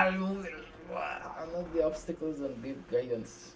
Not the obstacles and give guidance.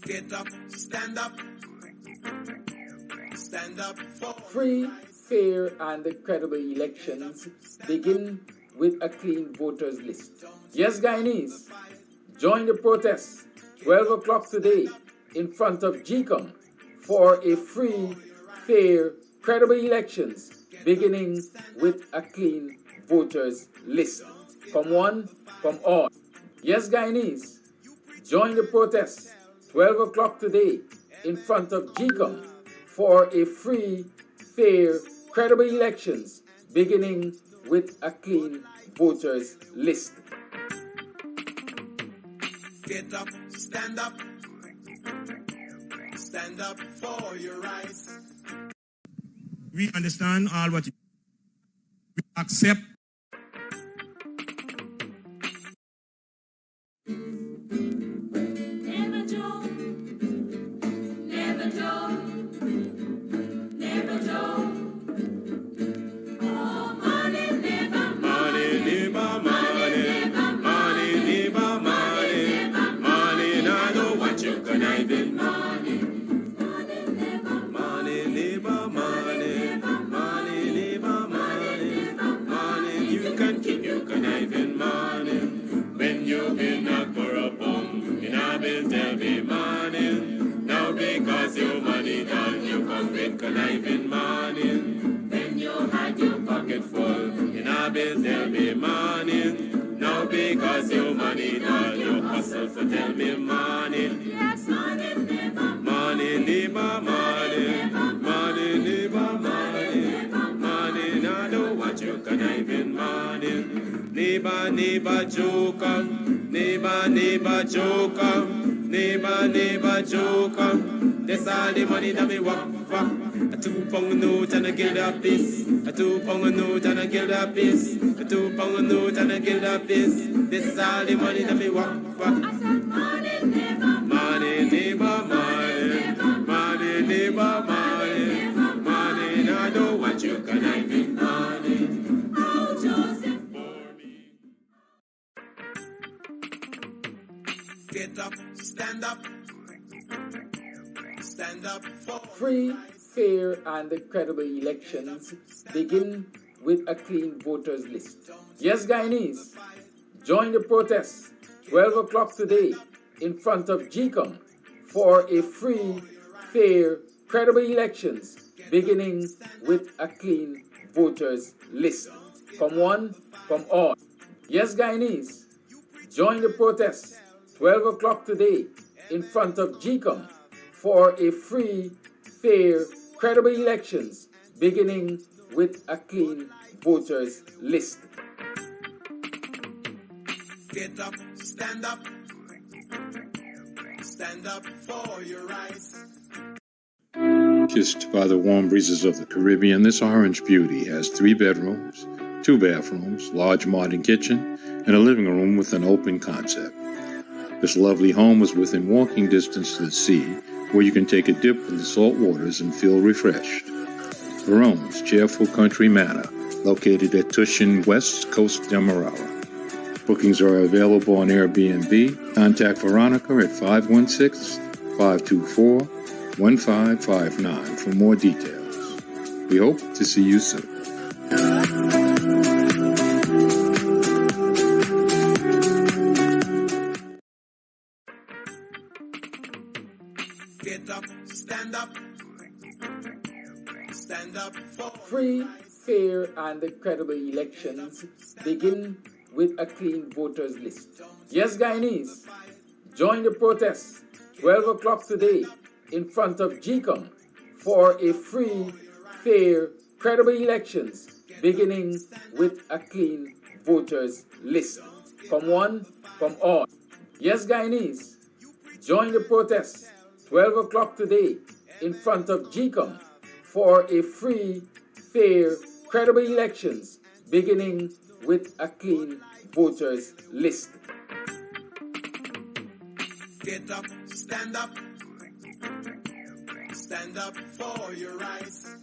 Get up, stand up for Free, fair, and credible elections begin with a clean voters list. Yes, Guyanese, join the protest 12 o'clock today in front of GCOM for a free, fair, credible elections beginning with a clean voters list. Come one, come all. Yes, Guyanese, join the protest 12 o'clock today in front of GCOM for a free, fair, credible elections beginning with a clean voters list. Get up, stand up for your rights. We understand all what you accept. Conniving morning, when you had your pocket full, in a bill tell me morning. Now because your money done, you hustle for tell me morning. Yes, morning, neighbor, morning, neighbor, morning, morning, neighbor, morning, morning. I don't want you conniving morning. Neighbor, neighbor, joker, neighbor, neighbor, joker, neighbor, neighbor, joker. That's all the money that me walk for. A 2 pound note and a guilder piece. A 2 pound note and a guilder piece. A 2 pound note and a guilder piece. This is all the money that me work for. I said money neighbor, money neighbor, money, money neighbor, money, money. I don't want you conniving money. Oh Joseph for me. Get up, stand up for Free, fair, and credible elections begin with a clean voters list. Yes, Guyanese, join the protest 12 o'clock today in front of GCOM for a free, fair, credible elections, beginning with a clean voters list. Come one, come all. Yes, Guyanese, join the protest 12 o'clock today in front of GCOM for a free, fair, credible elections, beginning with a clean voters list. Get up, stand up. Stand up for your rights. Kissed by the warm breezes of the Caribbean, this orange beauty has 3 bedrooms, 2 bathrooms, large modern kitchen, and a living room with an open concept. This lovely home is within walking distance to the sea, where you can take a dip in the salt waters and feel refreshed. Verone's cheerful country manor, located at Tushin, West Coast Demerara. Bookings are available on Airbnb. Contact Veronica at 516-524-1559 for more details. We hope to see you soon. Get up, stand up. Stand up for Free, fair, and credible elections begin with a clean voters list. Yes, Guyanese, join the protest 12 o'clock today in front of GCOM for a free, fair, credible elections, beginning with a clean voters list. Come one, come all. Yes, Guyanese, join the protest 12 o'clock today in front of GCOM for a free, fair, credible elections, beginning with a clean voters list. get up, stand up. Stand up for your rights.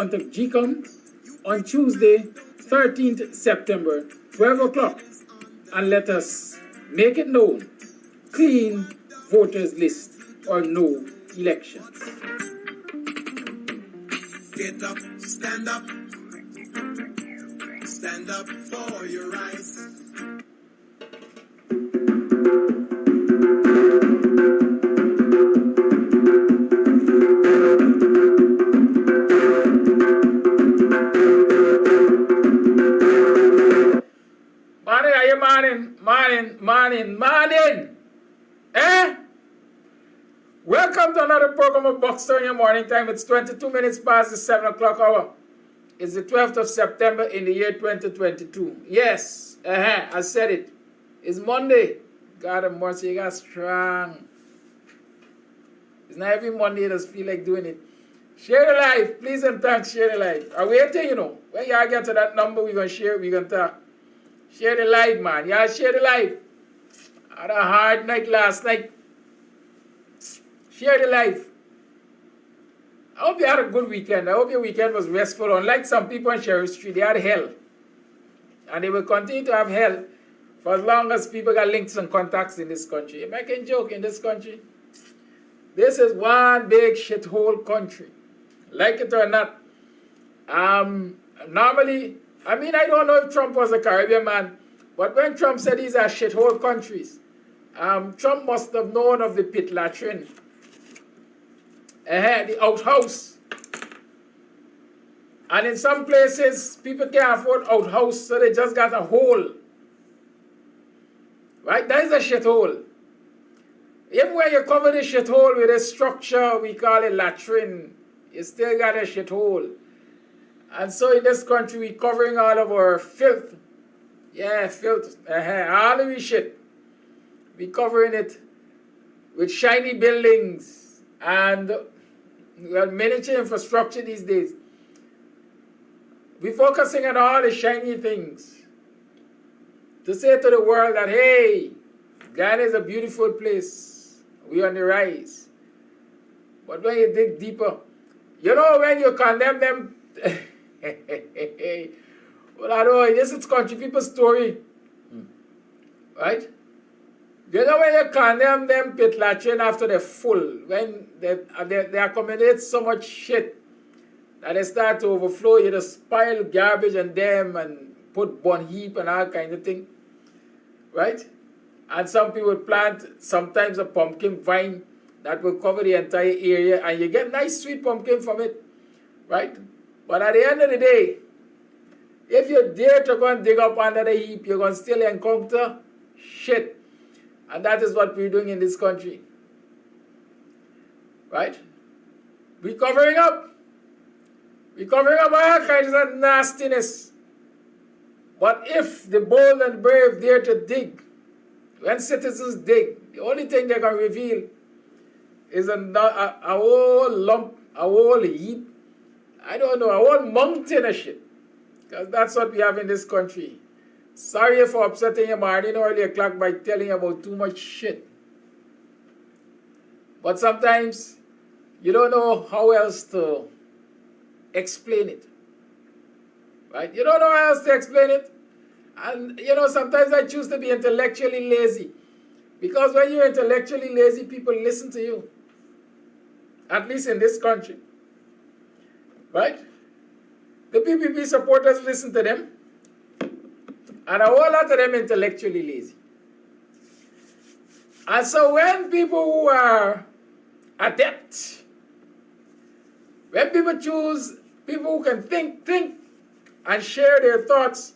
front of GCOM on Tuesday, 13th September, 12 o'clock, and let us make it known, clean voters list or no elections. Get up, stand up. Stand up for your rights. Morning. Eh? Welcome to another program of BUXTONIAN Morning Time. It's 22 minutes past the 7 o'clock hour. It's the 12th of September in the year 2022. Yes, I said it. It's Monday. God have mercy, you got strong. It's not every Monday you just feel like doing it. Share the live. Please and thanks, share the live. I'm waiting, you know. When y'all get to that number, we're going to share, we're going to talk. Share the live, man. Y'all share the live. I had a hard night last night. Share the live. I hope you had a good weekend. I hope your weekend was restful. Unlike some people on Sheriff Street, they had hell. And they will continue to have hell for as long as people got links and contacts in this country. You're making a joke in this country. This is one big shithole country. Like it or not. Normally, I mean, I don't know if Trump was a Caribbean man, but when Trump said these are shithole countries, Trump must have known of the pit latrine, the outhouse. And in some places, people can't afford outhouse, so they just got a hole. Right? That is a shithole. Even when you cover the shithole with a structure, we call it latrine, you still got a shithole. And so in this country, we're covering all of our filth. Yeah, filth. All of we shit. We're covering it with shiny buildings and miniature infrastructure these days. We're focusing on all the shiny things to say to the world that, hey, Guyana is a beautiful place. We're on the rise. But when you dig deeper, you know when you condemn them, well, I know, this is country people's story. Right? You know when you condemn them pit latrine after they're full, when they accommodate so much shit that they start to overflow, you just pile garbage on them and put bun heap and all kind of thing. Right? And some people plant sometimes a pumpkin vine that will cover the entire area and you get nice sweet pumpkin from it. Right? But at the end of the day, if you dare to go and dig up under the heap, you're going to still encounter shit. And that is what we're doing in this country. Right? We're covering up. We're covering up all kinds of nastiness. But if the bold and brave dare to dig, when citizens dig, the only thing they can reveal is a whole lump, a whole heap, I don't know, a whole mountain of shit. Because that's what we have in this country. Sorry for upsetting your morning early o'clock by telling you about too much shit. But sometimes you don't know how else to explain it. Right? You don't know how else to explain it. And you know, sometimes I choose to be intellectually lazy. Because when you're intellectually lazy, people listen to you. At least in this country. Right? The PPP supporters listen to them. And a whole lot of them intellectually lazy. And so when people who are adept, when people choose people who can think and share their thoughts,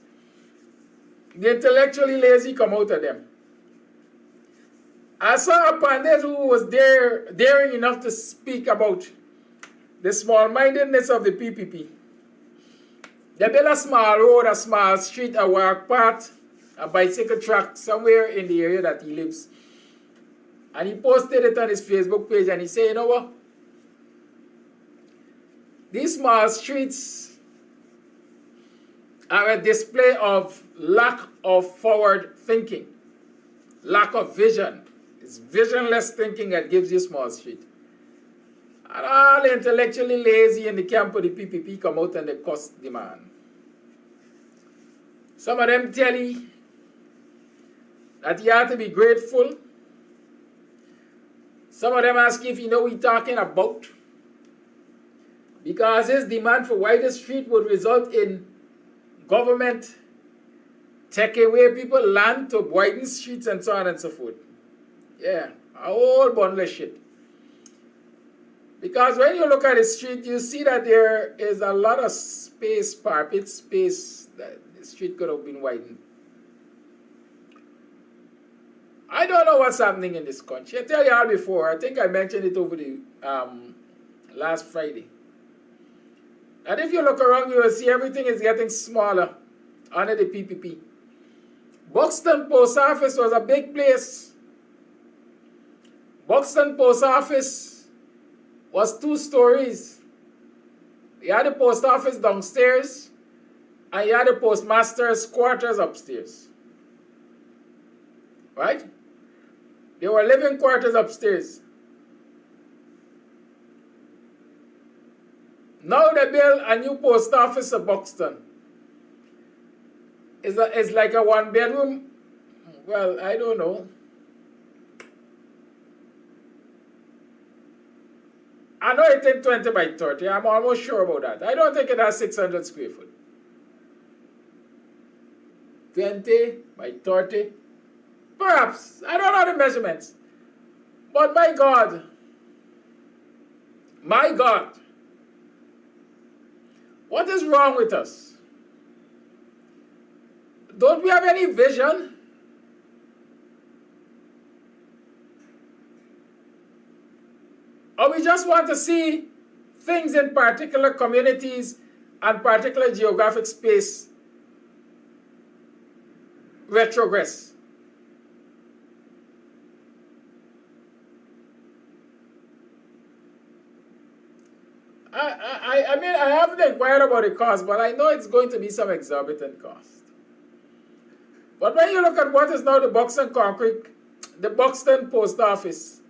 the intellectually lazy come out of them. I saw a pundit who was daring enough to speak about the small-mindedness of the PPP. They built a small road, a small street, a walk path, a bicycle track somewhere in the area that he lives. And he posted it on his Facebook page and he said, you know what? These small streets are a display of lack of forward thinking, lack of vision. It's visionless thinking that gives you small street. And all the intellectually lazy in the camp of the PPP come out and they cuss the man. Some of them tell you that you have to be grateful. Some of them ask if you know what he's talking about. Because his demand for wider street would result in government taking away people land to widen streets and so on and so forth. Yeah, a whole bundle of shit. Because when you look at the street, you see that there is a lot of space, parapet space, that the street could have been widened. I don't know what's happening in this country. I tell you all before, I think I mentioned it over the last Friday. And if you look around, you will see everything is getting smaller under the PPP. Buxton Post Office was a big place. Buxton Post Office was 2 stories. You had the post office downstairs, and you had the postmaster's quarters upstairs. Right? There were living quarters upstairs. Now they build a new post office at Buxton. It's like a 1-bedroom. Well, I don't know. I know it's in 20 by 30. I'm almost sure about that. I don't think it has 600 square foot. 20 by 30. Perhaps. I don't know the measurements. But my God. My God. What is wrong with us? Don't we have any vision? Or we just want to see things in particular communities and particular geographic space retrogress? I mean, I haven't inquired about the cost, but I know it's going to be some exorbitant cost. But when you look at what is now the Buxton Concrete, the Buxton Post Office,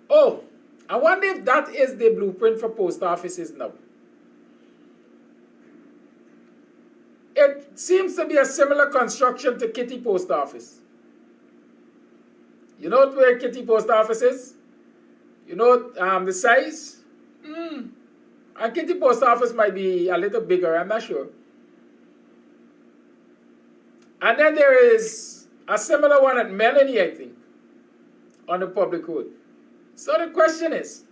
oh, I wonder if that is the blueprint for post offices now. It seems to be a similar construction to Kitty Post Office. You know where Kitty Post Office is? You know the size? And Kitty Post Office might be a little bigger, I'm not sure. And then there is a similar one at Melanie, I think, on the public road. So the question is,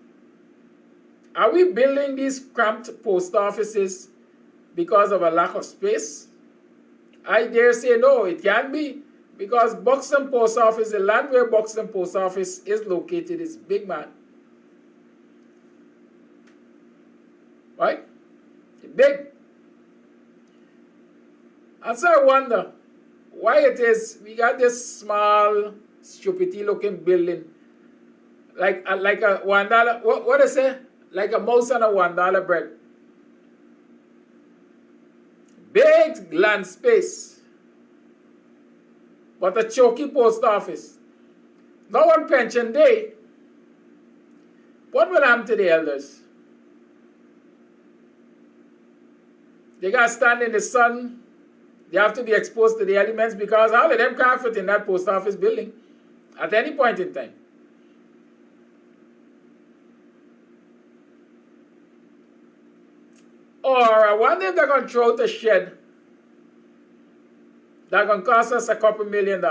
are we building these cramped post offices because of a lack of space? I dare say no, it can't be, because Buxton Post Office, the land where Buxton Post Office is located, is big, man. Right? It's big. And so I wonder why it is we got this small, stupidity looking building, like a $1, what is it? Like a mouse on a $1 bread. Big land space, but a choky post office. Now on pension day, what will happen to the elders? They got to stand in the sun. They have to be exposed to the elements because all of them can't fit in that post office building at any point in time. Or I wonder if they're going to throw out a shed that's going to cost us a couple $1 million.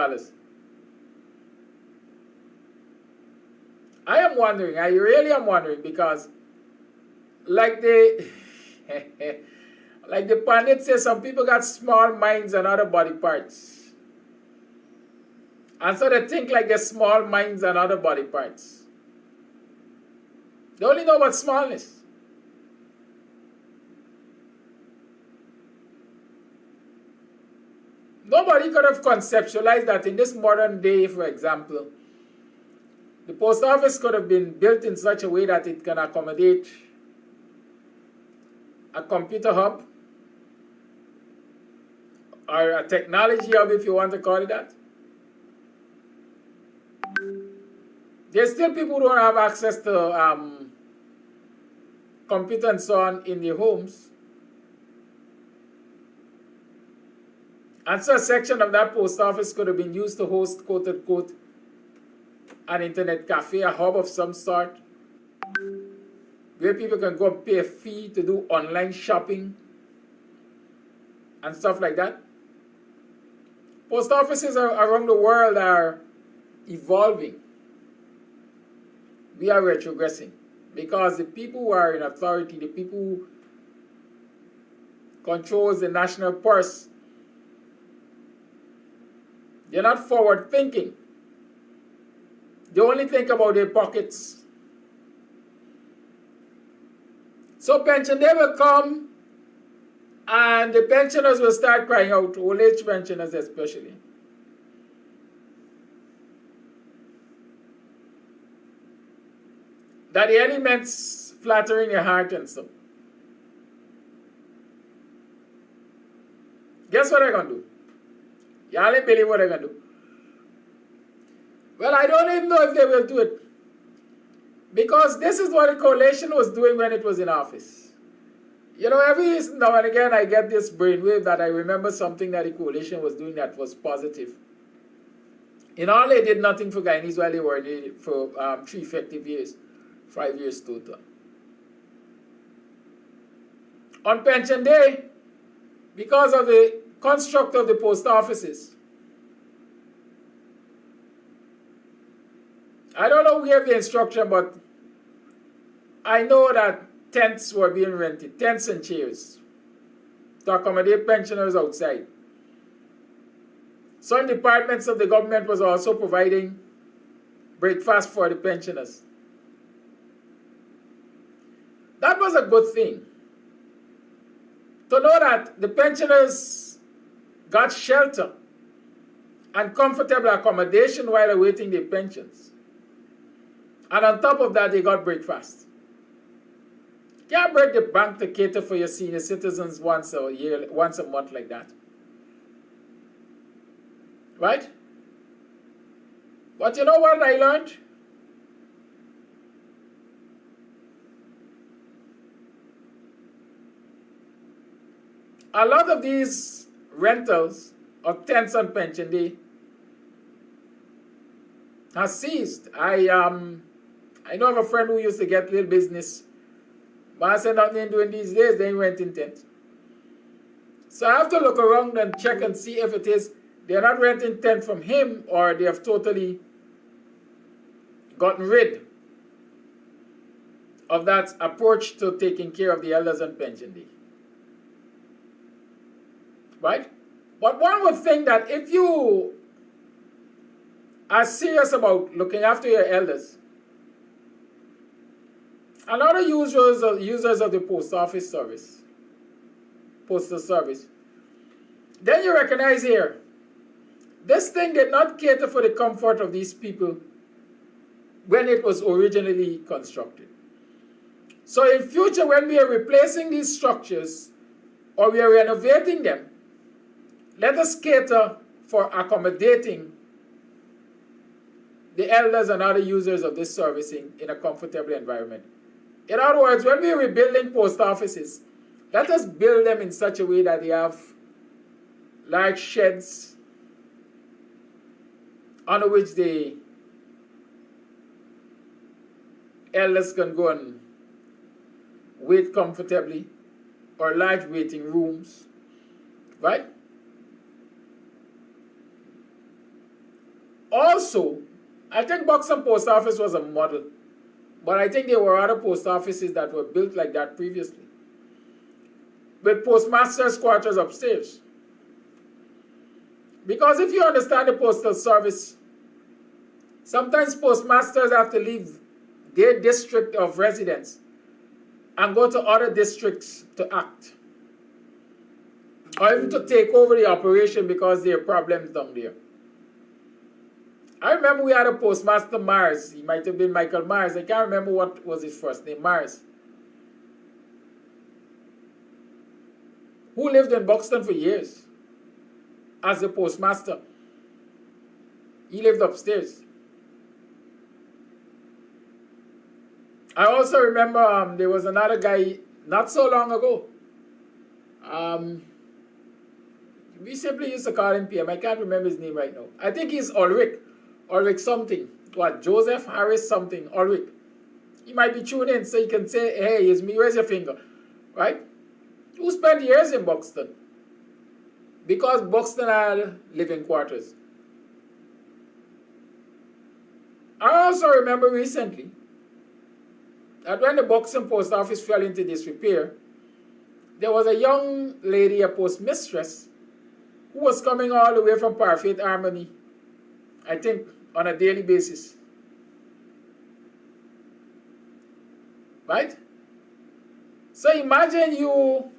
I am wondering, I really am wondering, because like the like the pundit says, some people got small minds and other body parts. And so they think like they're small minds and other body parts. They only know about smallness. Nobody could have conceptualized that in this modern day, for example, the post office could have been built in such a way that it can accommodate a computer hub, or a technology hub, if you want to call it that. There's still people who don't have access to computer and so on in their homes. And so a section of that post office could have been used to host, quote unquote, an internet cafe, a hub of some sort, where people can go and pay a fee to do online shopping and stuff like that. Post offices around the world are evolving. We are retrogressing because the people who are in authority, the people who controls the national purse, they're not forward thinking. They only think about their pockets. So pension day will come and the pensioners will start crying out, old age pensioners especially. That the elements flattering your heart and stuff. Guess what they're going to do? Y'all ain't believe what they're going to do. Well, I don't even know if they will do it. Because this is what the coalition was doing when it was in office. You know, every now and again I get this brainwave that I remember something that the coalition was doing that was positive. In all, they did nothing for Guyanese while they were in it for 3 effective years, 5 years total. On pension day, because of the construct of the post offices, I don't know who gave the instruction, but I know that tents were being rented, tents and chairs, to accommodate pensioners outside. Some departments of the government was also providing breakfast for the pensioners. That was a good thing. To know that the pensioners got shelter and comfortable accommodation while awaiting their pensions. And on top of that, they got breakfast. Can't break the bank to cater for your senior citizens once a year, once a month like that. Right? But you know what I learned? A lot of these rentals of tents on pension day has ceased. I know of a friend who used to get little business, but I said nothing doing these days, they ain't renting tent. So I have to look around and check and see if it is they're not renting tent from him or they have totally gotten rid of that approach to taking care of the elders on pension day. Right? But one would think that if you are serious about looking after your elders, a lot of users of the post office service, postal service, then you recognize here, this thing did not cater for the comfort of these people when it was originally constructed. So in future, when we are replacing these structures or we are renovating them, let us cater for accommodating the elders and other users of this servicing in a comfortable environment. In other words, when we are rebuilding post offices, let us build them in such a way that they have large sheds under which the elders can go and wait comfortably, or large waiting rooms, right? Also, I think Buxton Post Office was a model, but I think there were other post offices that were built like that previously, with postmasters' quarters upstairs. Because if you understand the postal service, sometimes postmasters have to leave their district of residence and go to other districts to act, or even to take over the operation because there are problems down there. I remember we had a postmaster, Mars. He might have been Michael Mars. I can't remember what was his first name, Mars, who lived in Buxton for years as a postmaster. He lived upstairs. I also remember there was another guy not so long ago. We simply used to call him PM. I can't remember his name right now. I think he's Ulrich. Ulrich something. What? Joseph Harris something. Ulrich. He might be tuned in so he can say, hey, it's me, raise your finger. Right? Who spent years in Buxton? Because Buxton had living quarters. I also remember recently that when the Buxton post office fell into disrepair, there was a young lady, a postmistress, who was coming all the way from Parfaith Harmony, I think, on a daily basis. Right? So imagine you,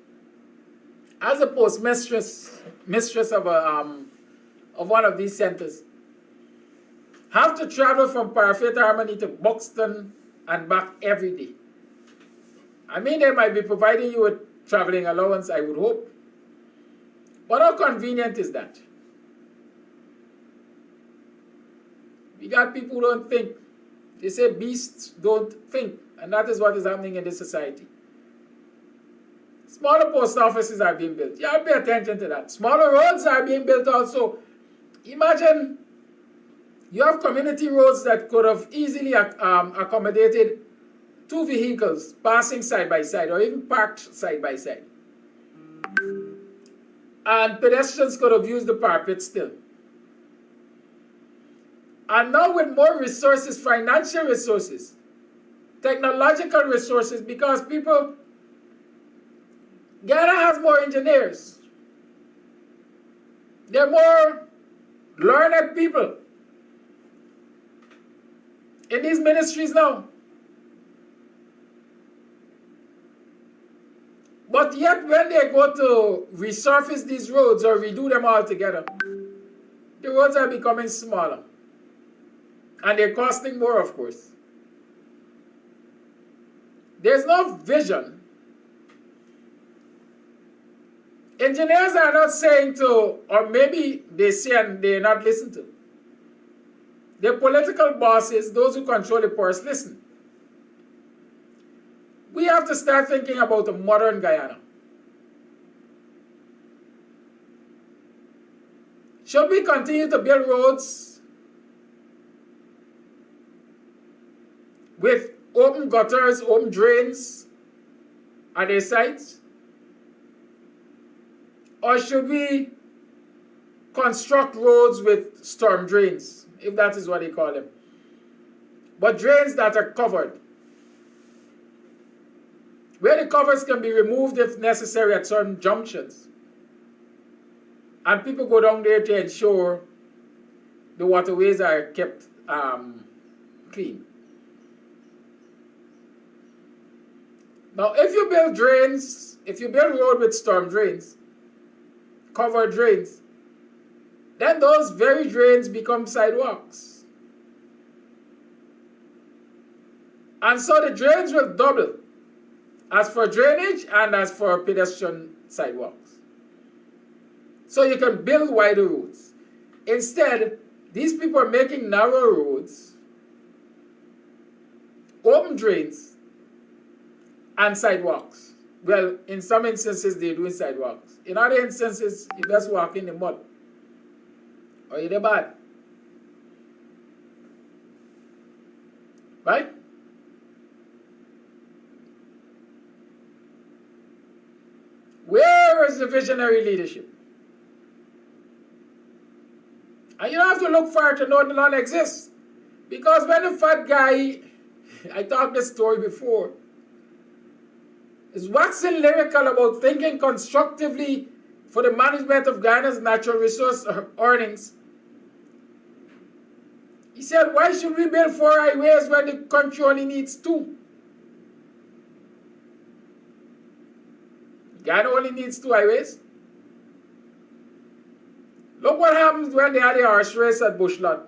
as a postmistress, mistress of one of these centers, have to travel from Parfaith Harmony to Buxton and back every day. I mean, they might be providing you with traveling allowance, I would hope. But how convenient is that? We got people who don't think. They say beasts don't think. And that is what is happening in this society. Smaller post offices are being built. You have to pay attention to that. Smaller roads are being built also. Imagine you have community roads that could have easily accommodated 2 vehicles passing side by side or even parked side by side. And pedestrians could have used the parapet still. And now with more resources, financial resources, technological resources, because people, Guyana has more engineers. They're more learned people in these ministries now. But yet when they go to resurface these roads or redo them altogether, the roads are becoming smaller. And they're costing more, of course. There's no vision. Engineers are not saying to, or maybe they say and they're not listened to. The political bosses, those who control the purse, listen. We have to start thinking about a modern Guyana. Should we continue to build roads with open gutters, open drains at their sites? Or should we construct roads with storm drains, if that is what they call them? But drains that are covered, where the covers can be removed if necessary at certain junctions. And people go down there to ensure the waterways are kept clean. Now, if you build drains, if you build road with storm drains, covered drains, then those very drains become sidewalks. And so the drains will double as for drainage and as for pedestrian sidewalks. So you can build wider roads. Instead, these people are making narrow roads, open drains, and sidewalks. Well, in some instances, they're doing sidewalks. In other instances, you just walk in the mud. Or you're bad. Right? Where is the visionary leadership? And you don't have to look far to know none exists. Because when the fat guy, I told this story before, is waxing lyrical about thinking constructively for the management of Guyana's natural resource earnings, he said, why should we build 4 highways when the country only needs 2? Guyana only needs 2 highways. Look what happens when they had the horse race at Bushlot.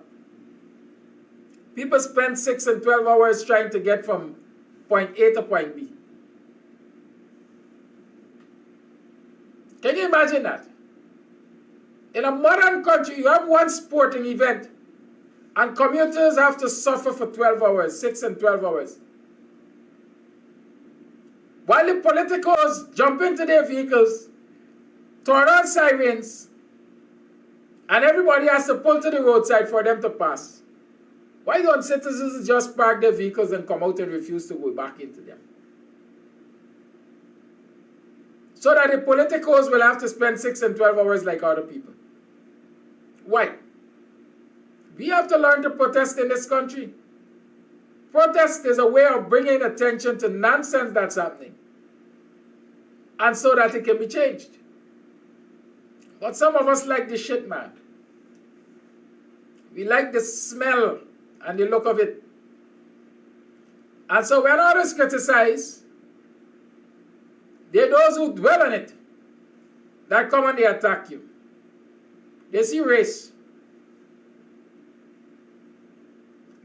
People spend 6 and 12 hours trying to get from point A to point B. Can you imagine that? In a modern country, you have one sporting event and commuters have to suffer for 12 hours, 6 and 12 hours. While the politicos jump into their vehicles, turn on sirens, and everybody has to pull to the roadside for them to pass. Why don't citizens just park their vehicles and come out and refuse to go back into them? So that the politicos will have to spend 6 and 12 hours like other people. Why? We have to learn to protest in this country. Protest is a way of bringing attention to nonsense that's happening, and so that it can be changed. But some of us like the shit, man. We like the smell and the look of it. And so when others criticize, they're those who dwell on it that come and they attack you. They see race.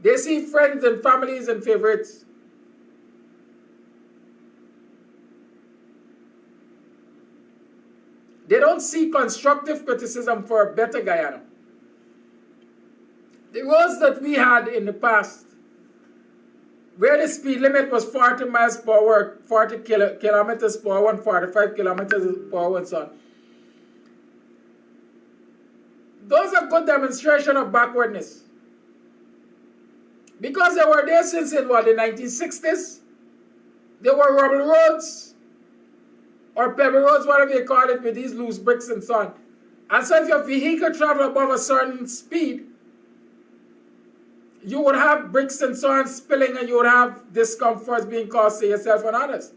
They see friends and families and favorites. They don't see constructive criticism for a better Guyana. The roads that we had in the past, where the speed limit was 40 miles per hour, 40 kilometers per hour, and 45 kilometers per hour, and so on. Those are good demonstration of backwardness. Because they were there since in what, the 1960s? They were rubble roads, or pebble roads, whatever you call it, with these loose bricks and so on. And so if your vehicle travel above a certain speed, you would have bricks and so on spilling, and you would have discomforts being caused to yourself and others.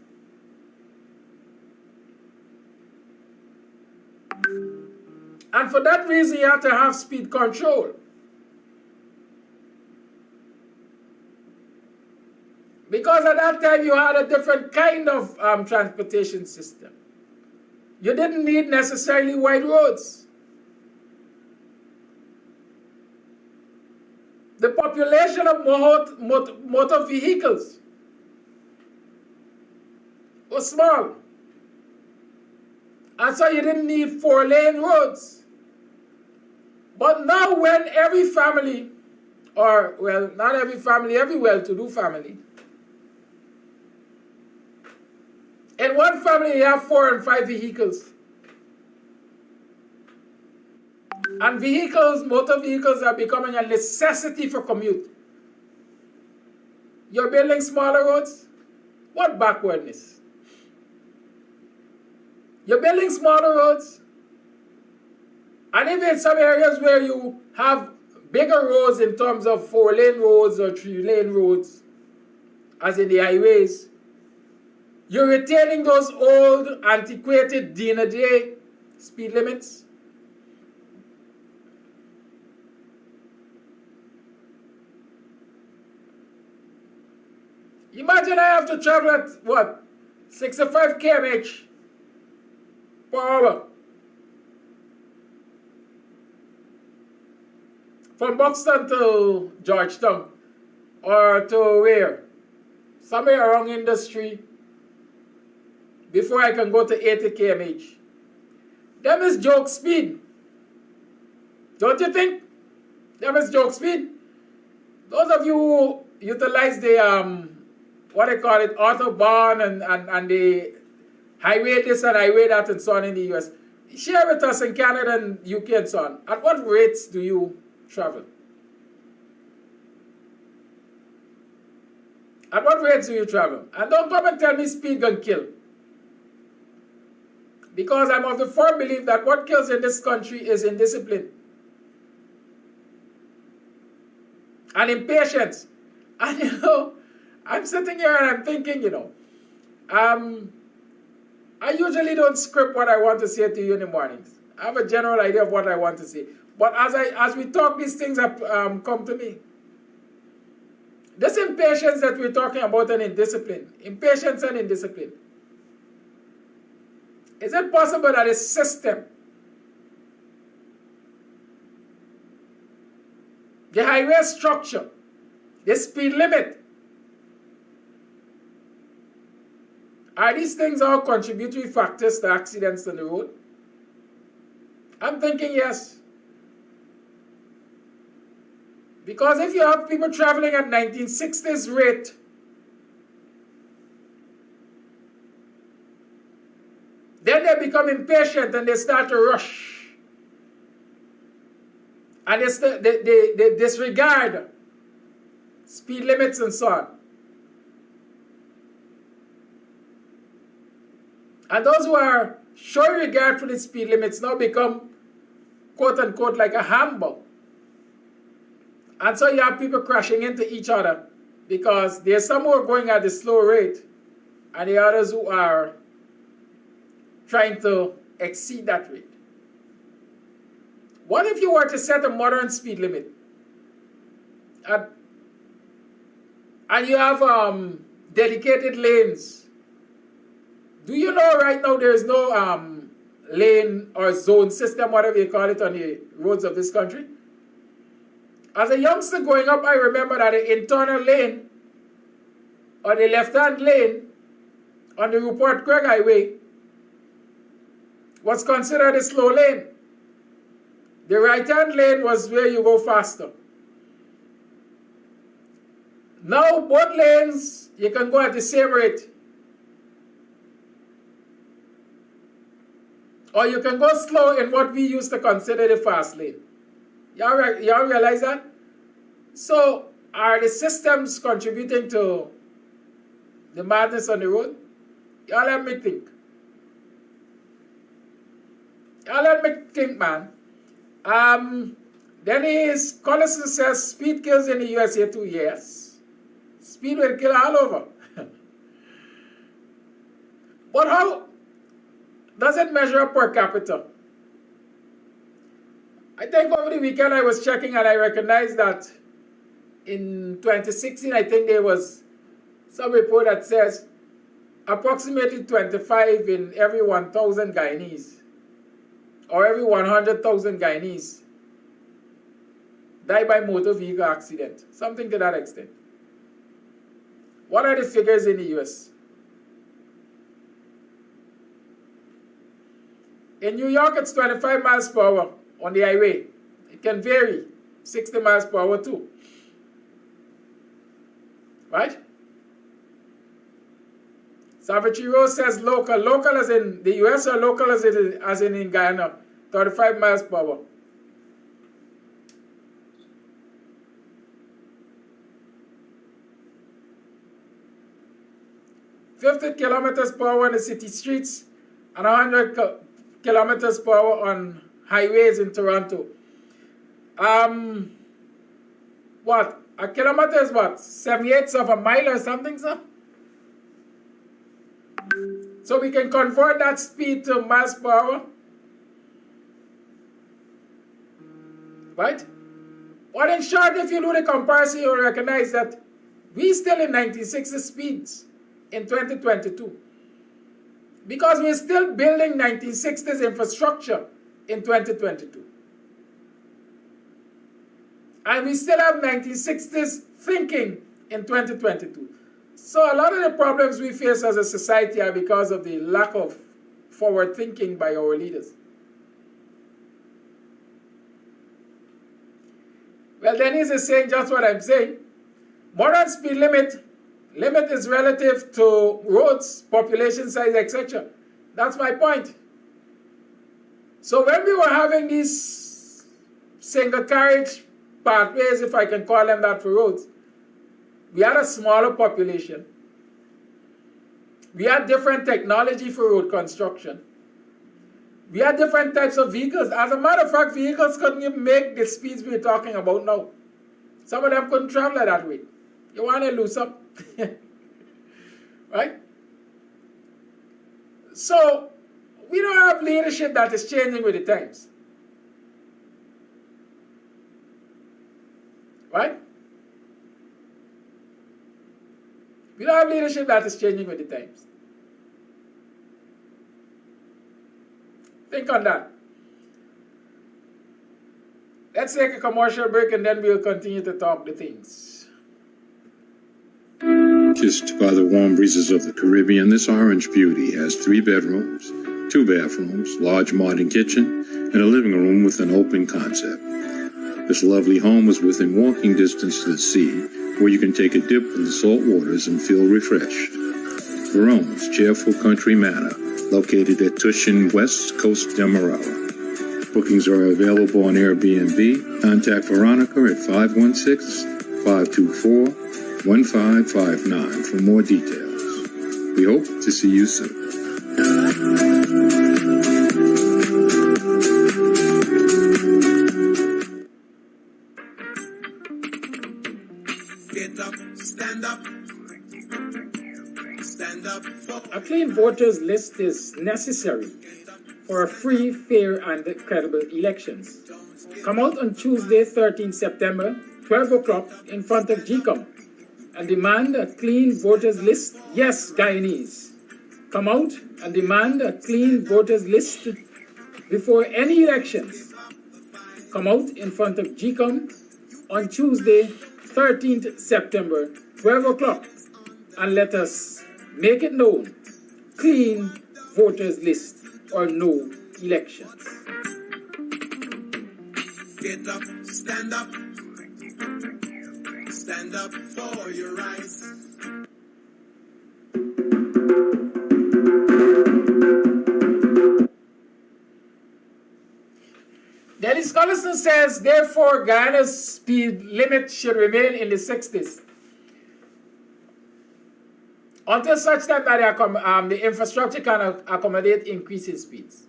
And for that reason, you have to have speed control. Because at that time, you had a different kind of transportation system. You didn't need necessarily wide roads. The population of motor vehicles was small. And so you didn't need 4-lane roads. But now when every family, or well, not every family, every well-to-do family, in one family you have 4 and 5 vehicles. And vehicles, motor vehicles are becoming a necessity for commute. You're building smaller roads? What backwardness? You're building smaller roads? And even in some areas where you have bigger roads in terms of 4-lane roads or 3-lane roads, as in the highways, you're retaining those old, antiquated D&A speed limits. Imagine I have to travel at, what, 65 km/h per hour from Buxton to Georgetown, or to where? Somewhere around Industry, before I can go to 80 km/h. Them is joke speed. Don't you think? Them is joke speed. Those of you who utilize the what they call it, Autobahn and the highway this and highway that and so on in the US, share with us in Canada and UK and so on. At what rates do you travel? At what rates do you travel? And don't come and tell me speed can kill. Because I'm of the firm belief that what kills in this country is indiscipline and impatience. And you know, I'm sitting here and I'm thinking, you know, I usually don't script what I want to say to you in the mornings. I have a general idea of what I want to say. But as we talk, these things have come to me. This impatience that we're talking about and indiscipline, impatience and indiscipline. Is it possible that a system, the highway structure, the speed limit, are these things all contributory factors to accidents on the road? I'm thinking yes. Because if you have people traveling at 1960s rate, Then they become impatient and they start to rush. And they disregard speed limits and so on. And those who are showing regard for the speed limits now become, quote unquote, like a handball. And so you have people crashing into each other because there's some who are going at a slow rate and the others who are trying to exceed that rate. What if you were to set a modern speed limit and you have dedicated lanes? Do you know right now there is no lane or zone system, whatever you call it, on the roads of this country? As a youngster growing up, I remember that the internal lane or the left-hand lane on the Rupert Craig Highway was considered a slow lane. The right-hand lane was where you go faster. Now both lanes, you can go at the same rate. Or you can go slow in what we used to consider the fast lane. Y'all realize that? So, are the systems contributing to the madness on the road? Y'all let me think. Y'all let me think, man. Dennis Collison says speed kills in the USA too. Yes. Speed will kill all over. But how does it measure up per capita? I think over the weekend I was checking and I recognized that in 2016, I think there was some report that says approximately 25 in every 1,000 Guyanese or every 100,000 Guyanese die by motor vehicle accident, something to that extent. What are the figures in the US? In New York, it's 25 miles per hour on the highway. It can vary, 60 miles per hour too. Right? Savage Rose says local. Local as in the US or local as in Guyana? 35 miles per hour. $50 kilometers per hour on the city streets and 100 kilometers per hour on highways in Toronto. What? A kilometer is what? 7/8 of a mile or something, sir? So we can convert that speed to miles per hour. Right? But in short, if you do the comparison, you'll recognize that we still in 1960 speeds in 2022. Because we're still building 1960s infrastructure in 2022. And we still have 1960s thinking in 2022. So a lot of the problems we face as a society are because of the lack of forward thinking by our leaders. Well, Denise is saying just what I'm saying. Modern speed limit is relative to roads, population size, etc. That's my point. So when we were having these single carriage pathways, if I can call them that, for roads, we had a smaller population. We had different technology for road construction. We had different types of vehicles. As a matter of fact, vehicles couldn't even make the speeds we're talking about now. Some of them couldn't travel that way. You want to lose up? Right? So, we don't have leadership that is changing with the times. Right? We don't have leadership that is changing with the times. Think on that. Let's take a commercial break and then we'll continue to talk the things. Kissed by the warm breezes of the Caribbean, this orange beauty has 3 bedrooms, 2 bathrooms, large modern kitchen, and a living room with an open concept. This lovely home is within walking distance to the sea, where you can take a dip in the salt waters and feel refreshed. Verone's cheerful country manor located at Tushin West, Coast Demerara. Bookings are available on Airbnb. Contact Veronica at 516-524-1559 for more details. We hope to see you soon. Get up, stand up. Stand up. A clean voters list is necessary for free, fair, and credible elections. Come out on Tuesday, 13 September, 12 o'clock, in front of GCOM and demand a clean voters list. Yes, Guyanese. Come out and demand a clean voters list before any elections. Come out in front of GCOM on Tuesday, 13th September, 12 o'clock, and let us make it known. Clean voters list or no elections. Get up, stand up. Stand up for your rights. Dennis Collison says, therefore, Guyana's speed limit should remain in the 60s until such time that the infrastructure can accommodate increasing speeds.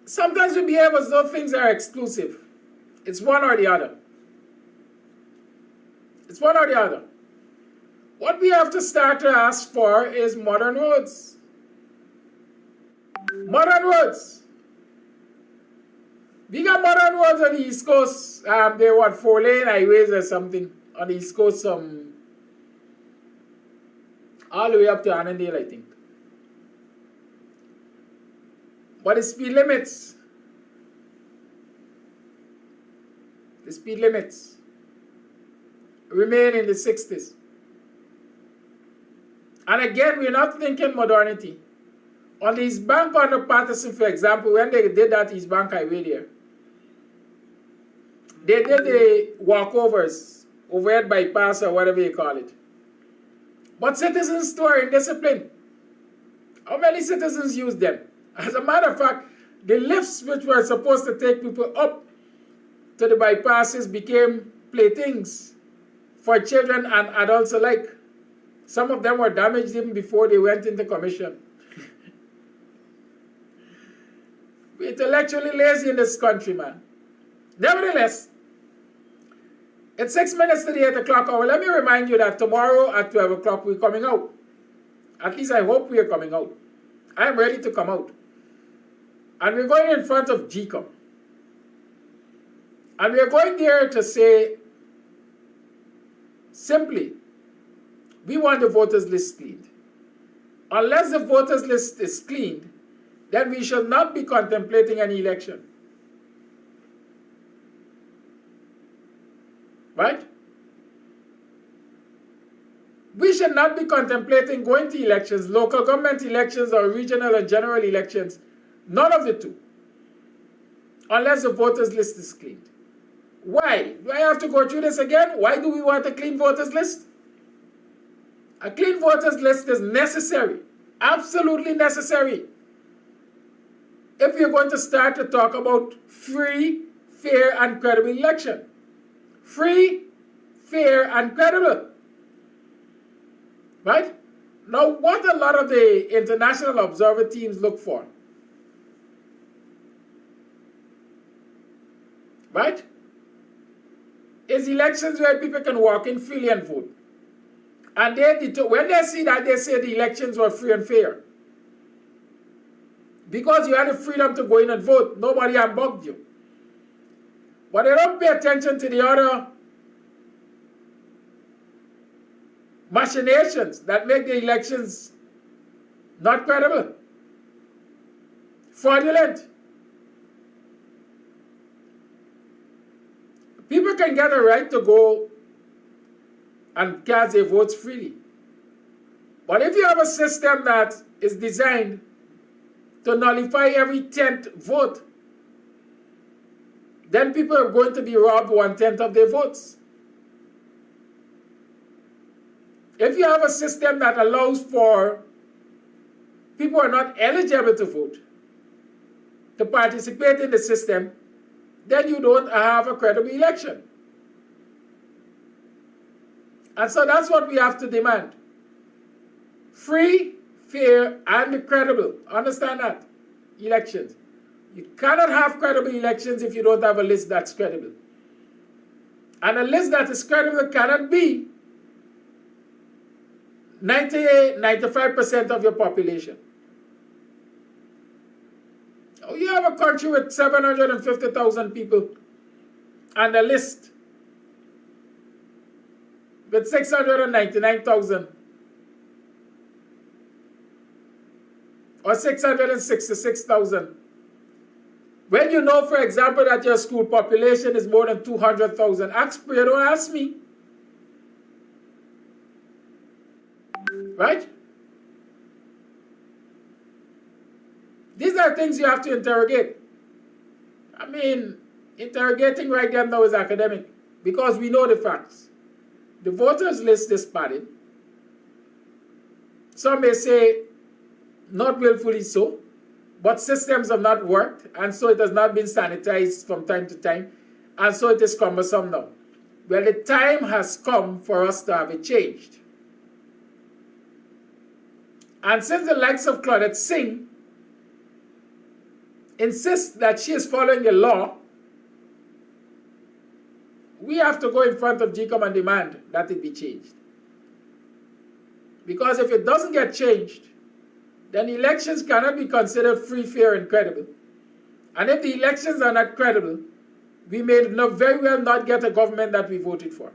Sometimes we behave as though things are exclusive. It's one or the other. It's one or the other. What we have to start to ask for is modern roads. Modern roads. We got modern roads on the East Coast. They're what, 4-lane highways or something on the East Coast, all the way up to Annandale, I think. But the speed limits remain in the 60s. And again, we're not thinking modernity. On the East Bank on the Patterson, for example, when they did that East Bank highway there, they did the walkovers, overhead bypass or whatever you call it. But citizens still are indisciplined. How many citizens use them? As a matter of fact, the lifts which were supposed to take people up to the bypasses became playthings for children and adults alike. Some of them were damaged even before they went into commission. We're intellectually lazy in this country, man. Nevertheless, it's 6 minutes to the 8 o'clock hour. Let me remind you that tomorrow at 12 o'clock we're coming out. At least I hope we are coming out. I am ready to come out. And we're going in front of GCOM. And we're going there to say, simply, we want the voters list cleaned. Unless the voters list is cleaned, then we should not be contemplating any election. Right? We should not be contemplating going to elections, local government elections or regional or general elections. None of the two. Unless the voters list is cleaned. Why? Do I have to go through this again? Why do we want a clean voters list? A clean voters list is necessary. Absolutely necessary. If you're going to start to talk about free, fair, and credible election. Free, fair, and credible. Right? Now, what a lot of the international observer teams look for. Right? Is elections where people can walk in freely and vote. And when they see that, they say the elections were free and fair. Because you had the freedom to go in and vote. Nobody unbugged you. But they don't pay attention to the other machinations that make the elections not credible. Fraudulent. People can get a right to go and cast their votes freely. But if you have a system that is designed to nullify every 10th vote, then people are going to be robbed 1/10 of their votes. If you have a system that allows for people who are not eligible to vote to participate in the system, then you don't have a credible election. And so that's what we have to demand. Free, fair, and credible. Understand that? Elections. You cannot have credible elections if you don't have a list that's credible. And a list that is credible cannot be 95% of your population. Oh, you have a country with 750,000 people and a list with 699,000 or 666,000. When you know, for example, that your school population is more than 200,000, you don't ask me. Right? These are things you have to interrogate. I mean, interrogating right there now is academic because we know the facts. The voters list is padded. Some may say not willfully so, but systems have not worked, and so it has not been sanitized from time to time, and so it is cumbersome now. Well, the time has come for us to have it changed. And since the likes of Claudette Singh insist that she is following the law, we have to go in front of GCOM and demand that it be changed. Because if it doesn't get changed, then elections cannot be considered free, fair, and credible. And if the elections are not credible, we may very well not get a government that we voted for.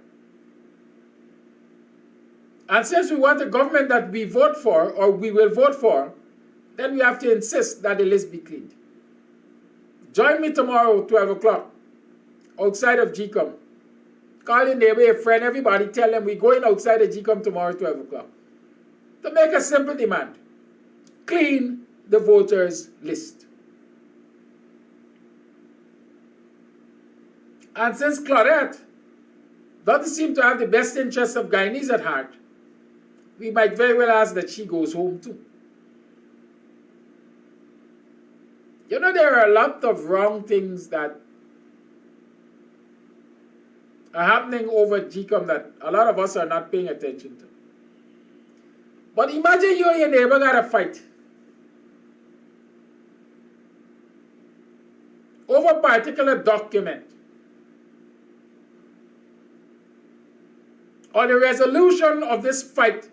And since we want a government that we vote for, or we will vote for, then we have to insist that the list be cleaned. Join me tomorrow, 12 o'clock, outside of GCOM. Call your neighbor, your friend, everybody, tell them we're going outside of GCOM tomorrow, 12 o'clock. To make a simple demand. Clean the voters list. And since Claudette doesn't seem to have the best interests of Guyanese at heart, we might very well ask that she goes home too. You know, there are a lot of wrong things that are happening over GCOM that a lot of us are not paying attention to. But imagine you and your neighbor got a fight over a particular document, or the resolution of this fight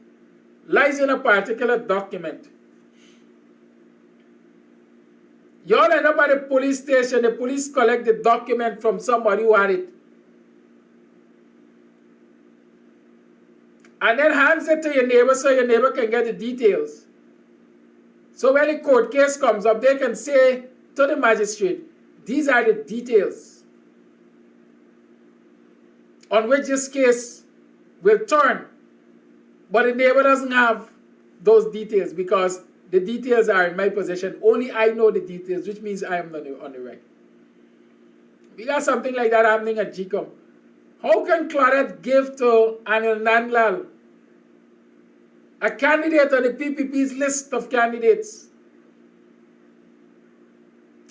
lies in a particular document. You all end up at the police station, the police collect the document from somebody who had it, and then hands it to your neighbor so your neighbor can get the details. So when the court case comes up, they can say to the magistrate, these are the details on which this case will turn. But the neighbor doesn't have those details because the details are in my possession. Only I know the details, which means I am on the right. We got something like that happening at GCOM. How can Claudette give to Anil Nandlal, a candidate on the PPP's list of candidates,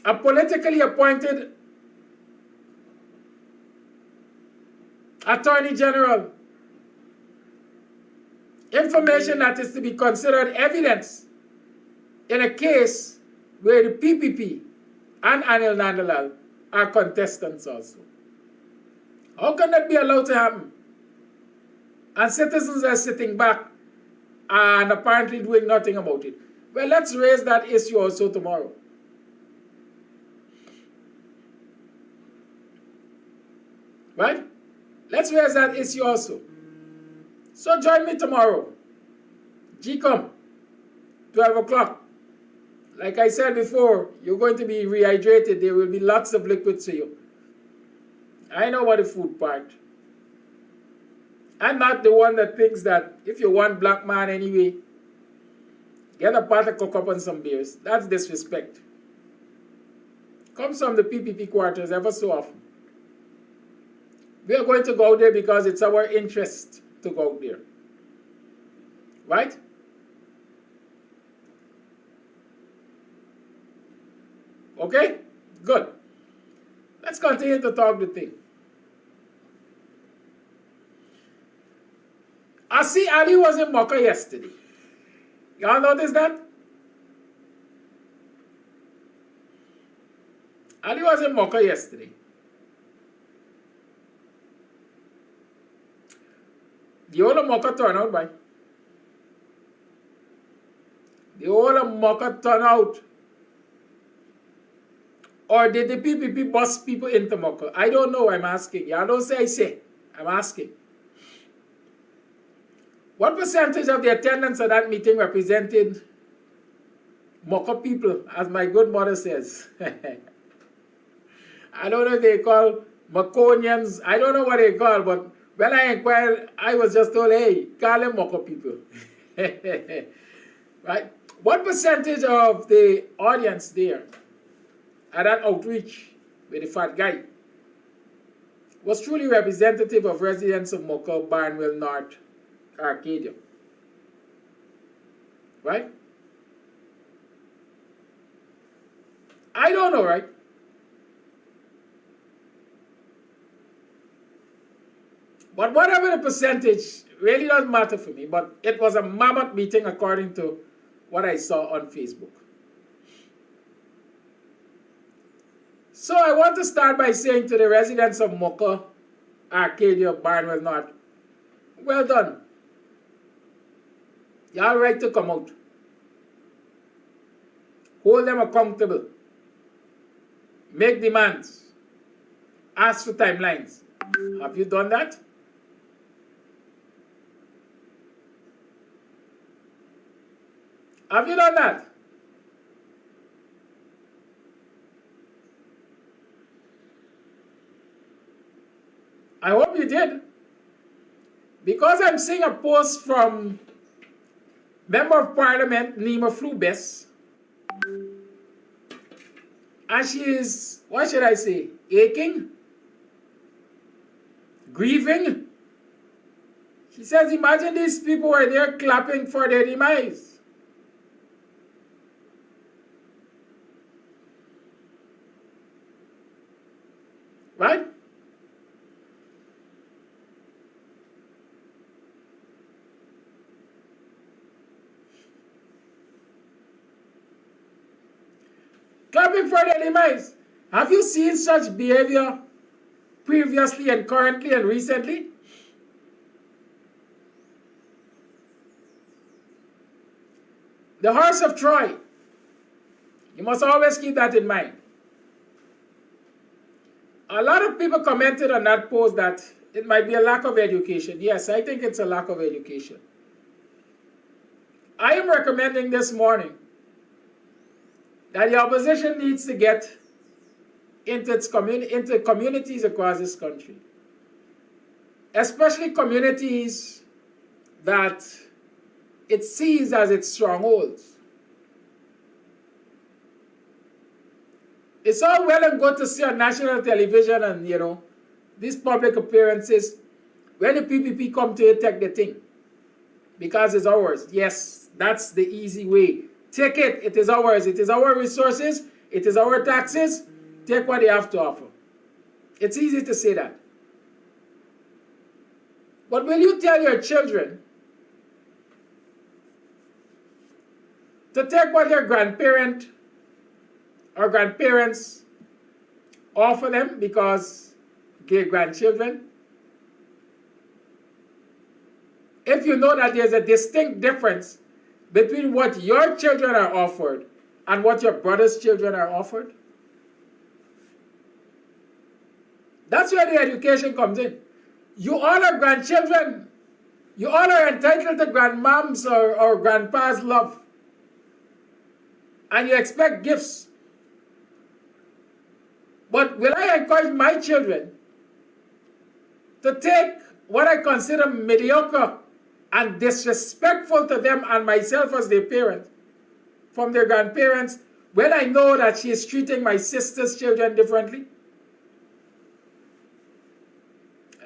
a politically appointed Attorney General, information that is to be considered evidence in a case where the PPP and Anil Nandlal are contestants also? How can that be allowed to happen? And citizens are sitting back and apparently doing nothing about it. Well, let's raise that issue also tomorrow. Right? Let's raise that issue also. So join me tomorrow. GCOM, 12 o'clock. Like I said before, you're going to be rehydrated. There will be lots of liquids to you. I know about the food part. I'm not the one that thinks that if you want black man anyway, get a pot of cocoa and some beers. That's disrespect. Comes from the PPP quarters ever so often. We are going to go there because it's our interest to go there. Right? Okay? Good. Let's continue to talk the thing. I see Ali was in Mocha yesterday. Y'all notice that? Ali was in Mocha yesterday. The whole of Mocha turn out, by. The whole of Mocha turn out. Or did the PPP bus people into Mocha? I don't know, I'm asking. Y'all don't say I say. I'm asking. What percentage of the attendance at that meeting represented Mocha people, as my good mother says? I don't know if they call Maconians. I don't know what they call, but when I inquired, I was just told, hey, call them Mocha people. Right? What percentage of the audience there at that outreach with the fat guy was truly representative of residents of Mocha, Barnwell North, Arcadia? Right? I don't know, right? But whatever the percentage really doesn't matter for me, but it was a mammoth meeting according to what I saw on Facebook. So I want to start by saying to the residents of Mocha, Arcadia, Barnwell North, well done. Y'all right to come out. Hold them accountable. Make demands. Ask for timelines. Have you done that? Have you done that? I hope you did. Because I'm seeing a post from Member of Parliament Nima Flubes, and she is, what should I say, aching? Grieving? She says, imagine these people were there clapping for their demise. Right? Clapping for their demise. Have you seen such behavior previously and currently and recently? The horse of Troy. You must always keep that in mind. A lot of people commented on that post that it might be a lack of education. Yes, I think it's a lack of education. I am recommending this morning that the opposition needs to get into communities across this country, especially communities that it sees as its strongholds. It's all well and good to see on national television and, you know, these public appearances when the PPP come to take the thing because it's ours. Yes, that's the easy way. Take it. It is ours. It is our resources. It is our taxes. Take what they have to offer. It's easy to say that. But will you tell your children to take what their grandparent or grandparents offer them because they're grandchildren? If you know that there's a distinct difference between what your children are offered and what your brother's children are offered, that's where the education comes in. You all are grandchildren. You all are entitled to grandmom's or grandpa's love. And you expect gifts. But will I encourage my children to take what I consider mediocre and disrespectful to them and myself as their parent from their grandparents when I know that she is treating my sister's children differently?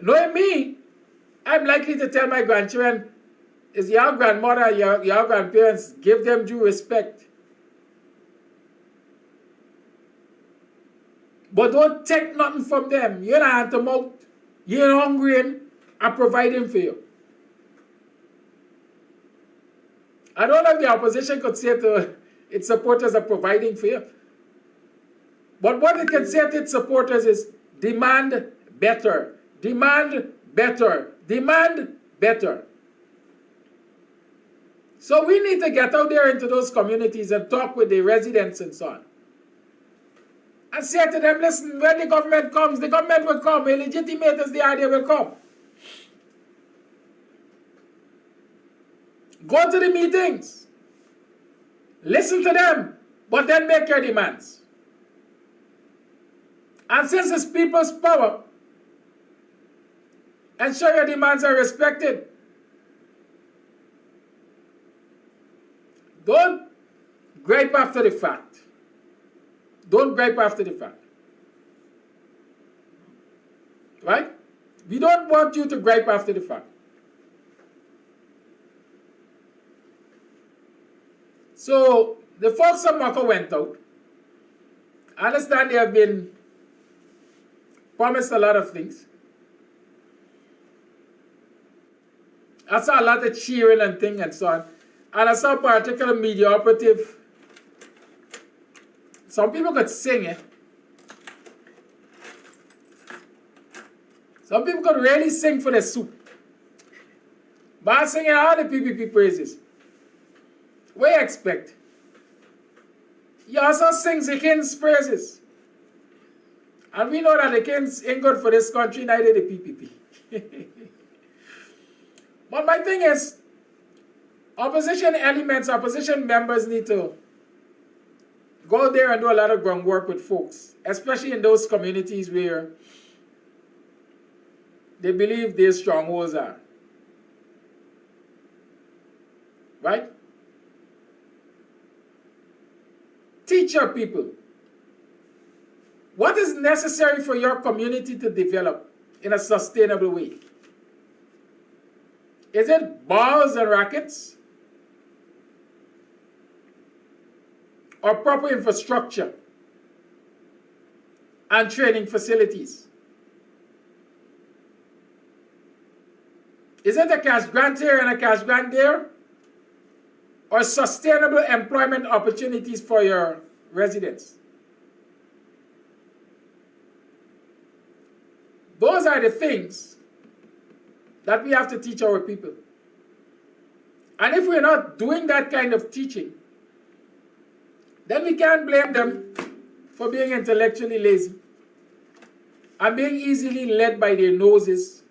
Knowing me, I'm likely to tell my grandchildren, is your grandmother, your grandparents, give them due respect. But don't take nothing from them. You're not hand to mouth. You're hungry and are providing for you. I don't know if the opposition could say to its supporters are providing for you. But what it can say to its supporters is demand better, demand better, demand better. So we need to get out there into those communities and talk with the residents and so on. And say to them, listen, when the government comes, the government will come. Illegitimate as the idea will come. Go to the meetings. Listen to them, but then make your demands. And since it's people's power, ensure your demands are respected. Don't gripe after the fact. Don't gripe after the fact. Right? We don't want you to gripe after the fact. So, the folks of Maka went out. I understand they have been promised a lot of things. I saw a lot of cheering and things and so on. And I saw a particular media operative. Some people could sing it. Some people could really sing for the soup. But I'm singing all the PPP praises. What do you expect? You also sing the King's praises. And we know that the Kings ain't good for this country, neither the PPP. But my thing is, opposition elements, opposition members need to go there and do a lot of groundwork with folks, especially in those communities where they believe their strongholds are. Right? Teach your people what is necessary for your community to develop in a sustainable way. Is it balls and rackets? Or proper infrastructure and training facilities? Is it a cash grant here and a cash grant there? Or sustainable employment opportunities for your residents? Those are the things that we have to teach our people. And if we're not doing that kind of teaching, then we can't blame them for being intellectually lazy and being easily led by their noses.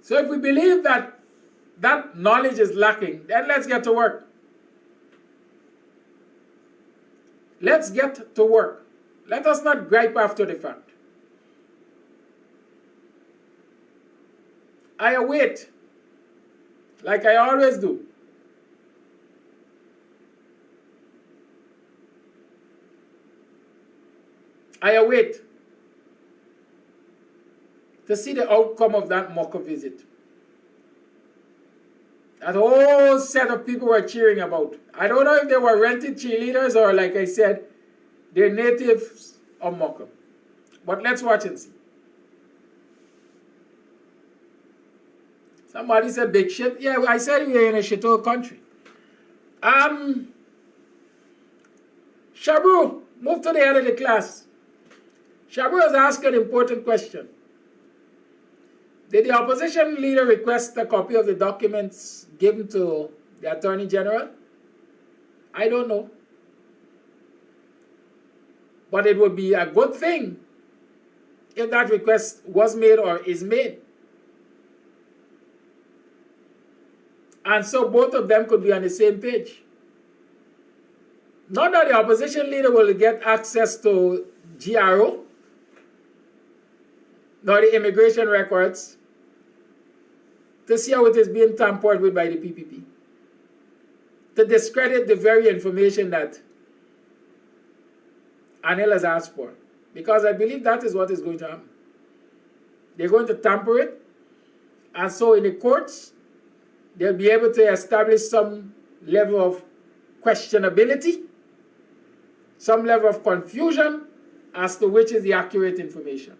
So if we believe that that knowledge is lacking, then let's get to work. Let's get to work. Let us not gripe after the fact. I await, like I always do, I await to see the outcome of that Mocha visit. That whole set of people were cheering about. I don't know if they were rented cheerleaders or, like I said, they're natives of Mocha. But let's watch and see. Somebody said big shit. Yeah, I said we're in a shithole country. Shabu, move to the head of the class. Shabu has asked an important question. Did the opposition leader request a copy of the documents given to the Attorney General? I don't know. But it would be a good thing if that request was made or is made. And so both of them could be on the same page. Not that the opposition leader will get access to GRO, nor the immigration records, to see how it is being tampered with by the PPP, to discredit the very information that Anil has asked for. Because I believe that is what is going to happen. They're going to tamper it, And so in the courts, they'll be able to establish some level of questionability, some level of confusion as to which is the accurate information.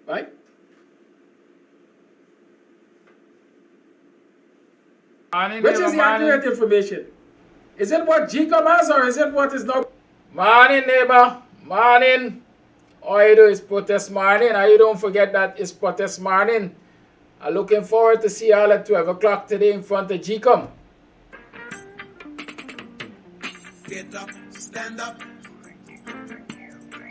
Right? Which is the accurate information? Is it what GCOM has or is it what is not? Morning, neighbor. Morning. All you do is protest morning, and you don't forget that it's protest morning. I'm looking forward to see you all at 12 o'clock today in front of GCOM. Get up, stand up.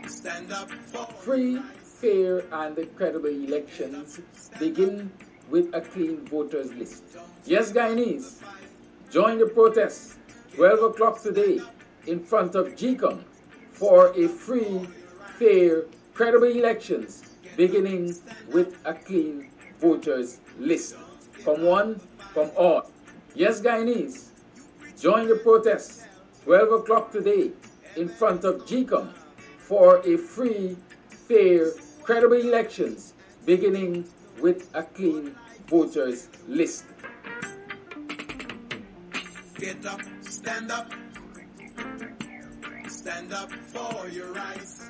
Stand up for Free, fair, and credible elections begin with a clean voters list. Yes, Guyanese, join the protest 12 o'clock today in front of GCOM for a free, fair, credible elections beginning with a clean voters list. Come one, come all. Yes, Guyanese, join the protest 12 o'clock today in front of GCOM for a free, fair, credible elections beginning with a clean voters list. get up, stand up. Stand up for your rights.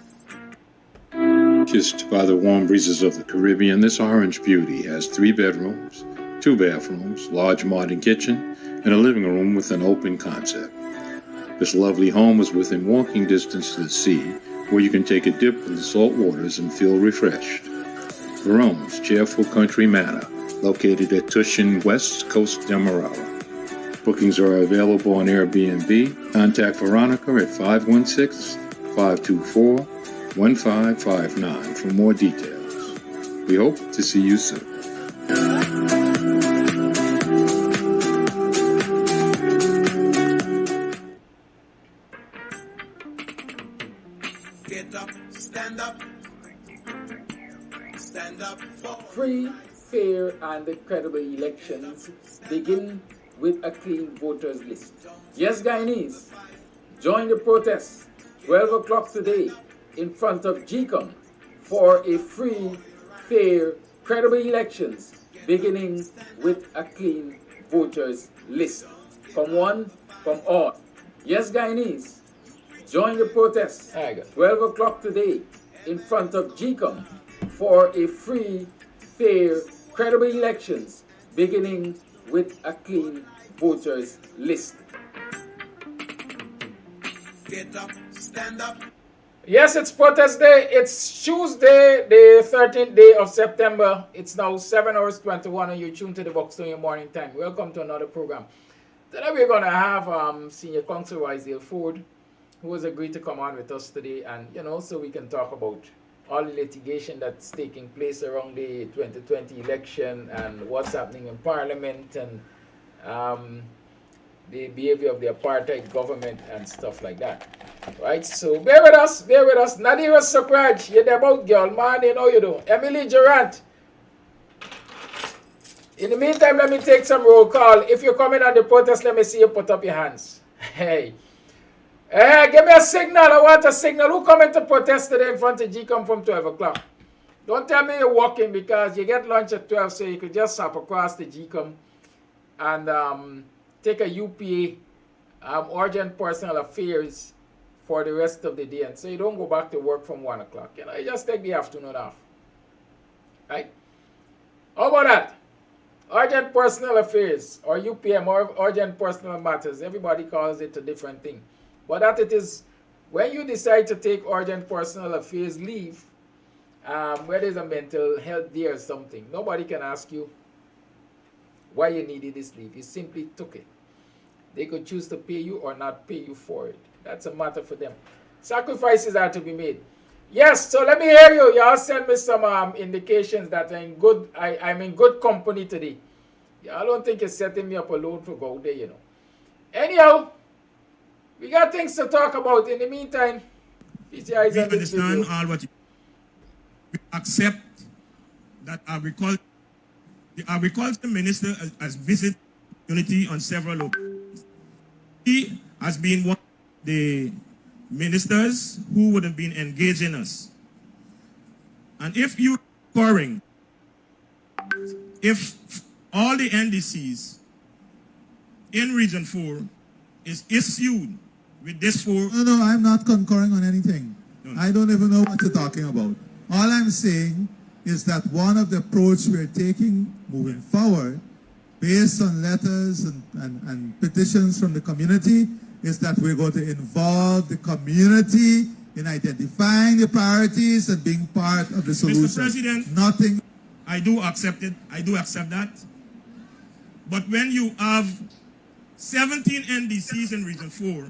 Kissed by the warm breezes of the Caribbean, this orange beauty has 3 bedrooms, 2 bathrooms, large modern kitchen, and a living room with an open concept. This lovely home is within walking distance to the sea, where you can take a dip in the salt waters and feel refreshed. Verona's cheerful country manor, located at Tushin, West Coast Demerara. Bookings are available on Airbnb. Contact Veronica at 516-524-1559 for more details. We hope to see you soon. Get up, stand up. Stand up for Free, fair, and credible elections begin with a clean voters list. Yes, Guyanese, join the protest 12 o'clock today in front of GCOM for a free, fair, credible elections beginning with a clean voters list. Come one, come all. Yes, Guyanese, join the protest 12 o'clock today in front of GCOM for a free, fair, credible elections beginning with a clean voters list. get up, stand up. Yes, it's protest day. It's Tuesday, the 13th day of September. It's now 7 hours 21 and you're tuned to the BUXTONIAN Morning Time. Welcome to another program. Today we're going to have Senior Counsel ROYSDALE FORDE, who has agreed to come on with us today, and so we can talk about all the litigation that's taking place around the 2020 election and what's happening in Parliament and the behavior of the apartheid government and stuff like that. Right, so bear with us. Nadira Sakraj, you're the about girl, man, how you do? Emily Durant. In the meantime, let me take some roll call. If you're coming on the protest, let me see you put up your hands. Hey, give me a signal. I want a signal. Who coming to protest today in front of GCOM from 12 o'clock? Don't tell me you're walking, because you get lunch at 12, so you could just hop across the GCOM and take a UPA, urgent personal affairs, for the rest of the day, and so you don't go back to work from 1 o'clock. You just take the afternoon off. Right? How about that? Urgent personal affairs, or UPM, or urgent personal matters. Everybody calls it a different thing. But that it is, when you decide to take urgent personal affairs leave, where there's a mental health day or something, nobody can ask you why you needed this leave. You simply took it. They could choose to pay you or not pay you for it. That's a matter for them. Sacrifices are to be made. Yes, so let me hear you. Y'all send me some indications that I'm in good company today. Y'all don't think you're setting me up alone for go there, Anyhow, we got things to talk about. In the meantime, We understand all what you we accept that the agriculture minister has visited community on several occasions. He has been one of the ministers who would have been engaging us. And if you recurring if all the NDCs in Region 4 is issued with this 4... No, I'm not concurring on anything. No. I don't even know what you're talking about. All I'm saying is that one of the approach we're taking moving forward, based on letters and petitions from the community, is that we're going to involve the community in identifying the priorities and being part of the solution. Mr. President, nothing. I do accept it. I do accept that. But when you have 17 NDCs in Region 4,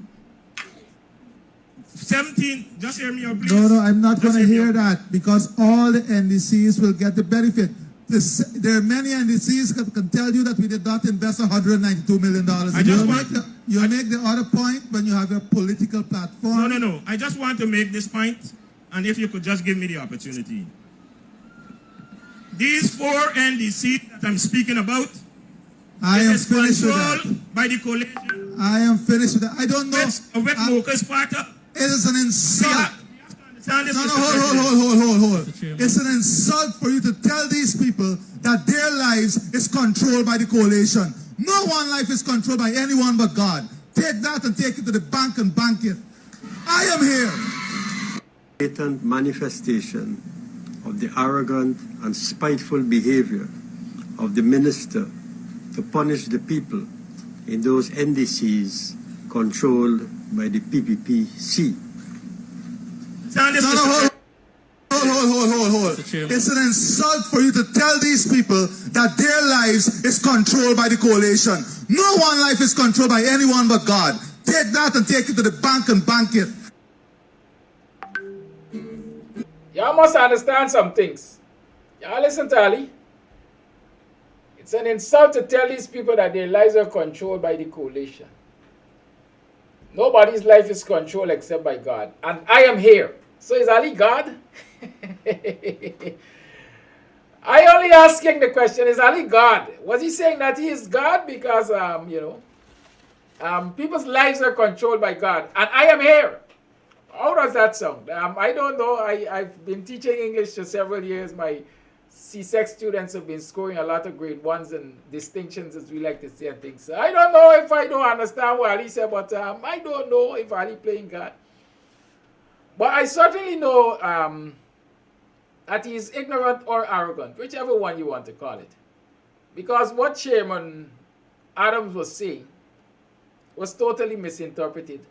17, just hear me out, please. No, I'm not going to hear that, because all the NDCs will get the benefit. There are many NDCs that can tell you that we did not invest $192 million. You make the other point when you have a political platform. No. I just want to make this point, and if you could just give me the opportunity. These 4 NDCs that I'm speaking about, I am finished with that. By the coalition. I am finished with that. I don't know. With Mocha's part of. It is an insult. Hold. It's an insult for you to tell these people that their lives is controlled by the coalition. No one life is controlled by anyone but God. Take that and take it to the bank and bank it. I am here. Blatant manifestation of the arrogant and spiteful behavior of the minister to punish the people in those NDCs controlled by the PPPC. Hold. It's an insult for you to tell these people that their lives is controlled by the coalition. No one life is controlled by anyone but God. Take that and take it to the bank and bank it. Y'all must understand some things. Y'all listen to Ali. It's an insult to tell these people that their lives are controlled by the coalition. Nobody's life is controlled except by God. And I am here. So is Ali God? I only asking the question, is Ali God? Was he saying that he is God? Because, people's lives are controlled by God. And I am here. How does that sound? I don't know. I've been teaching English for several years. My C-Sec students have been scoring a lot of grade 1s and distinctions, as we like to say, and things. So I don't know if I don't understand what Ali said, but I don't know if Ali playing God. But I certainly know that he is ignorant or arrogant, whichever one you want to call it. Because what Chairman Adams was saying was totally misinterpreted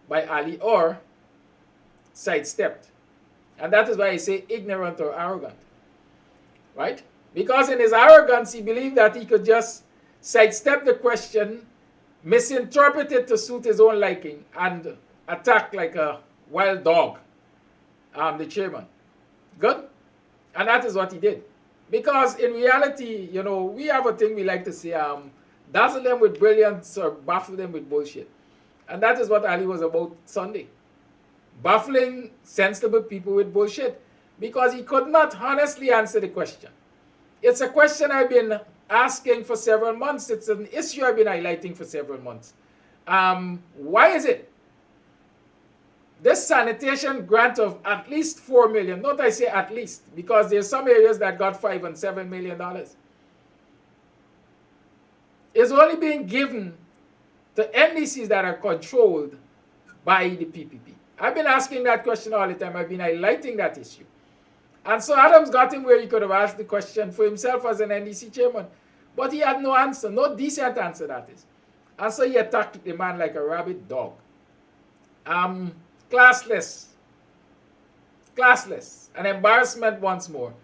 by Ali or sidestepped. And that is why I say ignorant or arrogant. Right? Because in his arrogance, he believed that he could just sidestep the question, misinterpret it to suit his own liking, and attack like a wild dog the chairman. Good? And that is what he did. Because in reality, you know, we have a thing we like to say, dazzle them with brilliance or baffle them with bullshit. And that is what Ali was about Sunday. Baffling sensible people with bullshit. Because he could not honestly answer the question. It's a question I've been asking for several months. It's an issue I've been highlighting for several months. Why is it this sanitation grant of at least $4 million, not I say at least, because there's some areas that got $5 and $7 million, is only being given to NDCs that are controlled by the PPP? I've been asking that question all the time. I've been highlighting that issue. And so Adams got him where he could have asked the question for himself as an NDC chairman. But he had no answer, no decent answer, that is. And so he attacked the man like a rabid dog. Classless. An embarrassment once more.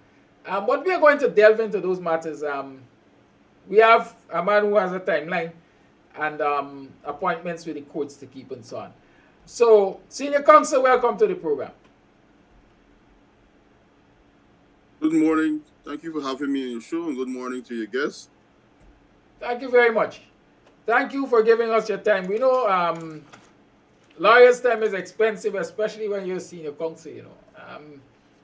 But we are going to delve into those matters. We have a man who has a timeline and appointments with the courts to keep and so on. So, Senior Counsel, welcome to the program. Good morning. Thank you for having me on your show, and good morning to your guests. Thank you very much. Thank you for giving us your time. We know lawyers' time is expensive, especially when you're a senior counsel, you know.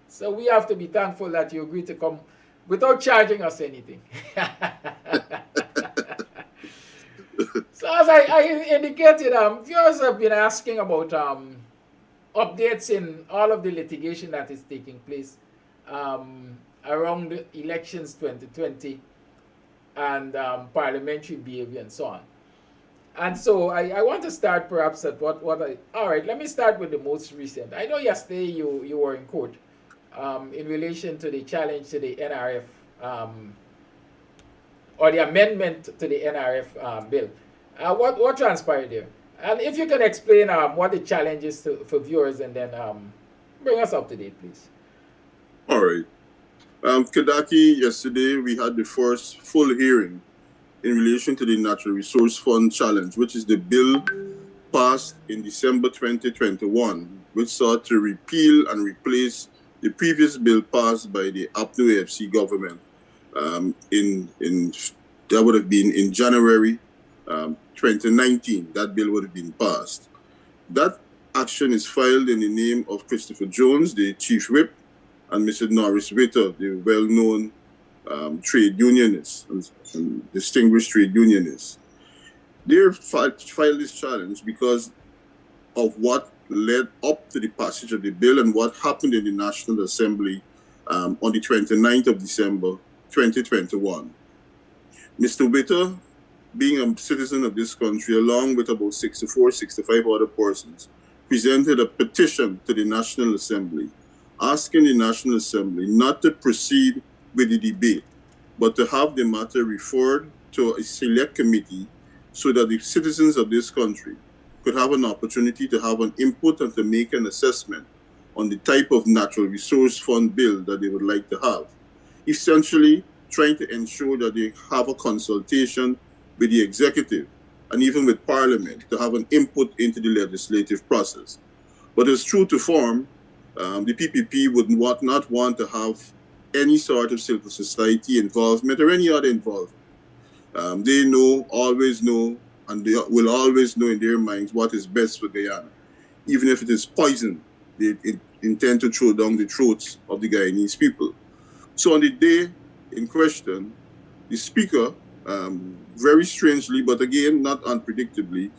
So we have to be thankful that you agreed to come without charging us anything. So as I indicated, viewers have been asking about updates in all of the litigation that is taking place around the elections 2020 and parliamentary behavior and so on. And so I want to start perhaps at all right, let me start with the most recent. I know yesterday you were in court in relation to the challenge to the NRF or the amendment to the NRF bill. What transpired there? And if you can explain what the challenge is for viewers, and then bring us up to date, please. All right. Kadaki, yesterday we had the first full hearing in relation to the Natural Resource Fund Challenge, which is the bill passed in December 2021, which sought to repeal and replace the previous bill passed by the APNO AFC government that would have been in January 2019. That bill would have been passed. That action is filed in the name of Christopher Jones, the chief whip, and Mr. Norris Witter, the well-known trade unionist and distinguished trade unionist. They filed this challenge because of what led up to the passage of the bill and what happened in the National Assembly on the 29th of December 2021. Mr. Witter, being a citizen of this country, along with about 65 other persons, presented a petition to the National Assembly asking the National Assembly not to proceed with the debate, but to have the matter referred to a select committee so that the citizens of this country could have an opportunity to have an input and to make an assessment on the type of natural resource fund bill that they would like to have. Essentially, trying to ensure that they have a consultation with the executive and even with Parliament to have an input into the legislative process. But as true to form, the PPP would not want to have any sort of civil society involvement or any other involvement. They always know, and they will always know in their minds what is best for Guyana. Even if it is poison, they intend to throw down the throats of the Guyanese people. So on the day in question, the Speaker, very strangely, but again, not unpredictably,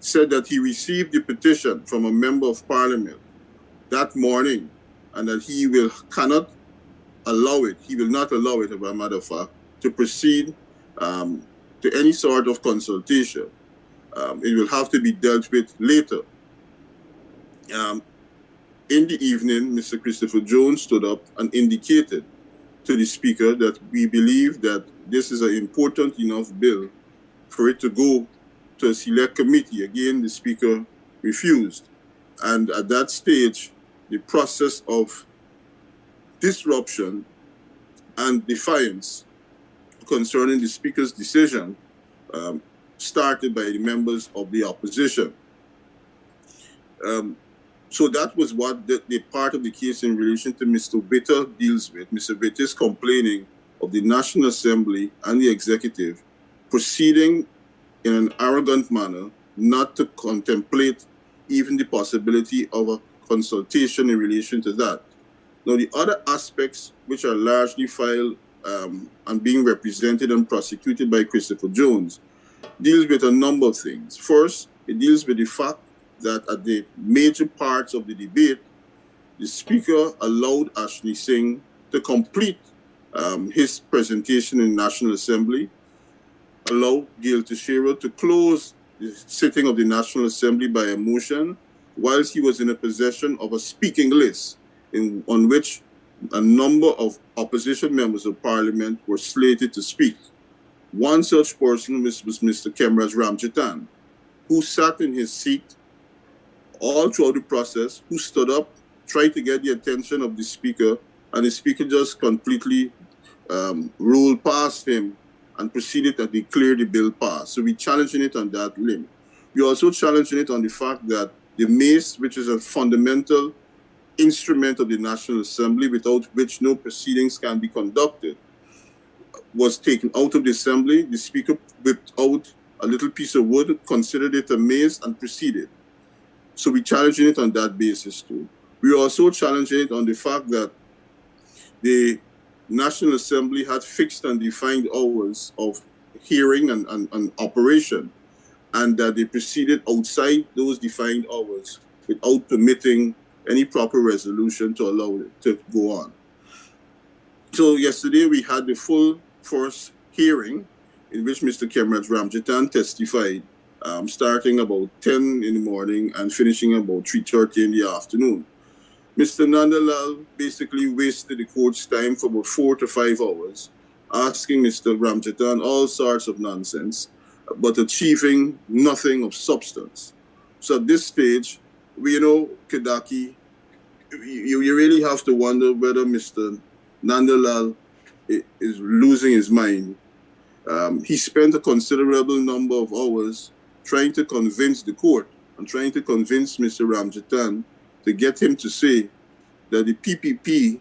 said that he received the petition from a member of Parliament that morning and that he will not allow it, as a matter of fact, to proceed to any sort of consultation. It will have to be dealt with later. In the evening, Mr. Christopher Jones stood up and indicated to the Speaker that we believe that this is an important enough bill for it to go to a select committee. Again, the Speaker refused. And at that stage, the process of disruption and defiance concerning the Speaker's decision started by the members of the opposition. So that was what the part of the case in relation to Mr. Witter deals with. Mr. Witter is complaining of the National Assembly and the executive proceeding in an arrogant manner, not to contemplate even the possibility of a consultation in relation to that. Now, the other aspects which are largely filed and being represented and prosecuted by Christopher Jones deals with a number of things. First, it deals with the fact that at the major parts of the debate, the Speaker allowed Ashley Singh to complete his presentation in the National Assembly, allowed Gail Teixeira to close the sitting of the National Assembly by a motion, whilst he was in a possession of a speaking list on which a number of opposition members of Parliament were slated to speak. One such person was Mr. Kemraj Ramjatan, who sat in his seat all throughout the process, who stood up, tried to get the attention of the Speaker, and the Speaker just completely ruled past him and proceeded to declare the bill passed. So we're challenging it on that limb. We're also challenging it on the fact that the mace, which is a fundamental instrument of the National Assembly without which no proceedings can be conducted, was taken out of the Assembly. The Speaker whipped out a little piece of wood, considered it a mace, and proceeded. So we're challenging it on that basis too. We're also challenging it on the fact that the National Assembly had fixed and defined hours of hearing and operation, and that they proceeded outside those defined hours without permitting any proper resolution to allow it to go on. So yesterday we had the full first hearing in which Mr. Kemrat Ramjitan testified, starting about 10 in the morning and finishing about 3:30 in the afternoon. Mr. Nandalal basically wasted the court's time for about 4 to 5 hours, asking Mr. Ramjitan all sorts of nonsense, but achieving nothing of substance. So at this stage, Kedaki, you really have to wonder whether Mr. Nandalal is losing his mind. He spent a considerable number of hours trying to convince the court and trying to convince Mr. Ramjitan to get him to say that the PPP,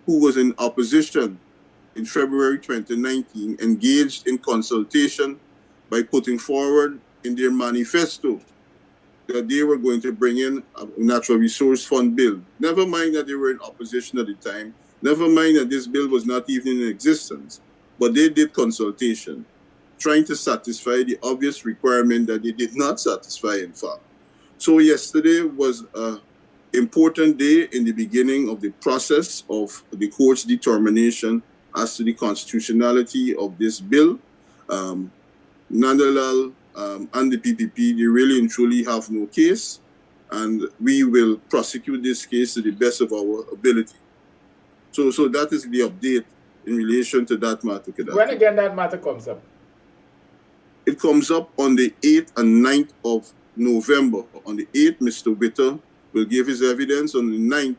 who was in opposition in February 2019, engaged in consultation by putting forward in their manifesto that they were going to bring in a natural resource fund bill. Never mind that they were in opposition at the time. Never mind that this bill was not even in existence. But they did consultation, trying to satisfy the obvious requirement that they did not satisfy, in fact. So yesterday was an important day in the beginning of the process of the court's determination as to the constitutionality of this bill. Nandalal and the PPP, they really and truly have no case, and we will prosecute this case to the best of our ability. So that is the update in relation to that matter. When again that matter comes up? It comes up on the 8th and 9th of November. On the 8th, Mr. Witter will give his evidence. On the 9th,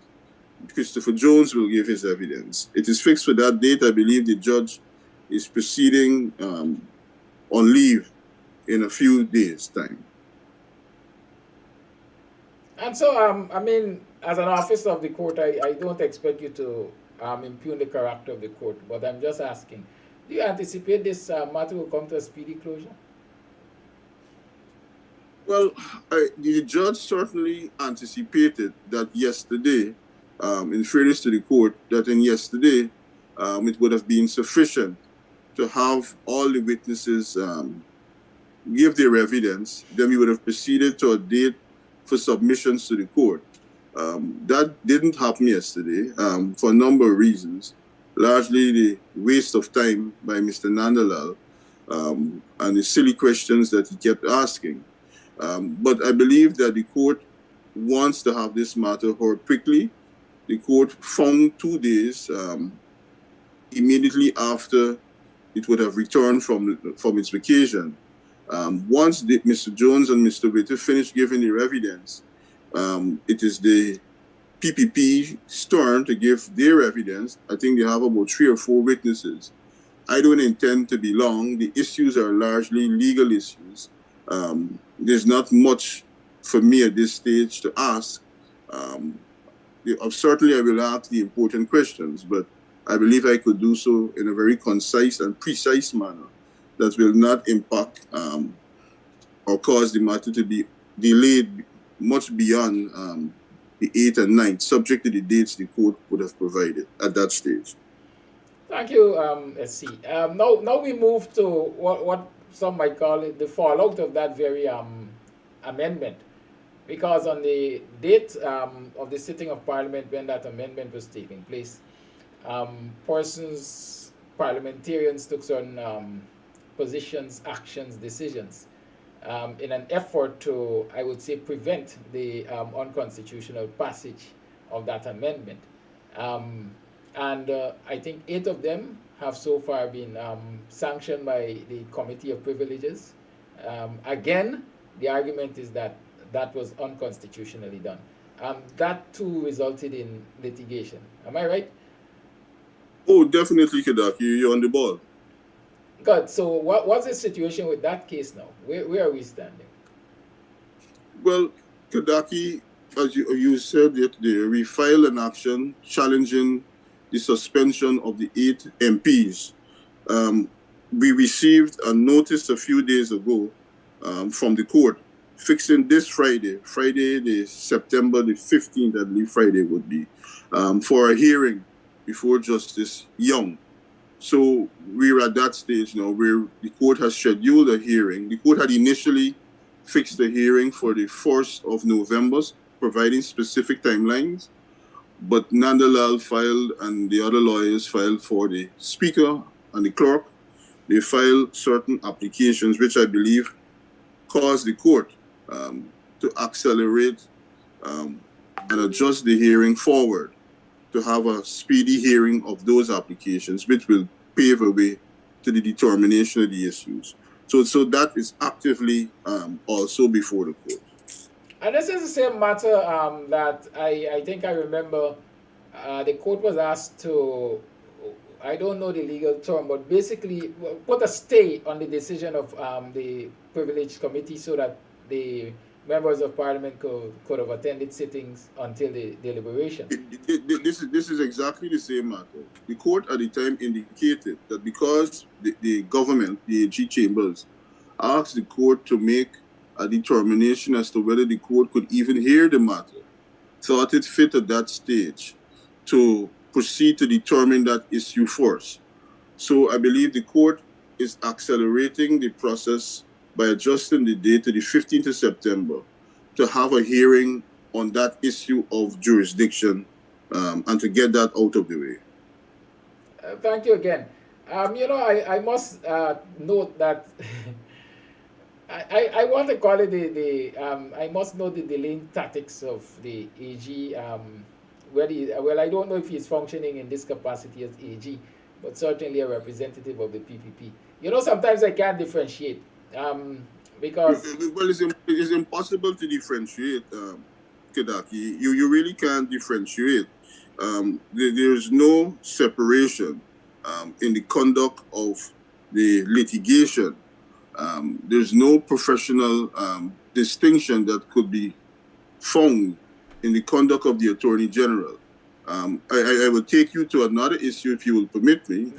Christopher Jones will give his evidence. It is fixed for that date. I believe the judge is proceeding on leave in a few days' time. And so, I mean, as an officer of the court, I don't expect you to impugn the character of the court, but I'm just asking, do you anticipate this matter will come to a speedy closure? Well, the judge certainly anticipated that yesterday, in fairness to the court, that in yesterday it would have been sufficient to have all the witnesses give their evidence. Then we would have proceeded to a date for submissions to the court. That didn't happen yesterday for a number of reasons, largely the waste of time by Mr. Nandalal and the silly questions that he kept asking. But I believe that the court wants to have this matter heard quickly. The court found 2 days immediately after it would have returned from its vacation. Once Mr. Jones and Mr. Witter finished giving their evidence, it is the PPP's turn to give their evidence. I think they have about 3 or 4 witnesses. I don't intend to be long. The issues are largely legal issues. There's not much for me at this stage to ask. Certainly I will ask the important questions, but I believe I could do so in a very concise and precise manner that will not impact or cause the matter to be delayed much beyond the 8th and 9th, subject to the dates the court would have provided at that stage. Thank you, SC. Now we move to what some might call it the fallout of that very amendment. Because on the date of the sitting of Parliament when that amendment was taking place, parliamentarians took certain positions, actions, decisions in an effort to, I would say, prevent the unconstitutional passage of that amendment. And I think 8 of them have so far been sanctioned by the Committee of Privileges. Again, the argument is that that was unconstitutionally done. That too resulted in litigation. Am I right? Oh, definitely, Kedaki. You're on the ball. Good. So what's the situation with that case now? Where are we standing? Well, Kedaki, as you said yesterday, we filed an action challenging the suspension of the 8 MPs. We received a notice a few days ago from the court fixing this Friday, the September the 15th, I believe Friday would be, for a hearing before Justice Young. So we're at that stage now where the court has scheduled a hearing. The court had initially fixed the hearing for the 1st of November, providing specific timelines, but Nandalal filed and the other lawyers filed for the speaker and the clerk they filed certain applications, which I believe caused the court to accelerate and adjust the hearing forward to have a speedy hearing of those applications, which will pave a way to the determination of the issues. So that is actively also before the court. And this is the same matter that I think I remember the court was asked to, I don't know the legal term, but basically put a stay on the decision of the privileged committee so that the members of parliament could have attended sittings until the deliberation. This is exactly the same matter. The court at the time indicated that because the government, the AG chambers, asked the court to make a determination as to whether the court could even hear the matter, thought it fit at that stage to proceed to determine that issue first. So I believe the court is accelerating the process by adjusting the date to the 15th of September to have a hearing on that issue of jurisdiction and to get that out of the way. Thank you again. You know, I must note that I want to call it I must note the delaying tactics of the AG. Well, I don't know if he's functioning in this capacity as AG, but certainly a representative of the PPP. You know, sometimes I can't differentiate because... Well, it's impossible to differentiate, Kedaki. You really can't differentiate. There's no separation in the conduct of the litigation. There's no professional distinction that could be found in the conduct of the Attorney General. I will take you to another issue if you will permit me.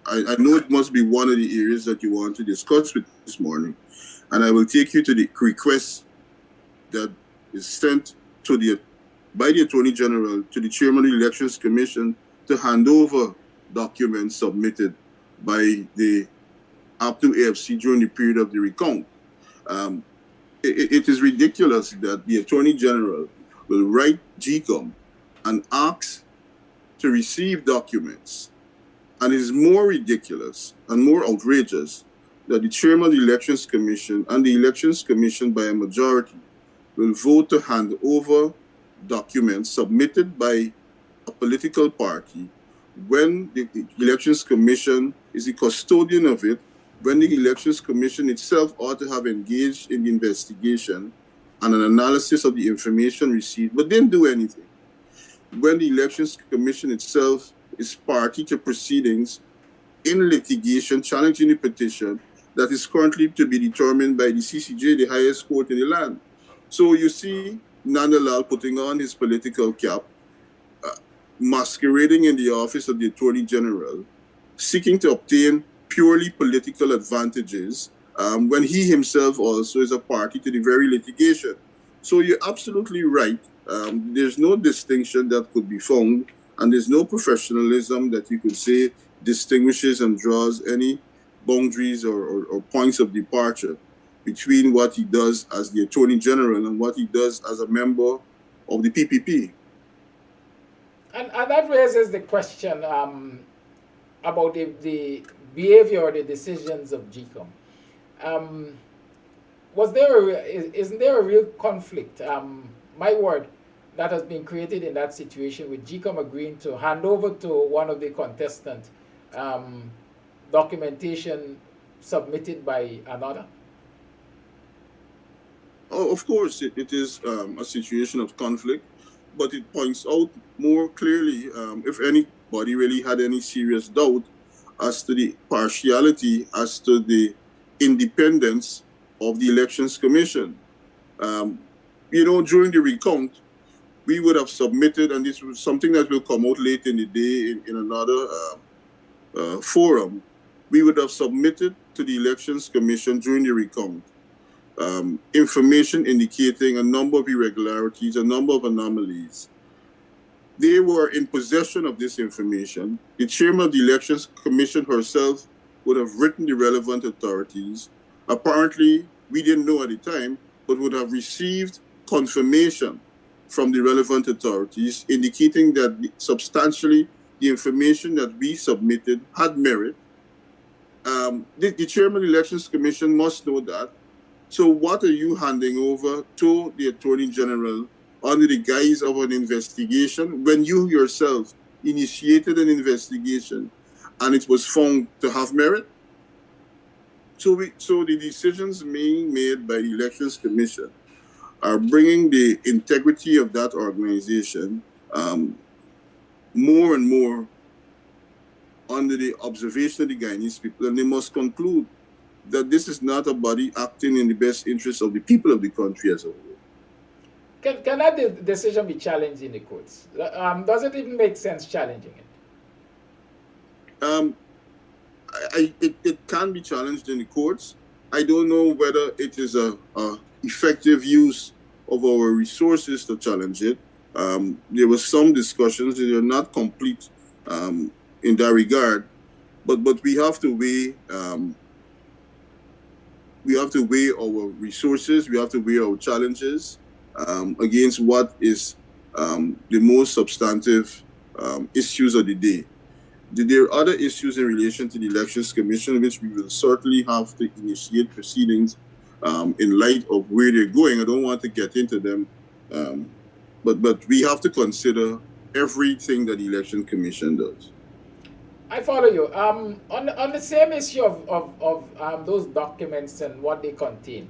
I know it must be one of the areas that you want to discuss with this morning, and I will take you to the request that is sent to by the Attorney General to the Chairman of the Elections Commission to hand over documents submitted by the APTU AFC during the period of the recount. It is ridiculous that the Attorney General will write GCOM and ask to receive documents. And it is more ridiculous and more outrageous that the Chairman of the Elections Commission and the Elections Commission by a majority will vote to hand over documents submitted by a political party when the Elections Commission is the custodian of it, when the Elections Commission itself ought to have engaged in the investigation and an analysis of the information received, but didn't do anything. When the Elections Commission itself is party to proceedings in litigation challenging the petition that is currently to be determined by the CCJ, the highest court in the land. So you see Nandalal putting on his political cap, masquerading in the office of the Attorney General, seeking to obtain purely political advantages when he himself also is a party to the very litigation. So you're absolutely right. There's no distinction that could be found, and there's no professionalism that you could say distinguishes and draws any boundaries or points of departure between what he does as the Attorney General and what he does as a member of the PPP. And that raises the question about the behavior or the decisions of GCOM. Isn't there a real conflict, my word, that has been created in that situation with GCOM agreeing to hand over to one of the contestants documentation submitted by another? Oh, of course, it is a situation of conflict, but it points out more clearly, if anybody really had any serious doubt as to the partiality, as to the independence of the Elections Commission. You know, during the recount, we would have submitted, and this was something that will come out late in the day in another forum, we would have submitted to the Elections Commission during the recount information indicating a number of irregularities, a number of anomalies. They were in possession of this information. The chairman of the Elections Commission herself would have written the relevant authorities. Apparently, we didn't know at the time, but would have received confirmation from the relevant authorities indicating that substantially the information that we submitted had merit the chairman of the Elections Commission must know that. So what are you handing over to the Attorney General under the guise of an investigation when you yourself initiated an investigation and it was found to have merit? So the decisions being made by the Elections Commission are bringing the integrity of that organization more and more under the observation of the Guyanese people, and they must conclude that this is not a body acting in the best interest of the people of the country as a whole. Can that decision be challenged in the courts? Does it even make sense challenging it? It can be challenged in the courts. I don't know whether it is a effective use of our resources to challenge it. There were some discussions that are not complete in that regard, but we have to weigh our resources. We have to weigh our challenges against what is the most substantive issues of the day. There are other issues in relation to the Elections Commission, which we will certainly have to initiate proceedings in light of where they're going. I don't want to get into them, but we have to consider everything that the Election Commission does. I follow you. On the same issue of those documents and what they contain,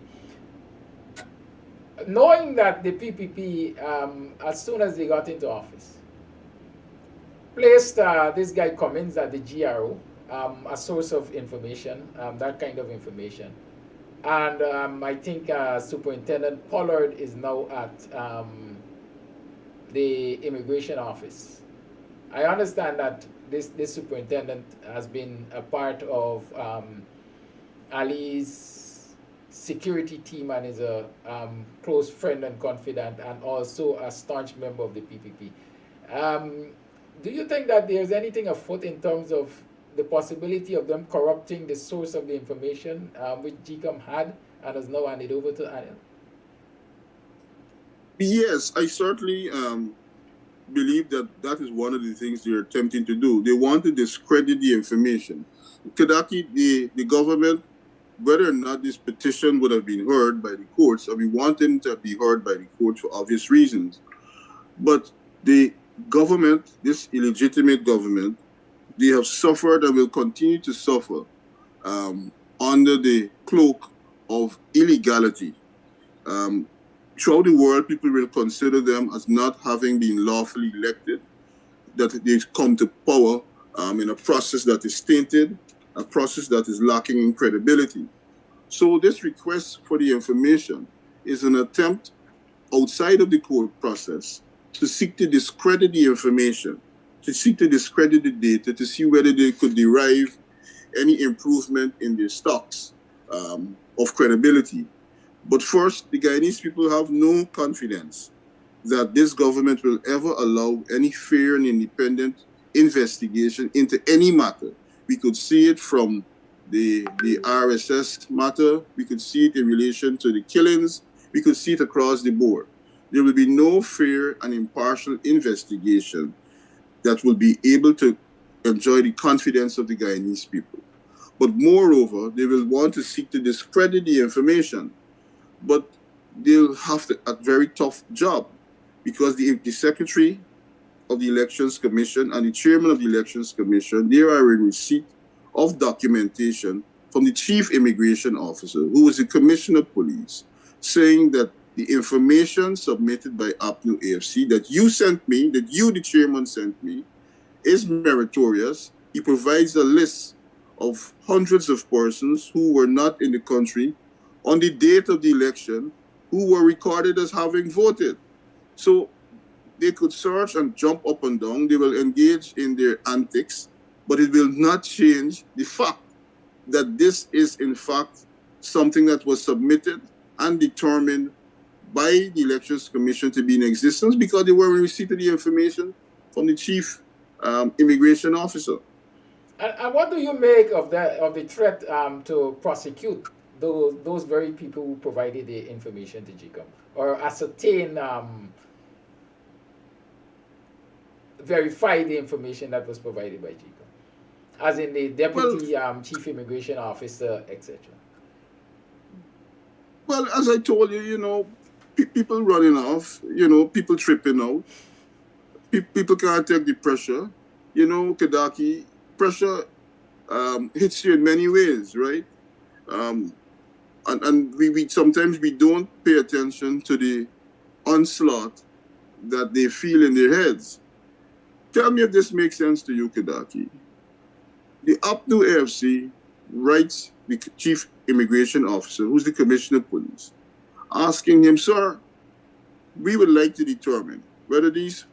knowing that the PPP, as soon as they got into office, placed this guy Cummins at the GRO, a source of information, that kind of information. And I think Superintendent Pollard is now at the Immigration Office. I understand that this superintendent has been a part of Ali's security team and is a close friend and confidant, and also a staunch member of the PPP. Do you think that there's anything afoot in terms of the possibility of them corrupting the source of the information which GCOM had and has now handed over to ANIL? Yes, I certainly believe that that is one of the things they're attempting to do. They want to discredit the information. Kadaki, the government, whether or not this petition would have been heard by the courts, we want them to be heard by the courts for obvious reasons. But the government, this illegitimate government, they have suffered and will continue to suffer under the cloak of illegality. Throughout the world, people will consider them as not having been lawfully elected, that they've come to power in a process that is tainted, a process that is lacking in credibility. So this request for the information is an attempt outside of the court process to seek to discredit the information, to seek to discredit the data, to see whether they could derive any improvement in their stocks of credibility. But first, the Guyanese people have no confidence that this government will ever allow any fair and independent investigation into any matter. We could see it from the RSS matter. We could see it in relation to the killings. We could see it across the board. There will be no fair and impartial investigation that will be able to enjoy the confidence of the Guyanese people. But moreover, they will want to seek to discredit the information. But they'll have a very tough job, because the Secretary of the Elections Commission and the Chairman of the Elections Commission, they are in receipt of documentation from the Chief Immigration Officer, who is the Commissioner of Police, saying that the information submitted by APNU AFC that you sent me, that you, the Chairman, sent me, is meritorious. He provides a list of hundreds of persons who were not in the country on the date of the election, who were recorded as having voted. So they could search and jump up and down. They will engage in their antics, but it will not change the fact that this is, in fact, something that was submitted and determined by the Elections Commission to be in existence, because they were in receipt of the information from the Chief Immigration Officer. And what do you make of the threat to prosecute those very people who provided the information to GCOM, or ascertain, verify the information that was provided by GCOM? as in the deputy chief immigration officer, etc.? Well, as I told you, you know, people running off, you know, people tripping out. People can't take the pressure. You know, Kadaki, pressure hits you in many ways, right? And we sometimes we don't pay attention to the onslaught that they feel in their heads. Tell me if this makes sense to you, Kadaki. The Updo AFC writes the chief immigration officer, who's the commissioner of police, asking him, sir, we would like to determine whether these,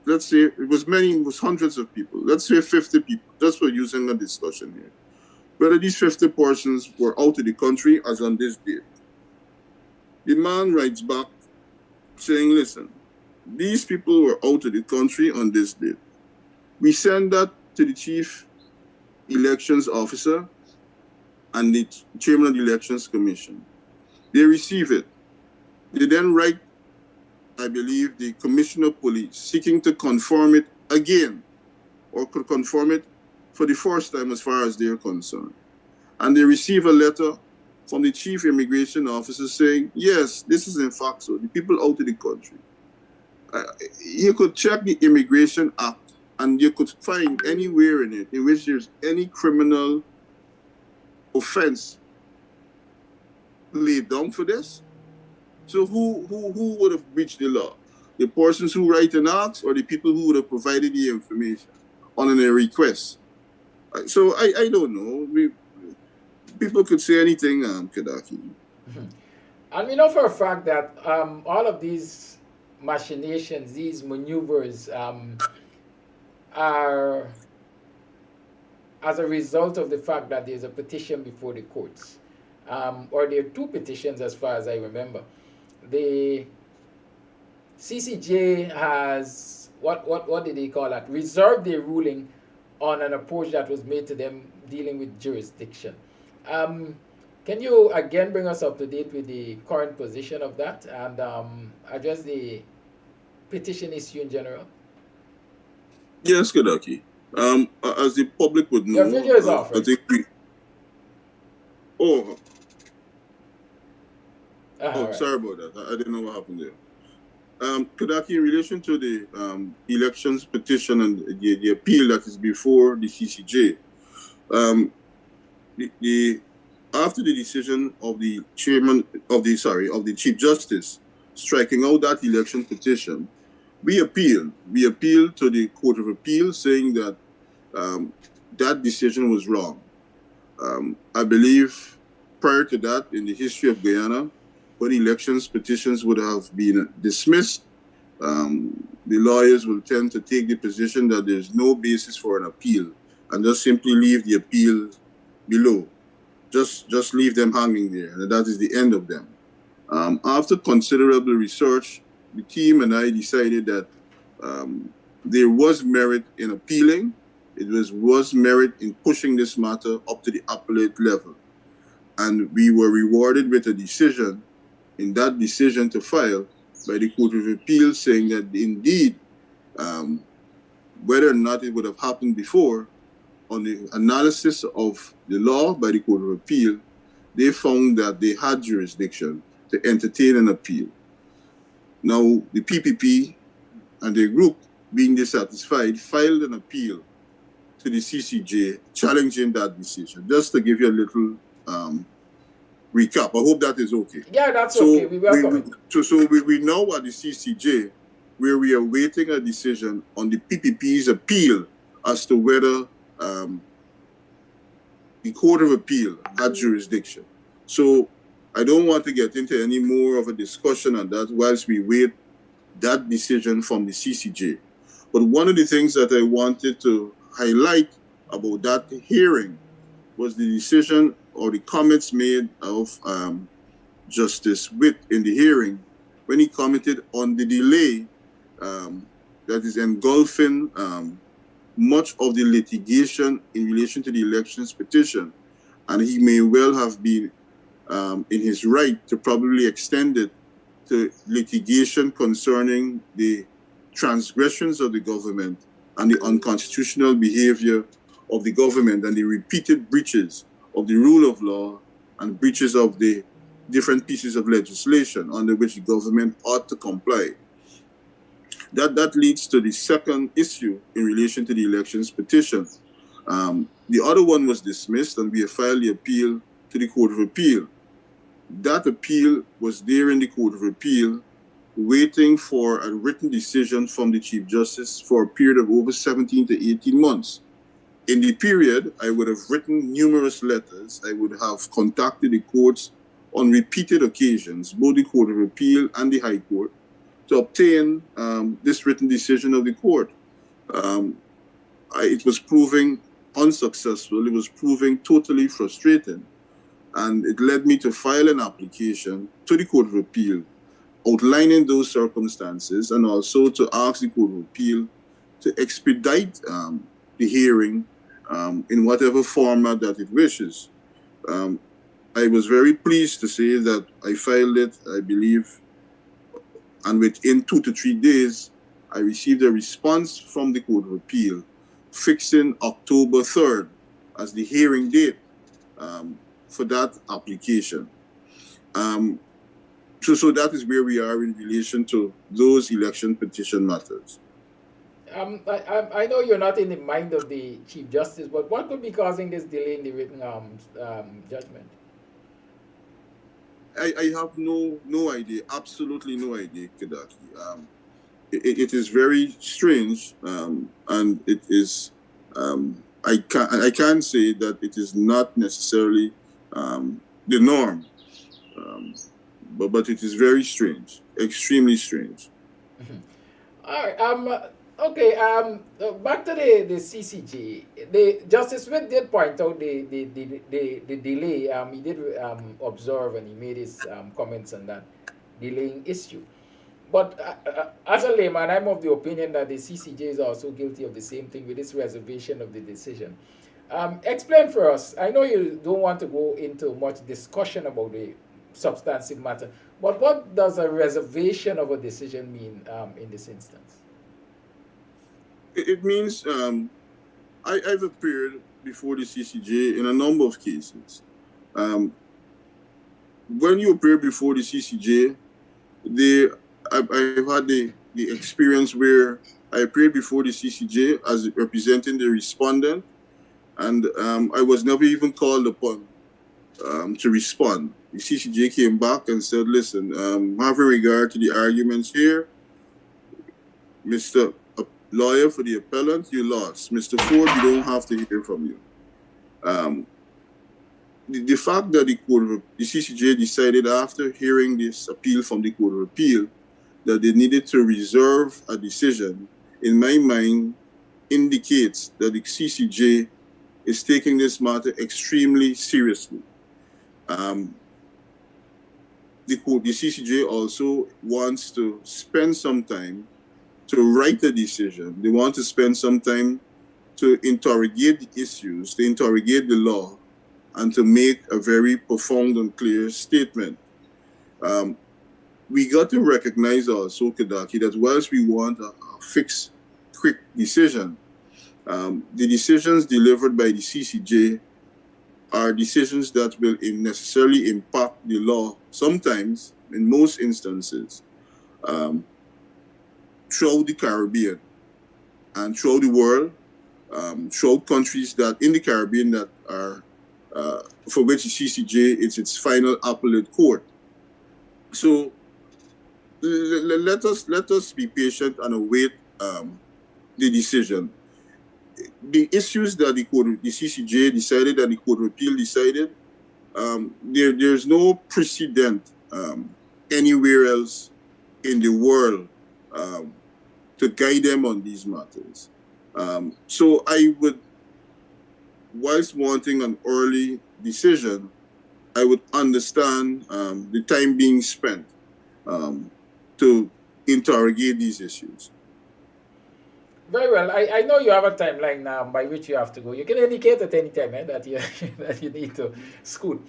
let's say it was hundreds of people, let's say 50 people, just for using a discussion here, whether these 50 persons were out of the country as on this date. The man writes back saying, listen, these people were out of the country on this date. We send that to the chief elections officer and the chairman of the elections commission. They receive it. They then write, I believe, the commissioner of police seeking to confirm it again, or could confirm it for the first time as far as they're concerned. And they receive a letter from the chief immigration officer saying, yes, this is in fact so, the people out of the country. You could check the Immigration Act and you could find anywhere in it in which there's any criminal offense laid down for this. So who would have breached the law? The persons who write an act or the people who would have provided the information on a request? So I don't know. People could say anything, Kadaki. And we know for a fact that all of these machinations, these maneuvers are as a result of the fact that there's a petition before the courts. Or there are two petitions as far as I remember. The CCJ has, what did they call that? Reserved their ruling on an approach that was made to them dealing with jurisdiction. Can you again bring us up to date with the current position of that and address the petition issue in general? Yes, Kadaki. As the public would know, your video is off, right? Right. Sorry about that. I didn't know what happened there. Kadaki, in relation to the elections petition and the appeal that is before the CCJ, after the decision of the chairman of the Chief Justice striking out that election petition, we appealed. We appealed to the Court of Appeal saying that that decision was wrong. I believe prior to that, in the history of Guyana, when elections petitions would have been dismissed, the lawyers will tend to take the position that there's no basis for an appeal and just simply leave the appeal below. Just leave them hanging there, and that is the end of them. After considerable research, the team and I decided that there was merit in appealing. It was merit in pushing this matter up to the appellate level. And we were rewarded with a decision, in that decision to file, by the Court of Appeal saying that indeed, whether or not it would have happened before, on the analysis of the law by the Court of Appeal, they found that they had jurisdiction to entertain an appeal. Now, the PPP and their group, being dissatisfied, filed an appeal to the CCJ challenging that decision. Just to give you a little recap. I hope that is okay. Yeah, that's okay. We welcome it. So we now at the CCJ, where we are waiting a decision on the PPP's appeal as to whether the Court of Appeal had jurisdiction. So I don't want to get into any more of a discussion on that whilst we wait that decision from the CCJ. But one of the things that I wanted to highlight about that hearing was the decision or the comments made of Justice Witt in the hearing when he commented on the delay that is engulfing much of the litigation in relation to the elections petition. And he may well have been in his right to probably extend it to litigation concerning the transgressions of the government and the unconstitutional behavior of the government and the repeated breaches of the rule of law and breaches of the different pieces of legislation under which the government ought to comply. That leads to the second issue in relation to the elections petition. The other one was dismissed, and we have filed the appeal to the Court of Appeal. That appeal was there in the Court of Appeal, waiting for a written decision from the Chief Justice for a period of over 17 to 18 months. In the period, I would have written numerous letters. I would have contacted the courts on repeated occasions, both the Court of Appeal and the High Court, to obtain this written decision of the court. It was proving unsuccessful. It was proving totally frustrating. And it led me to file an application to the Court of Appeal outlining those circumstances, and also to ask the Court of Appeal to expedite the hearing in whatever format that it wishes. I was very pleased to say that I filed it, I believe, and within 2 to 3 days, I received a response from the Court of Appeal fixing October 3rd as the hearing date for that application. So that is where we are in relation to those election petition matters. I know you're not in the mind of the Chief Justice, but what could be causing this delay in the written judgment? I have no idea, absolutely no idea, Kedaki. It is very strange, and it is. I can't say that it is not necessarily the norm, but it is very strange, extremely strange. All right. Okay. Back to the CCJ. The Justice Smith did point out the delay. He did observe, and he made his comments on that delaying issue. But as a layman, I'm of the opinion that the CCJ is also guilty of the same thing with this reservation of the decision. Explain for us. I know you don't want to go into much discussion about the substantive matter, but what does a reservation of a decision mean in this instance? It means I've appeared before the CCJ in a number of cases. When you appear before the CCJ, I've had the experience where I appeared before the CCJ as representing the respondent, and I was never even called upon to respond. The CCJ came back and said, listen, having regard to the arguments here, Mr. Lawyer for the appellant, you lost. Mr. Ford, we don't have to hear from you. The fact that the CCJ decided after hearing this appeal from the Court of Appeal that they needed to reserve a decision, in my mind, indicates that the CCJ is taking this matter extremely seriously. The CCJ also wants to spend some time to write a decision. They want to spend some time to interrogate the issues, to interrogate the law, and to make a very profound and clear statement. We got to recognize also, Kedaki, that whilst we want a fixed, quick decision, the decisions delivered by the CCJ are decisions that will necessarily impact the law, sometimes, in most instances, throughout the Caribbean and throughout the world, throughout countries that in the Caribbean that are for which the CCJ is its final appellate court. So let us be patient and await the decision. The issues that the CCJ decided and the Court of Appeal decided, there's no precedent anywhere else in the world to guide them on these matters. So I would, whilst wanting an early decision, I would understand the time being spent to interrogate these issues. Very well. I know you have a timeline now by which you have to go. You can indicate at any time that you that you need to scoot.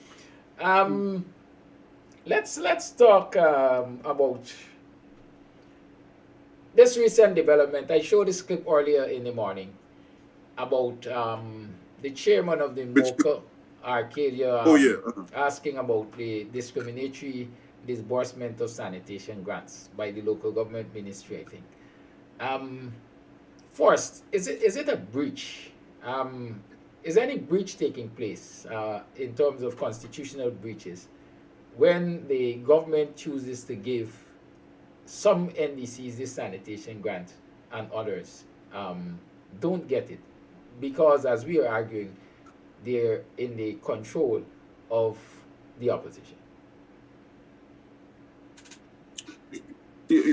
Let's talk about this recent development. I showed this clip earlier in the morning. about the chairman of the Which, Mocha Arcadia oh yeah, asking about the discriminatory disbursement of sanitation grants by the local government ministry, I think. First, is it a breach? Is any breach taking place in terms of constitutional breaches when the government chooses to give some NDCs this sanitation grant and others don't get it because, as we are arguing, they're in the control of the opposition?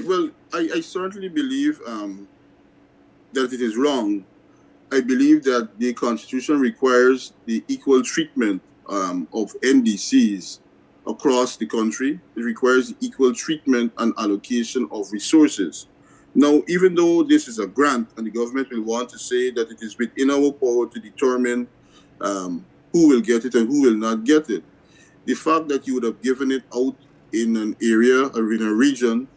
well, I certainly believe that it is wrong. I believe that the Constitution requires the equal treatment of NDCs across the country. It requires equal treatment and allocation of resources. Now, even though this is a grant and the government will want to say that it is within our power to determine who will get it and who will not get it, the fact that you would have given it out in an area or in a region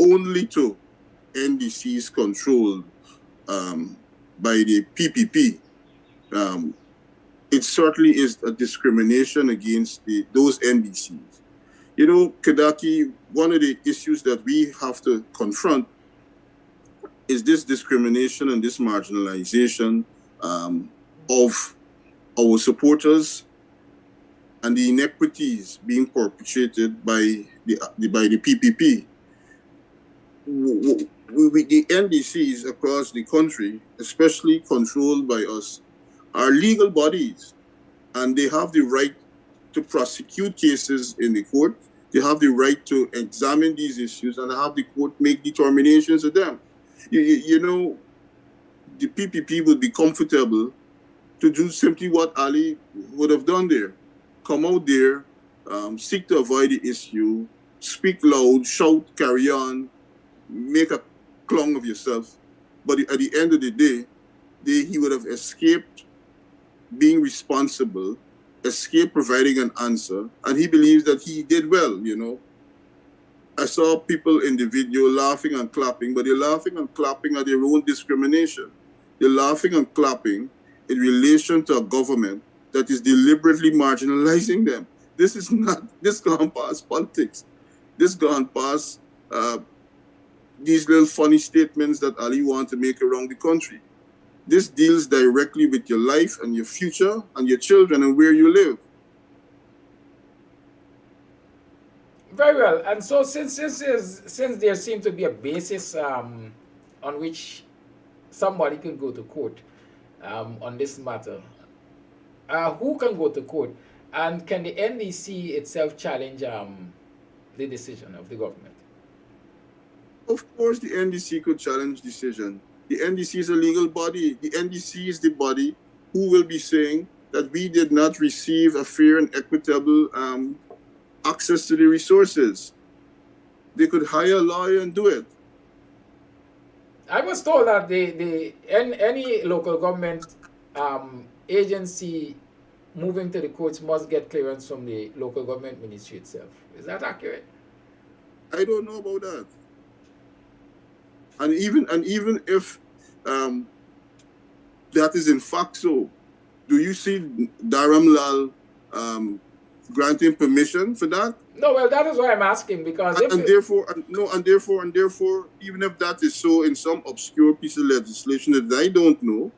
only to NDCs controlled by the PPP, it certainly is a discrimination against those NDCs. You know, Kadaki, one of the issues that we have to confront is this discrimination and this marginalization of our supporters and the inequities being perpetrated by the PPP. The NDCs across the country, especially controlled by us, are legal bodies, and they have the right to prosecute cases in the court. They have the right to examine these issues and have the court make determinations of them. You know, the PPP would be comfortable to do simply what Ali would have done there. Come out there, seek to avoid the issue, speak loud, shout, carry on, make a clown of yourself. But at the end of the day, he would have escaped being responsible, escaped providing an answer, and he believes that he did well, you know. I saw people in the video laughing and clapping, but they're laughing and clapping at their own discrimination. They're laughing and clapping in relation to a government that is deliberately marginalizing them. This is not, this gone past politics. This gone past these little funny statements that Ali wants to make around the country. This deals directly with your life and your future and your children and where you live. Very well. And so since there seems to be a basis on which somebody can go to court on this matter, who can go to court? And can the NDC itself challenge the decision of the government? Of course, the NDC could challenge decision. The NDC is a legal body. The NDC is the body who will be saying that we did not receive a fair and equitable access to the resources. They could hire a lawyer and do it. I was told that any local government agency moving to the courts must get clearance from the local government ministry itself. Is that accurate? I don't know about that. And even if that is in fact so, do you see Dharam Lal granting permission for that? No, well, that is why I'm asking, because therefore, even if that is so in some obscure piece of legislation that I don't know,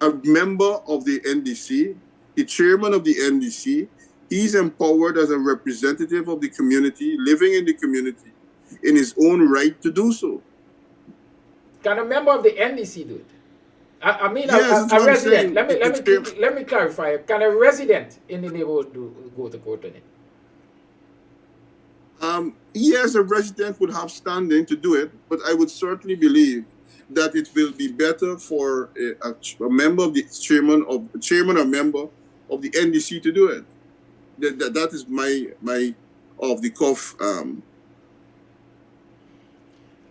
a member of the NDC, the chairman of the NDC, he's empowered as a representative of the community, living in the community, in his own right to do so. Can a member of the NDC do it? I mean, yes, a resident. Let me clarify. Can a resident in the neighborhood go to court on it? Yes, a resident would have standing to do it, but I would certainly believe that it will be better for a member of the chairman or member of the NDC to do it. That is my off the cuff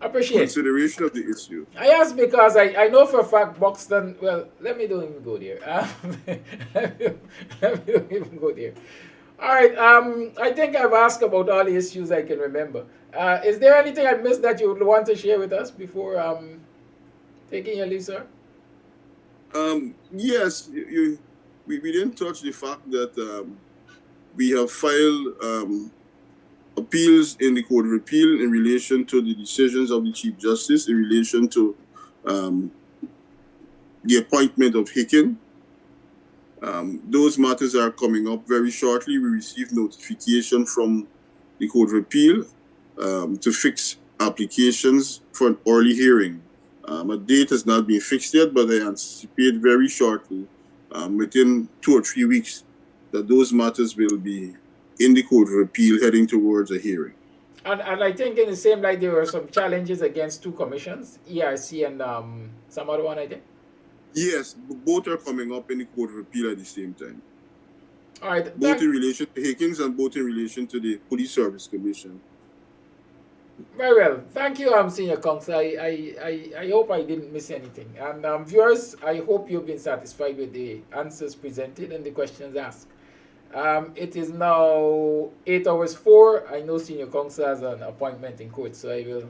consideration of the issue. I ask because I know for a fact Buxton. Well, let me don't even go there. Let me don't even go there. All right. I think I've asked about all the issues I can remember. Is there anything I missed that you would want to share with us before taking your leave, sir? Yes, we didn't touch the fact that we have filed appeals in the Court of Appeal in relation to the decisions of the Chief Justice in relation to the appointment of Hicken. Those matters are coming up very shortly. We received notification from the Court of Appeal to fix applications for an early hearing. A date has not been fixed yet, but I anticipate very shortly, within 2 or 3 weeks, that those matters will be in the Court of Appeal heading towards a hearing. And I think in the same light, there were some challenges against 2 commissions, ERC and some other one, I think. Yes, both are coming up in the Court of Appeal at the same time. All right. Both in relation to Hickens and both in relation to the Police Service Commission. Very well. Thank you, Senior Counsel. I hope I didn't miss anything. And viewers, I hope you've been satisfied with the answers presented and the questions asked. It is now 8:04. I know Senior Counsel has an appointment in court, so I will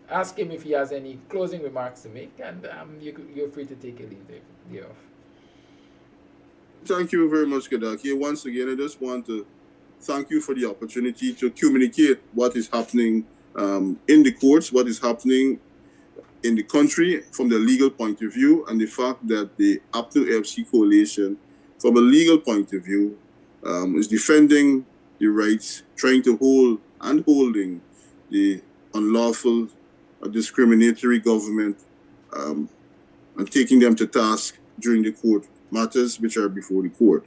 ask him if he has any closing remarks to make, and you're free to take a leave thereof. Thank you very much, Kadaki. Once again, I just want to thank you for the opportunity to communicate what is happening in the courts, what is happening in the country from the legal point of view, and the fact that the APNU FC coalition, from a legal point of view, is defending the rights, trying to holding the unlawful, discriminatory government, and taking them to task during the court matters which are before the court.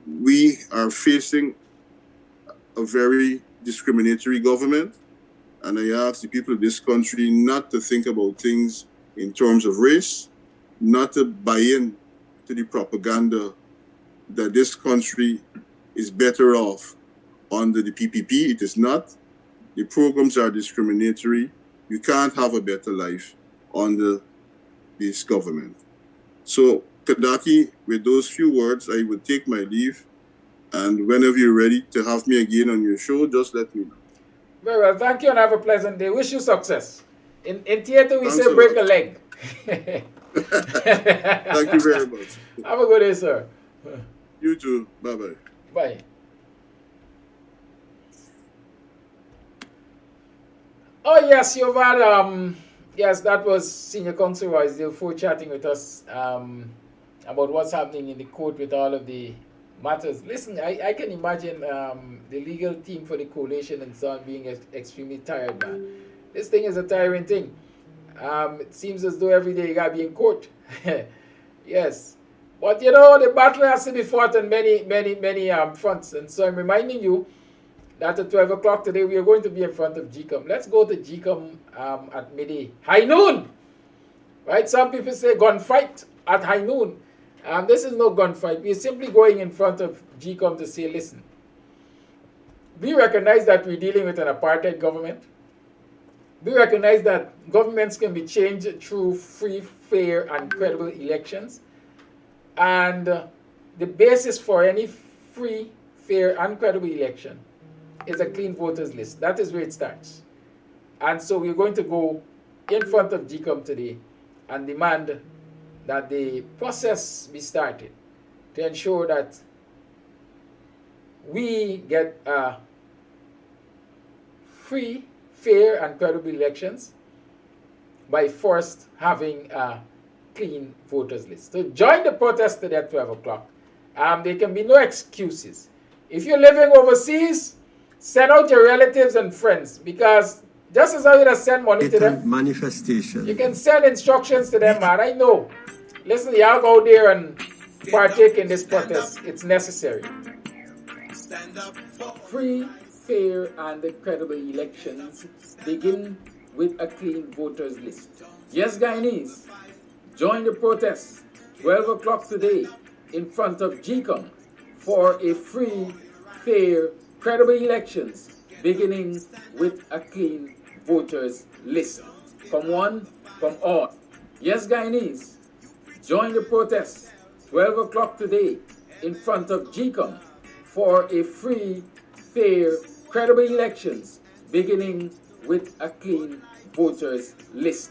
We are facing a very discriminatory government, and I ask the people of this country not to think about things in terms of race, not to buy in to the propaganda that this country is better off under the PPP. It is not. The programs are discriminatory. You can't have a better life under this government. So, Kadaki, with those few words, I would take my leave. And whenever you're ready to have me again on your show, just let me know. Very well, thank you and have a pleasant day. Wish you success. In theater, we say break a leg. Thank you very much. Have a good day, sir. You too. Bye-bye. Bye. Oh, yes, you've had, yes, that was Senior Counsel ROYSDALE for chatting with us about what's happening in the court with all of the matters. Listen, I can imagine the legal team for the coalition and so on being extremely tired, man. This thing is a tiring thing. It seems as though every day you gotta be in court. Yes. But you know, the battle has to be fought on many fronts. And so I'm reminding you that at 12 o'clock today, we are going to be in front of GCOM. Let's go to GCOM at midday. High noon! Right? Some people say gunfight at high noon. This is no gunfight. We're simply going in front of GCOM to say, listen, we recognize that we're dealing with an apartheid government. We recognize that governments can be changed through free, fair, and credible elections. And the basis for any free, fair, and credible election is a clean voters list. That is where it starts. And so we're going to go in front of GCOM today and demand that the process be started to ensure that we get free, fair, and credible elections by first having a clean voters list. So join the protest today at 12 o'clock. There can be no excuses. If you're living overseas, send out your relatives and friends, because just as how you send money to them, manifestation. You can send instructions to them, man. I know. Listen, y'all go there and partake in this protest. It's necessary. Free, fair, and credible elections begin with a clean voters list. Yes, Guyanese, join the protest 12 o'clock today in front of GCOM for a free, fair, credible elections beginning with a clean voters list. From one, from all. Yes, Guyanese, join the protest 12 o'clock today in front of GCOM for a free, fair, credible elections beginning with a clean voters list.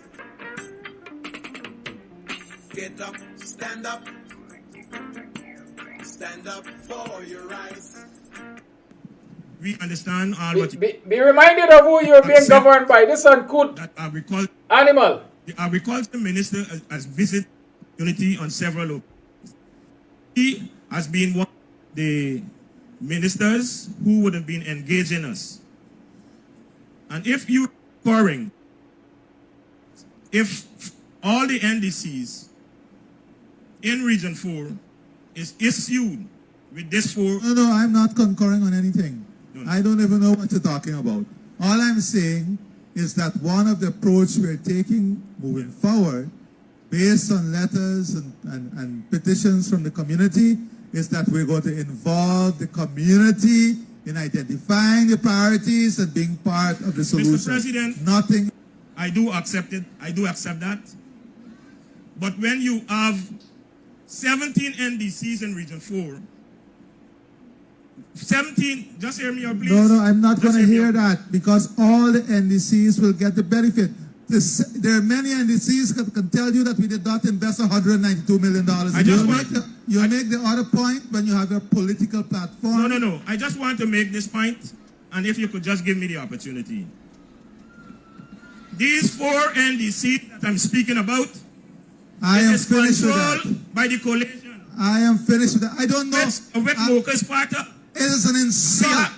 Get up, stand up. Stand up for your rights. We understand all what Be reminded of who you're being governed by. This uncouth that agriculture animal. The agriculture minister has visited unity on several occasions. He has been one of the ministers who would have been engaging us. And if you recurring, if all the NDCs in Region 4 is issued with this 4... No, I'm not concurring on anything. No. I don't even know what you're talking about. All I'm saying is that one of the approach we're taking moving forward, based on letters and petitions from the community, is that we're going to involve the community in identifying the priorities and being part of the solution. Mr. President, nothing. I do accept it. I do accept that. But when you have 17 NDCs in Region 4, 17, just hear me out, please. No, I'm not going to hear that, because all the NDCs will get the benefit. There are many NDCs that can tell you that we did not invest $192 million. You make the other point when you have your political platform. No. I just want to make this point, and if you could just give me the opportunity. These 4 NDCs that I'm speaking about, I am finished with that. By the coalition. I am finished with that. I don't know. It is an insult.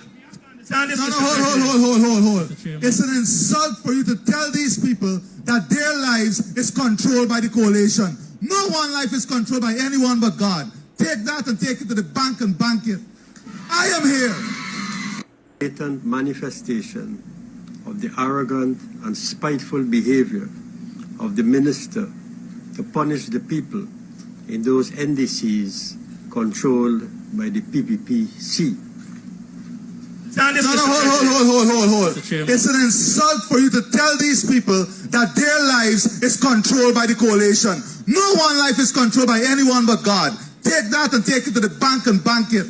Hold. It's an insult for you to tell these people that their lives is controlled by the coalition. No one life is controlled by anyone but God. Take that and take it to the bank and bank it. I am here. Blatant manifestation of the arrogant and spiteful behavior of the minister to punish the people in those NDCs controlled by the PPPC. Hold. It's an insult for you to tell these people that their lives is controlled by the coalition. No one life is controlled by anyone but God. Take that and take it to the bank and bank it.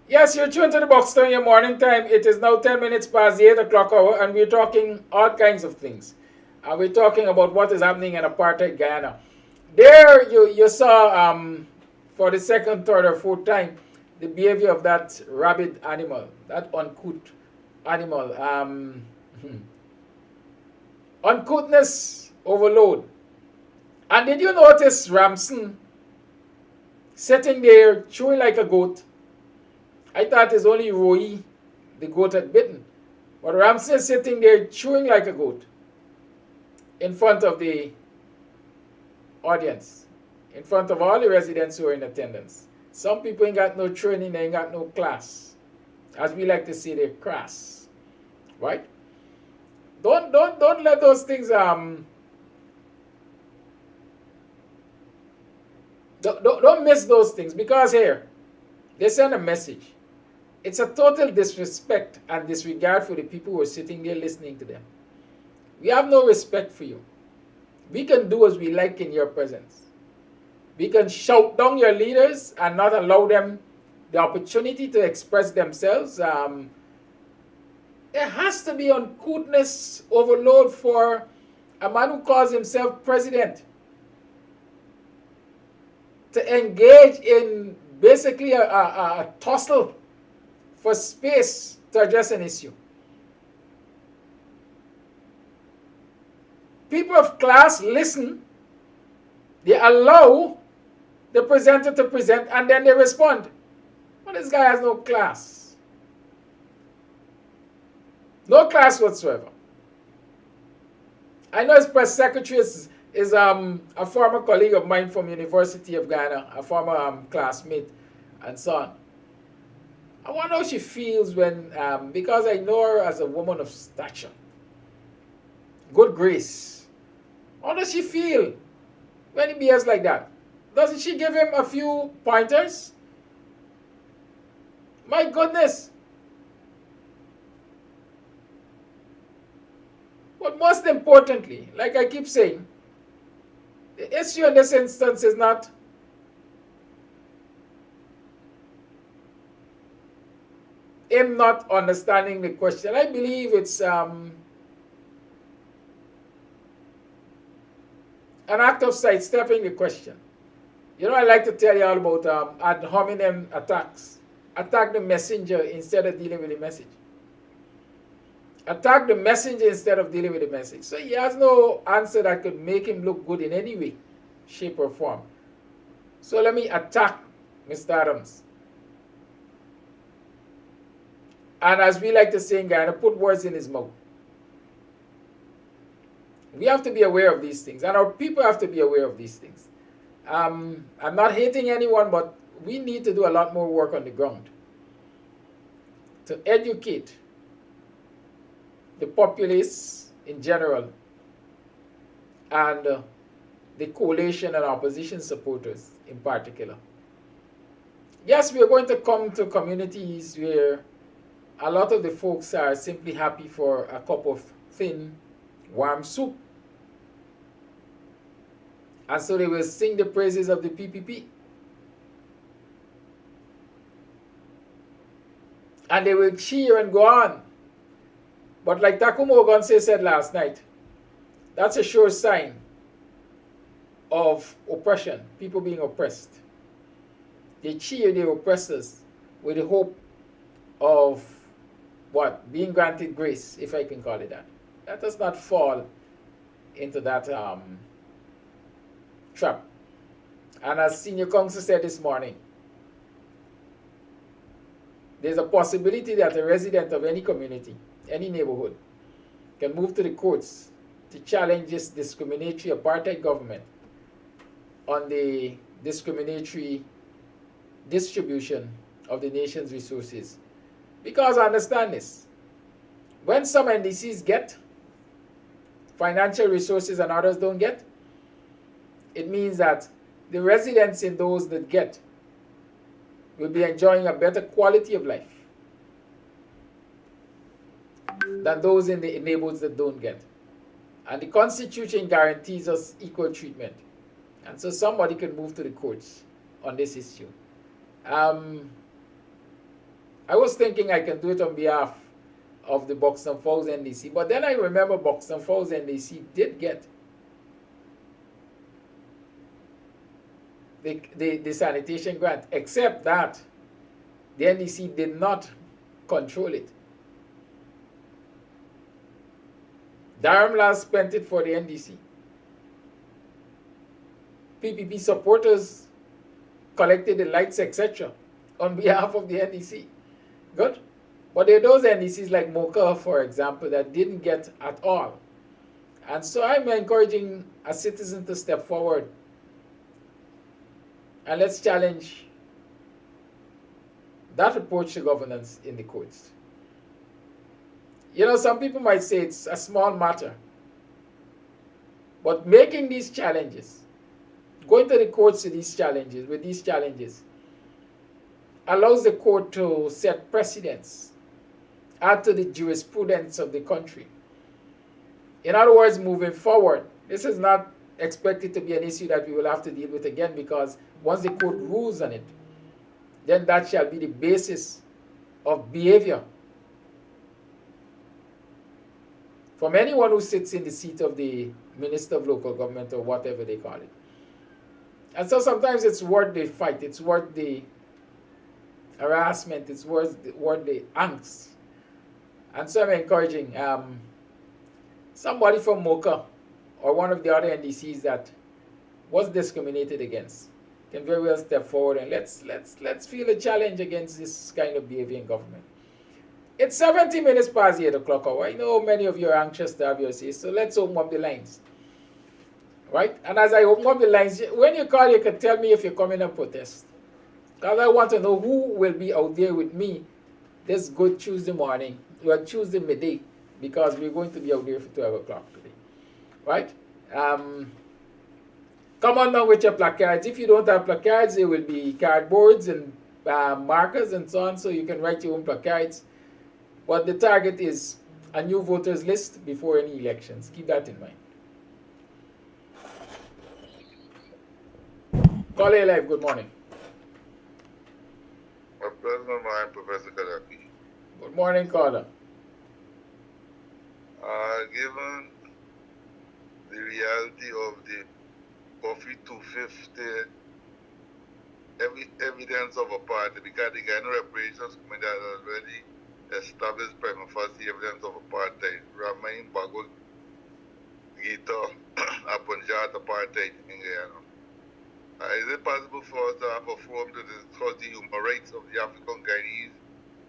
Yes, you're tuned to the Buxtonian Morning Time. It is now 10 minutes past the 8 o'clock hour, and we're talking all kinds of things. And we're talking about what is happening in apartheid Guyana. There you saw, for the second, third, or fourth time, the behavior of that rabid animal, that uncouth animal. Uncouthness overload. And did you notice Ramson sitting there chewing like a goat? I thought it's only Roy, the goat, had bitten. But Ramson is sitting there chewing like a goat in front of the audience, in front of all the residents who are in attendance. Some people ain't got no training, they ain't got no class. As we like to say, they're crass. Right? Don't let those things don't miss those things, because here they send a message. It's a total disrespect and disregard for the people who are sitting there listening to them. We have no respect for you. We can do as we like in your presence. We can shout down your leaders and not allow them the opportunity to express themselves. There has to be uncouthness overload for a man who calls himself president to engage in basically a tussle for space to address an issue. People of class listen, they allow the presenter to present, and then they respond. Well, this guy has no class. No class whatsoever. I know his press secretary is a former colleague of mine from University of Guyana, a former classmate, and so on. I wonder how she feels when, because I know her as a woman of stature, good grace. How does she feel when he behaves like that? Doesn't she give him a few pointers? My goodness. But most importantly, like I keep saying, the issue in this instance is not him not understanding the question. I believe it's an act of sidestepping the question. You know, I like to tell you all about ad hominem attacks. Attack the messenger instead of dealing with the message. Attack the messenger instead of dealing with the message. So he has no answer that could make him look good in any way, shape, or form. So let me attack Mr. Adams. And as we like to say in Guyana, put words in his mouth. We have to be aware of these things, and our people have to be aware of these things. I'm not hating anyone, but we need to do a lot more work on the ground to educate the populace in general and the coalition and opposition supporters in particular. Yes, we are going to come to communities where a lot of the folks are simply happy for a cup of thin, warm soup. And so they will sing the praises of the PPP. And they will cheer and go on. But like Takumo Ogonse said last night, that's a sure sign of oppression, people being oppressed. They cheer their oppressors with the hope of what? Being granted grace, if I can call it that. Let us not fall into that trap. And as Senior Counsel said this morning, there's a possibility that a resident of any community, any neighborhood, can move to the courts to challenge this discriminatory apartheid government on the discriminatory distribution of the nation's resources. Because understand this, when some NDCs get financial resources and others don't get, it means that the residents in those that get will be enjoying a better quality of life than those in the neighborhoods that don't get. And the Constitution guarantees us equal treatment. And so somebody can move to the courts on this issue. I was thinking I can do it on behalf of the Buxton Falls NDC, but then I remember Buxton Falls NDC did get the sanitation grant, except that the NDC did not control it. Dharamlas spent it for the NDC. PPP supporters collected the lights, etc., on behalf of the NDC. Good. But there are those NDCs like Mocha, for example, that didn't get at all. And so I'm encouraging a citizen to step forward and let's challenge that approach to governance in the courts. You know, some people might say it's a small matter, but making these challenges, going to the courts with these challenges, allows the court to set precedents, add to the jurisprudence of the country. In other words, moving forward, this is not expected to be an issue that we will have to deal with again, because once the court rules on it, then that shall be the basis of behavior from anyone who sits in the seat of the Minister of Local Government or whatever they call it. And so sometimes it's worth the fight, it's worth the harassment, it's worth the angst. And so I'm encouraging somebody from Mocha or one of the other NDCs that was discriminated against can very well step forward and let's feel a challenge against this kind of behavior in government. It's 70 minutes past the 8 o'clock hour. I know many of you are anxious to have your say, so let's open up the lines. Right? And as I open up the lines, when you call, you can tell me if you're coming and protest. Because I want to know who will be out there with me this good Tuesday morning, or Tuesday midday, because we're going to be out there for 12 o'clock today. Right? Come on now with your placards. If you don't have placards, there will be cardboards and markers and so on, so you can write your own placards. But the target is a new voters list before any elections. Keep that in mind. Caller Live, good morning. A pleasant morning, Professor Kadaki. Good morning, caller. Given the reality of the Coffee 250, evidence of a party, because the Guyana Reparations Committee has already established prima facie evidence of apartheid. Ramain Bagul Gita Apunjat apartheid in Guyana. Is it possible for us to have a forum to discuss the human rights of the African Guyanese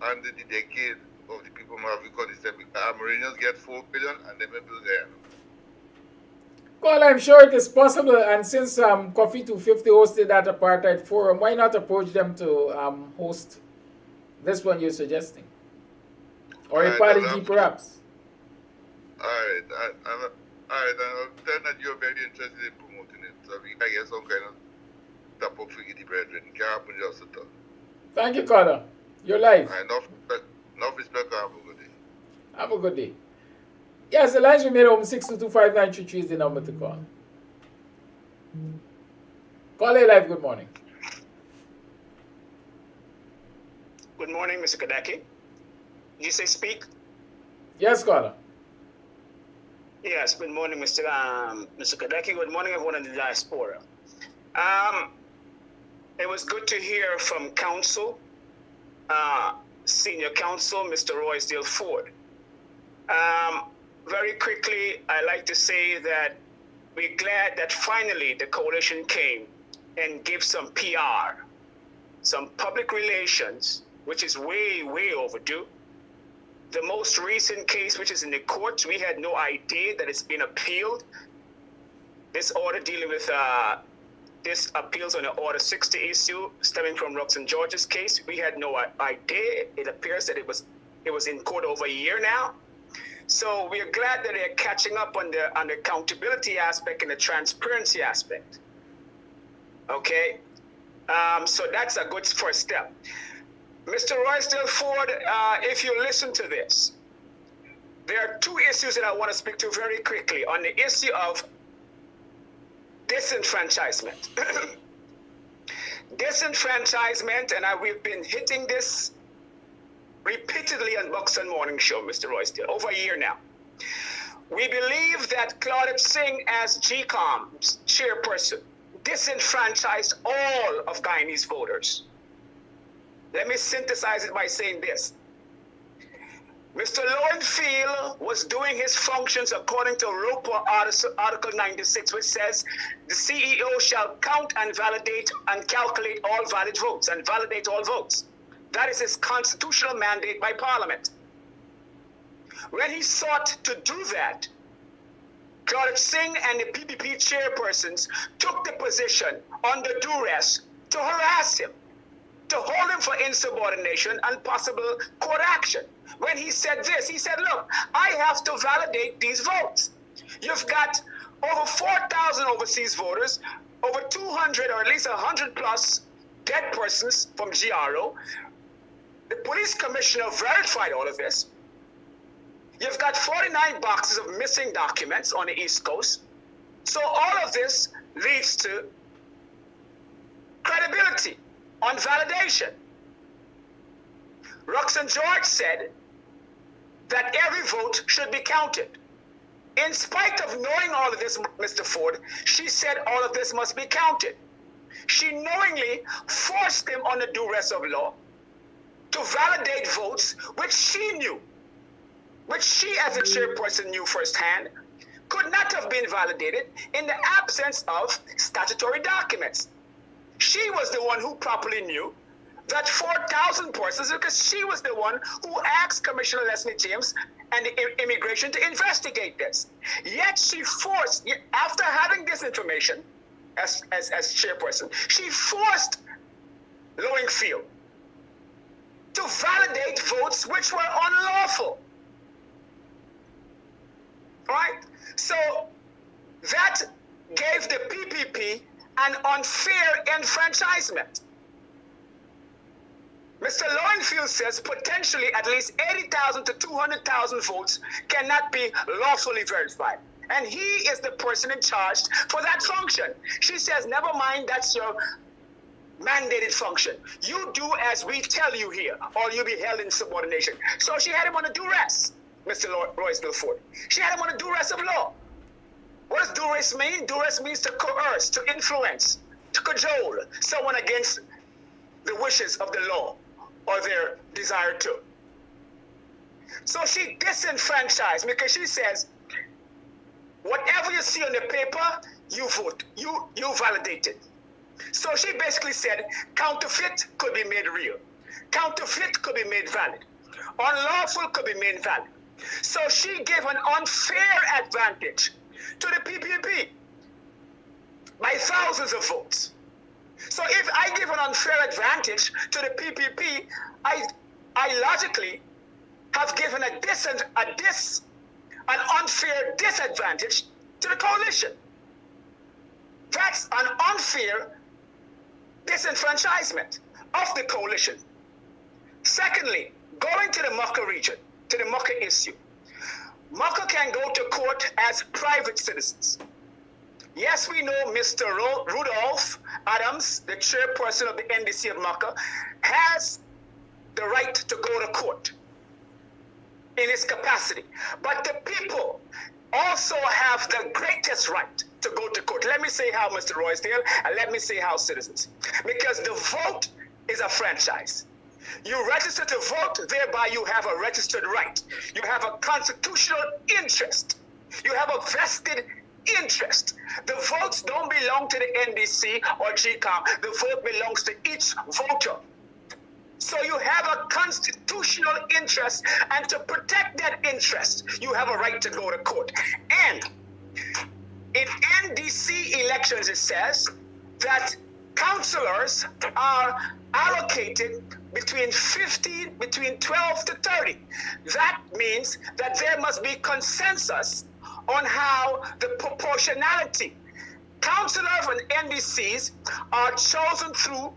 under the decade of the people of African descent? Amerindians get 4 billion and they may build Guyana. Well, I'm sure it is possible, and since Coffee 250 hosted that apartheid forum, why not approach them to host this one you're suggesting? Or a party G, perhaps? Alright, I'll tell that you're very interested in promoting it, so we can get some kind of tap up for the brethren. It can't happen just at all. Thank you, caller. You're live. Enough respect, have a good day. Have a good day. Yes, the lines remain open. 6225933 is the number to call. Call live, good morning. Good morning, Mr. Kadaki. Did you say speak? Yes, caller. Yes, good morning, Mr. Kadaki. Good morning, everyone in the diaspora. It was good to hear from counsel, senior counsel, Mr. ROYSDALE FORDE. Very quickly, I like to say that we're glad that finally the coalition came and gave some PR, some public relations, which is way, way overdue. The most recent case, which is in the courts, we had no idea that it's been appealed. This order dealing with this appeals on the Order 60 issue stemming from Roxanne George's case, we had no idea. It appears that it was in court over a year now. So we are glad that they're catching up on the accountability aspect and the transparency aspect. Okay, so that's a good first step. Mr. ROYSDALE FORDE, if you listen to this, there are two issues that I want to speak to very quickly on the issue of disenfranchisement. Disenfranchisement, and we've been hitting this repeatedly on Buxton Morning Show, Mr. ROYSDALE, over a year now. We believe that Claudette Singh, as GCOM's chairperson, disenfranchised all of Guyanese voters. Let me synthesize it by saying this. Mr. Lowenfield was doing his functions according to ROPA Article 96, which says the CEO shall count and validate and calculate all valid votes and validate all votes. That is his constitutional mandate by Parliament. When he sought to do that, Claudette Singh and the PPP chairpersons took the position under duress to harass him, to hold him for insubordination and possible court action. When he said this, he said, look, I have to validate these votes. You've got over 4,000 overseas voters, over 200 or at least 100 plus dead persons from GRO. The police commissioner verified all of this. You've got 49 boxes of missing documents on the East Coast. So all of this leads to credibility on validation. Roxanne George said that every vote should be counted. In spite of knowing all of this, Mr. Ford, she said all of this must be counted. She knowingly forced him under duress of law to validate votes which she knew, which she as a chairperson knew firsthand, could not have been validated in the absence of statutory documents. She was the one who properly knew that 4,000 persons, because she was the one who asked Commissioner Leslie James and the immigration to investigate this. Yet she forced, after having this information as chairperson, she forced Lowenfield to validate votes which were unlawful. Right? So that gave the PPP an unfair enfranchisement. Mr. Lowenfield says potentially at least 80,000 to 200,000 votes cannot be lawfully verified. And he is the person in charge for that function. She says, never mind, that's your mandated function. You do as we tell you here, or you'll be held in subordination. So she had him on a duress, Mr. ROYSDALE FORDE. She had him on a duress of law. What does duress mean? Duress means to coerce, to influence, to cajole someone against the wishes of the law or their desire to. So she disenfranchised because she says, whatever you see on the paper, you vote, you validate it. So she basically said counterfeit could be made real. Counterfeit could be made valid. Unlawful could be made valid. So she gave an unfair advantage to the PPP by thousands of votes. So if I give an unfair advantage to the PPP, I logically have given an unfair disadvantage to the coalition. That's an unfair disenfranchisement of the coalition. Secondly, going to the Mucka region, to the Mucka issue. Mucka can go to court as private citizens. Yes, we know Mr. Rudolph Adams, the chairperson of the NDC of Mucka, has the right to go to court in his capacity. But the people also have the greatest right to go to court. Let me say how, Mr. Roysdale, and let me say how, citizens. Because the vote is a franchise. You register to vote, thereby you have a registered right. You have a constitutional interest. You have a vested interest. The votes don't belong to the NDC or GCOM. The vote belongs to each voter. So you have a constitutional interest, and to protect that interest, you have a right to go to court. And in NDC elections, it says that councillors are allocated between 12 to 30. That means that there must be consensus on how the proportionality. Councillors and NDCs are chosen through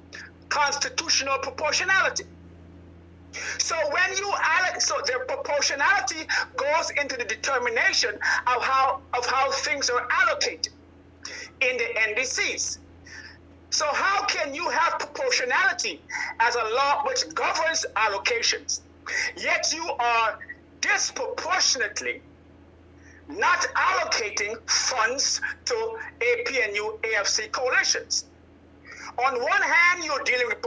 constitutional proportionality. So when you so the proportionality goes into the determination of how things are allocated in the NDCs. So how can you have proportionality as a law which governs allocations, yet you are disproportionately not allocating funds to APNU, AFC coalitions? On one hand, you're dealing with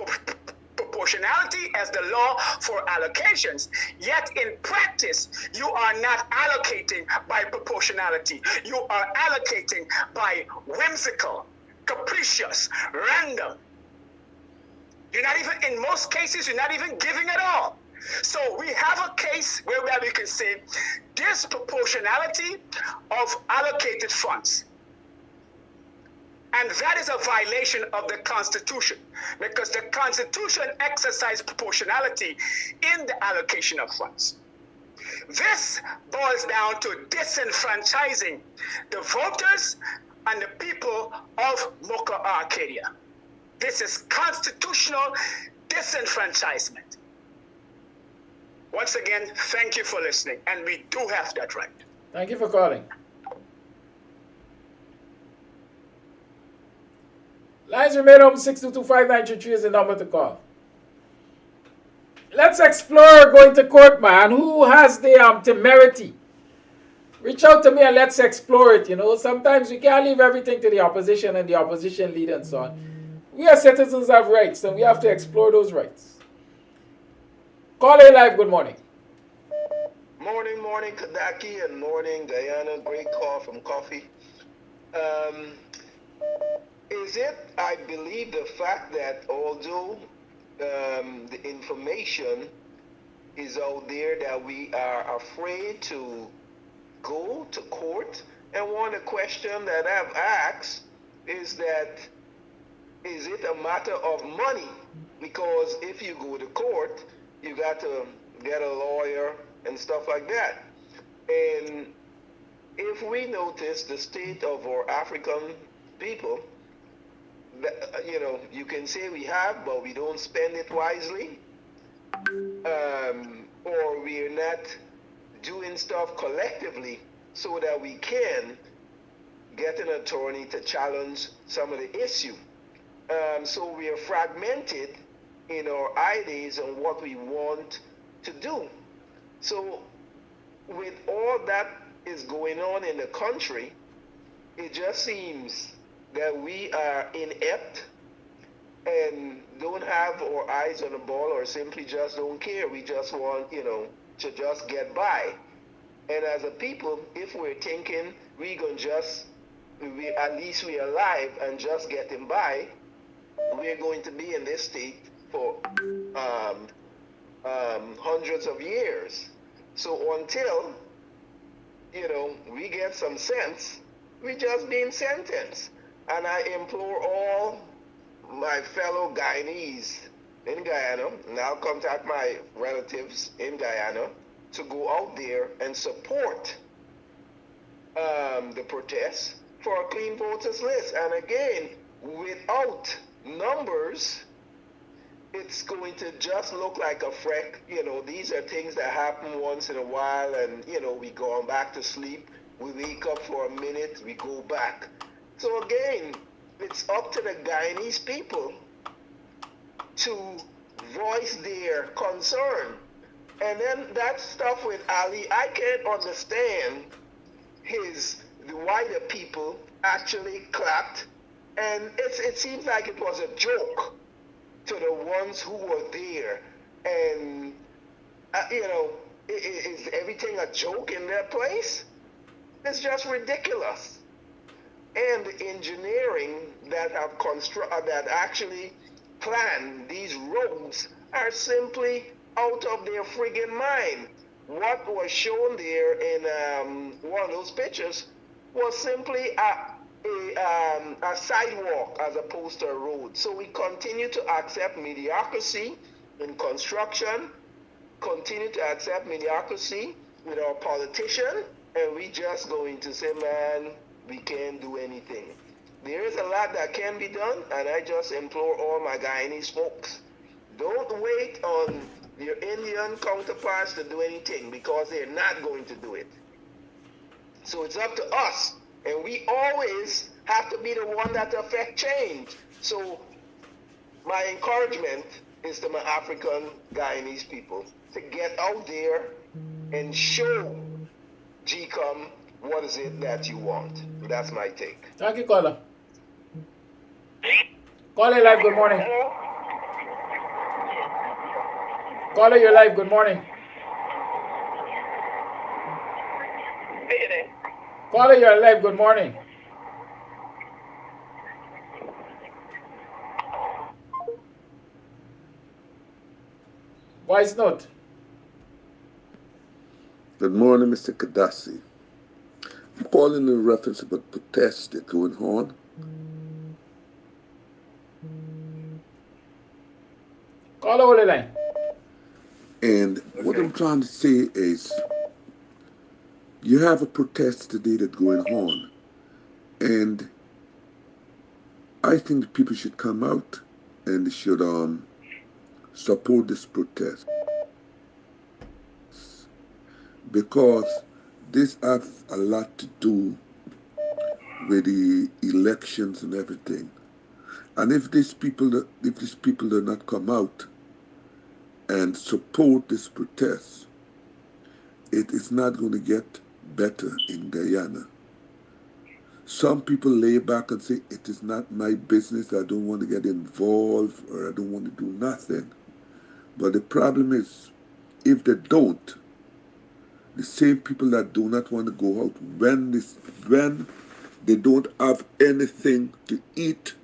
proportionality as the law for allocations, yet in practice, you are not allocating by proportionality. You are allocating by whimsical, capricious, random. You're not even, in most cases, you're not even giving at all. So we have a case where we can say disproportionality of allocated funds. And that is a violation of the Constitution, because the Constitution exercises proportionality in the allocation of funds. This boils down to disenfranchising the voters and the people of Mocha Arcadia. This is constitutional disenfranchisement. Once again, thank you for listening, and we do have that right. Thank you for calling. Lines remain open. 6225933 is the number to call. Let's explore going to court, man. Who has the temerity? Reach out to me and let's explore it. You know, sometimes we can't leave everything to the opposition and the opposition leader and so on. We as citizens have rights, and we have to explore those rights. Call A Live, good morning. Morning, Kadaki, and morning, Guyana. Great call from Coffee. Is it, I believe, the fact that although the information is out there that we are afraid to go to court? And one question that I've asked is that, is it a matter of money? Because if you go to court, you got to get a lawyer and stuff like that. And if we notice the state of our African people, you know, you can say we have, but we don't spend it wisely, or we're not doing stuff collectively so that we can get an attorney to challenge some of the issue. So we are fragmented in our ideas on what we want to do. So with all that is going on in the country, it just seems that we are inept and don't have our eyes on the ball, or simply just don't care. We just want, to just get by. And as a people, if we're thinking we're going to at least we're alive and just getting by, we're going to be in this state for hundreds of years. So until, we get some sense, we just being sentenced. And I implore all my fellow Guyanese in Guyana, and I'll contact my relatives in Guyana, to go out there and support the protests for a clean voters list. And again, without numbers, it's going to just look like a freak. These are things that happen once in a while, and we go back to sleep, we wake up for a minute, we go back. So again, it's up to the Guyanese people to voice their concern. And then that stuff with Ali, I can't understand why the people actually clapped, and it seems like it was a joke to the ones who were there. And is everything a joke in their place? It's just ridiculous. And the engineering that that actually planned these roads are simply out of their friggin' mind. What was shown there in one of those pictures was simply a sidewalk as opposed to a road. So we continue to accept mediocrity in construction, continue to accept mediocrity with our politician, and we just going to say, man, we can't do anything. There is a lot that can be done, and I just implore all my Guyanese folks, don't wait on your Indian counterparts to do anything, because they're not going to do it. So it's up to us, and we always have to be the one that affect change. So my encouragement is to my African Guyanese people to get out there and show GCOM what is it that you want. That's my take. Thank you, caller. Caller live, good morning. Caller, you're live, good morning. Caller, you're live, good morning. Voice note. Good morning, Mr. Kadasi. I'm calling in reference about protests that are going on. Call over the line. And what I'm trying to say is, you have a protest today that's going on, and I think the people should come out and they should support this protest, because this has a lot to do with the elections and everything. And if these people do not come out and support this protest, it is not going to get better in Guyana. Some people lay back and say, it is not my business, I don't want to get involved, or I don't want to do nothing. But the problem is, if they don't, the same people that do not want to go out, when they don't have anything to eat,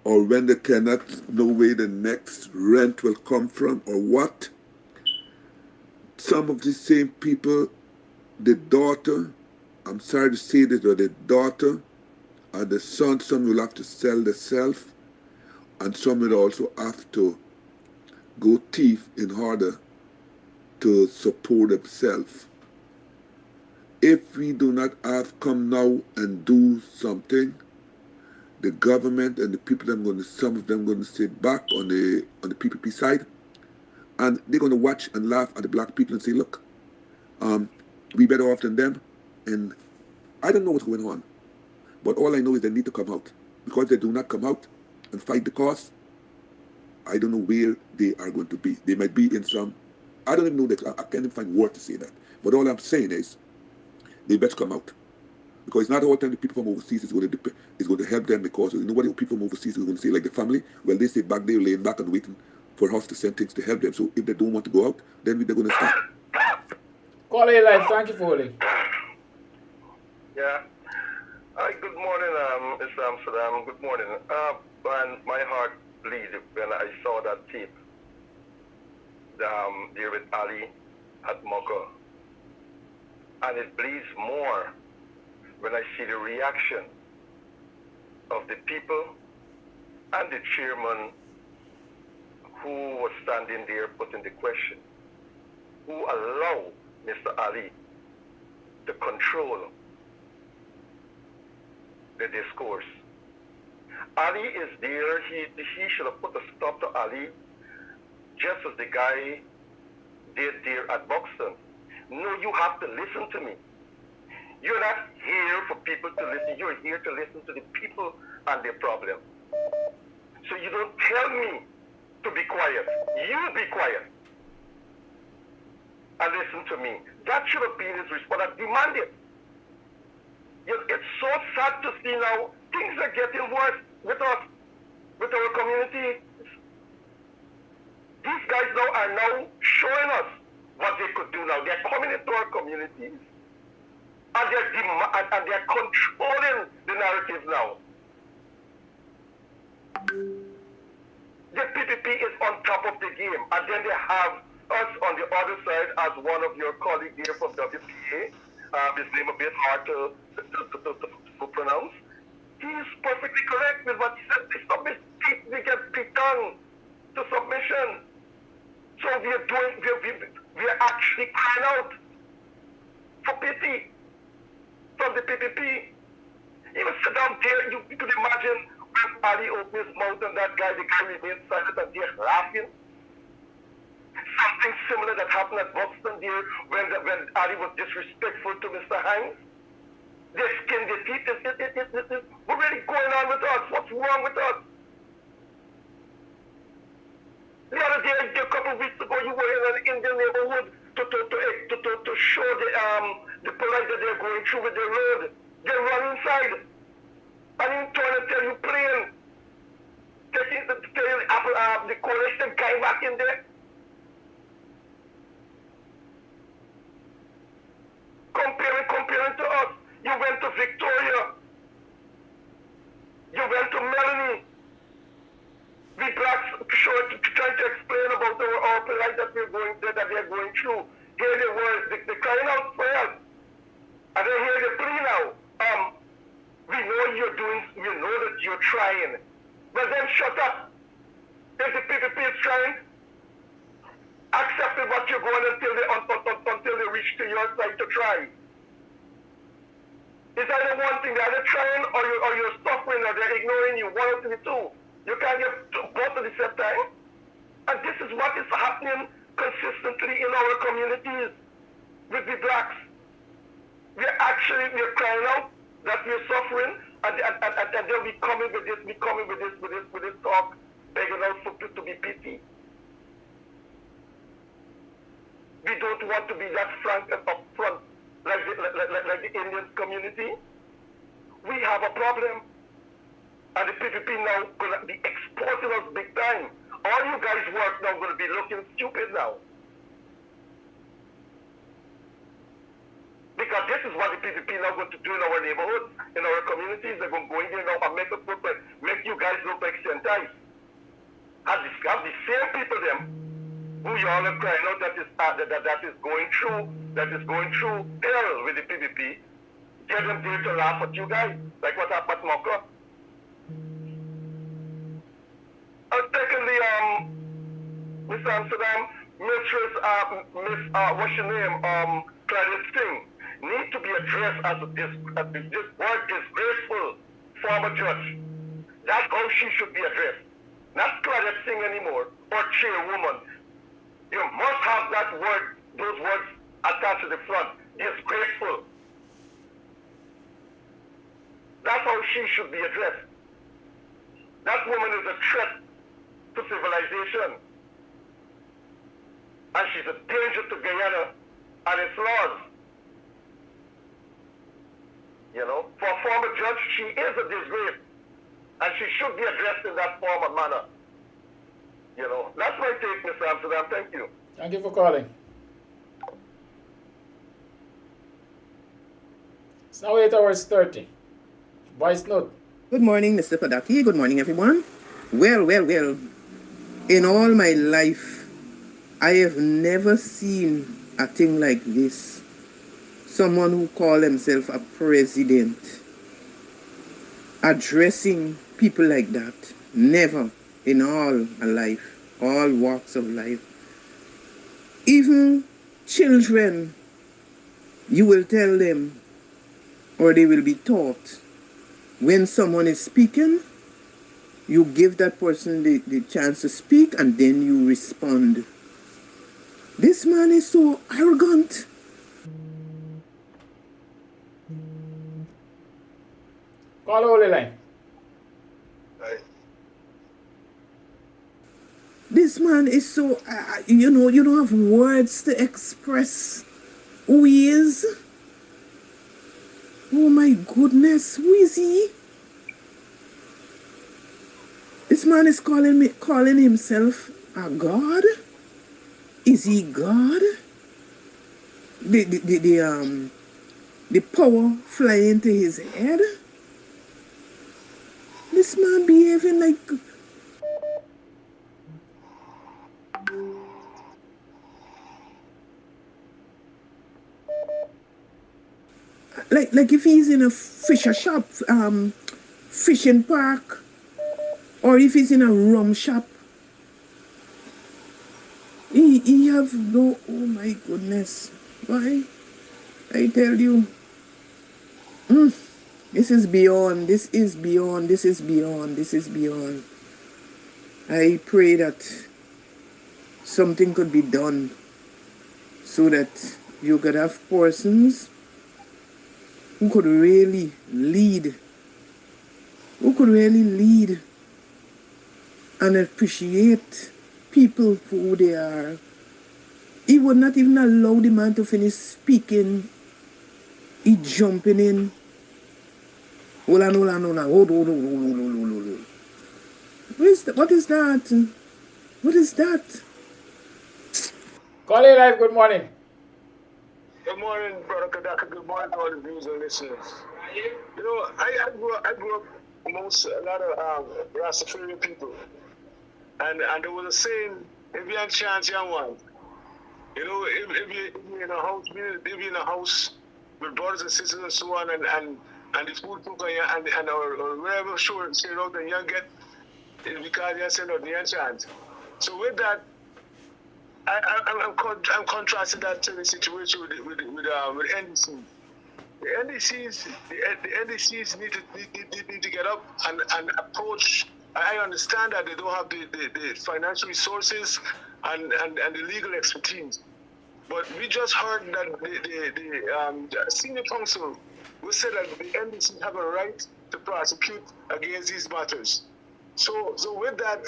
or when they cannot know where the next rent will come from or what, some of the same people, the daughter, I'm sorry to say this, but the daughter or the son, some will have to sell themselves, and some will also have to go thief in order to support themselves. If we do not have come now and do something, the government and the people, some of them going to sit back on the PPP side, and they're going to watch and laugh at the black people and say, look, we better off than them. And I don't know what's going on, but all I know is they need to come out. Because they do not come out and fight the cause, I don't know where they are going to be. They might be in some, I don't even know, I can't even find word to say that. But all I'm saying is, they better come out. Because it's not all the time the people from overseas is going to help them, because you know what the people from overseas is going to say, like the family, well, they sit back there laying back and waiting for us to send things to help them. So if they don't want to go out, then they're going to stop. Call A Live. Thank you for holding. Yeah. Hi, good morning, Mr. Amsterdam. Good morning. And my heart bleeded when I saw that tape there with Ali at Moko. And it bleeds more when I see the reaction of the people and the chairman who was standing there putting the question, who allow Mr. Ali to control the discourse. Ali is there. He should have put a stop to Ali, just as the guy did there at Buxton. No, you have to listen to me. You're not here for people to listen. You're here to listen to the people and their problem. So you don't tell me to be quiet. You be quiet and listen to me. That should have been his response. I demand it. It's so sad to see now things are getting worse with us, with our community. These guys now are now showing us what they could do now. They're coming into our communities and they're controlling the narrative now. The PPP is on top of the game, and then they have us on the other side as one of your colleagues here from WPA. His name a bit hard to pronounce. He is perfectly correct with what he said. We get beaten to submission. So we are actually crying out for pity from the PPP. He was sit down there. You could imagine when Ali opened his mouth and the guy remained silent and they're laughing. Something similar that happened at Boston there when Ali was disrespectful to Mr. Hinds. They skinned their teeth. What's really going on with us? What's wrong with us? The other day, a couple of weeks ago, you were in an Indian neighborhood to show the police that they're going through with the road. They run inside. And in turn and tell you plain. The coalition guy back in there. Comparing to us. You went to Victoria. You went to Melanie. We blacks trying to explain about our plight that they're going through. Here they were, they're crying out for help. And then here they plea now. We know you're doing, we know that you're trying. But then shut up. If the PPP is trying, accept what you're going until they reach to your side to try. It's either one thing, they're either trying or you're suffering or they're ignoring you. One of the two. You can't get both at the same time. And this is what is happening consistently in our communities with the blacks. We're crying out that we're suffering, and then we coming with this talk, begging us to be pity. We don't want to be that frank and upfront like the Indian community. We have a problem. And the PPP now going to be exporting us big time. All you guys work now going to be looking stupid now. Because this is what the PPP now going to do in our neighborhoods, in our communities. They're going to go in here now and make you guys look like sentites. Have the same people them who you all are crying out that is going through hell with the PPP. Get them there to laugh at you guys, like what happened at Moko. And secondly, Mr. Amsterdam, what's your name? Claudia Singh, need to be addressed as this word disgraceful former judge. That's how she should be addressed. Not Claudia Singh anymore, or chairwoman. You must have that word, those words attached to the front. Disgraceful. That's how she should be addressed. That woman is a threat to civilization. And she's a danger to Guyana and its laws. You know, for a former judge, she is a disgrace, and she should be addressed in that form and manner. You know, that's my take, Mr. Amsterdam. Thank you. Thank you for calling. It's now 8 hours 30. Voice note. Good morning, Mr. Padaki. Good morning, everyone. Well. In all my life, I have never seen a thing like this. Someone who called himself a president addressing people like that. Never in all my life, all walks of life. Even children, you will tell them, or they will be taught, when someone is speaking, you give that person the chance to speak and then you respond. This man is so arrogant. Call Holy Line. This man is so, you don't have words to express who he is. Oh my goodness, who is he? This man is calling himself a god? Is he God? The power flying into his head? This man behaving like if he's in a fisher shop, fishing park, or if he's in a rum shop. He have no, oh my goodness. Why? I tell you. This is beyond. I pray that something could be done so that you could have persons who could really lead. And appreciate people for who they are. He would not even allow the man to finish speaking. He jumping in. Hold on. Hold. What is that? Call it live. Good morning. Good morning, Brother Kadaka. Good morning to all the viewers and listeners. You know, I grew up amongst a lot of Rastafarian people. And there was a saying, if you have a chance, young one, you know, if you're in a house, if you're in a house with brothers and sisters and so on, and the food cook and or wherever sure say out and you get it because you say no, the chance. So with that, I'm contrasting that to the situation with NDC. The NDCs need to get up and approach. I understand that they don't have the financial resources and the legal expertise, but we just heard that the senior counsel will say that the NDC have a right to prosecute against these matters. So with that,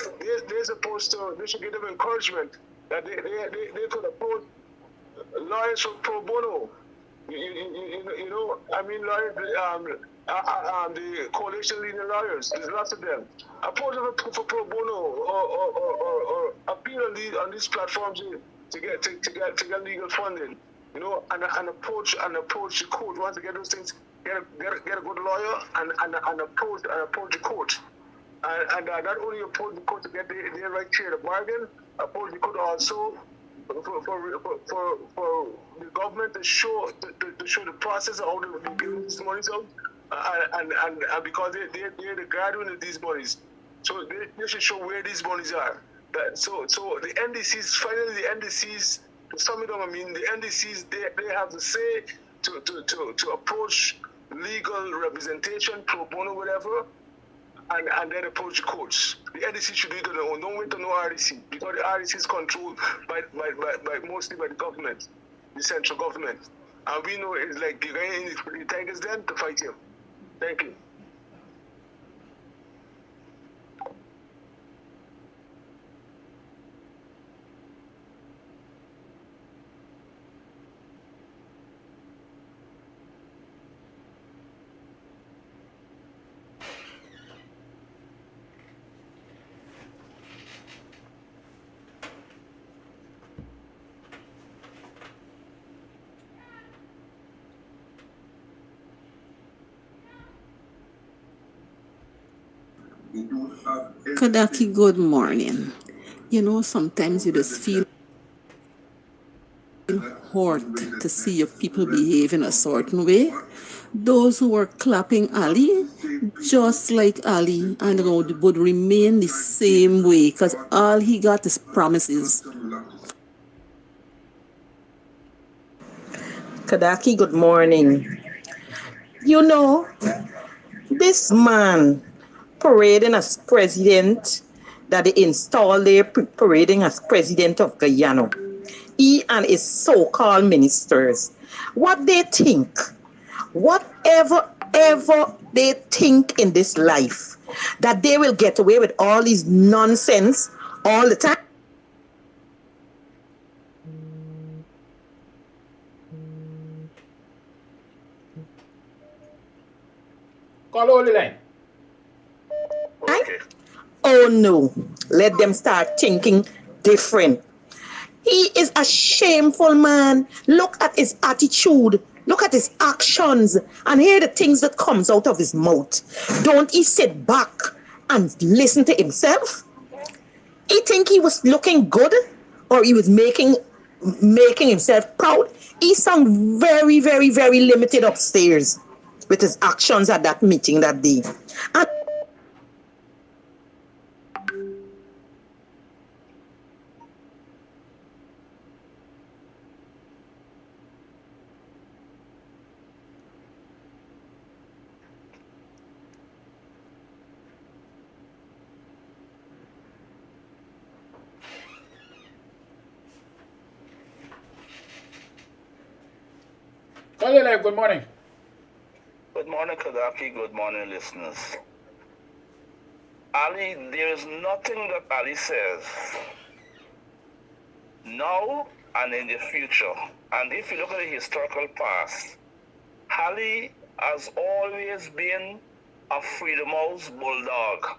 they're supposed to, they should give them encouragement that they could approach lawyers from pro bono. You know, I mean, lawyers, the coalition leading lawyers, there's lots of them. Approach them for pro bono or appeal on these platforms to get legal funding. You know, and approach the court. Once you get those things, get a good lawyer and approach the court. And not only approach the court to get their right share of the bargain, approach the court also for the government to show the process of how they give these monies out, and because they're the guardian of these monies, so they should show where these monies are. So the NDCs, finally the NDCs, to sum it up, I mean the NDCs they have to say to approach legal representation, pro bono, whatever. And then approach the courts. The NDC should do it alone. Don't wait to no RDC, because the RDC is controlled by mostly by the government, the central government. And we know it's like the Guyana tigers then to fight him. Thank you. Kadaki, good morning. You know, sometimes you just feel hurt to see your people behave in a certain way. Those who were clapping Ali, just like Ali, and would remain the same way because all he got is promises. Kadaki, good morning. You know, this man parading as president that they installed there, parading as president of Guyana, he and his so-called ministers, what they think, whatever they think in this life, that they will get away with all these nonsense all the time. Call all the line. Okay. Oh no, let them start thinking different. He is a shameful man. Look at his attitude. Look at his actions. And hear the things that comes out of his mouth. Don't he sit back and listen to himself? He think he was looking good or he was making himself proud. He sound very, very, very limited upstairs with his actions at that meeting that day. And Call your live. Good morning. Good morning, Kadaki. Good morning, listeners. Ali, there is nothing that Ali says now and in the future. And if you look at the historical past, Ali has always been a Freedom House bulldog.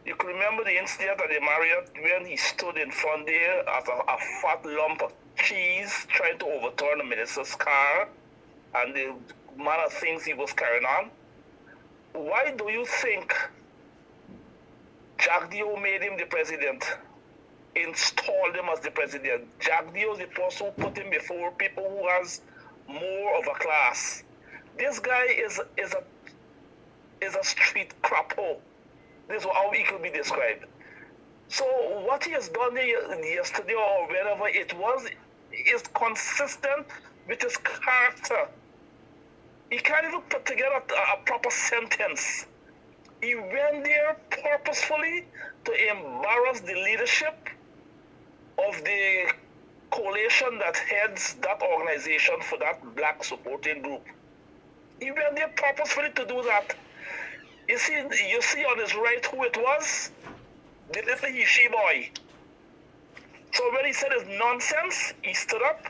You can remember the incident at the Marriott when he stood in front there as a fat lump of cheese trying to overturn the minister's car and the manner of things he was carrying on. Why do you think Jack Dio made him the president, installed him as the president? Jack Dio is the person who put him before people who has more of a class. This guy is a street crapo. This is how he could be described. So what he has done yesterday or wherever it was is consistent with his character. He can't even put together a proper sentence. He went there purposefully to embarrass the leadership of the coalition that heads that organization for that black supporting group. He went there purposefully to do that. You see on his right who it was? The little Hishi boy. So when he said his nonsense, he stood up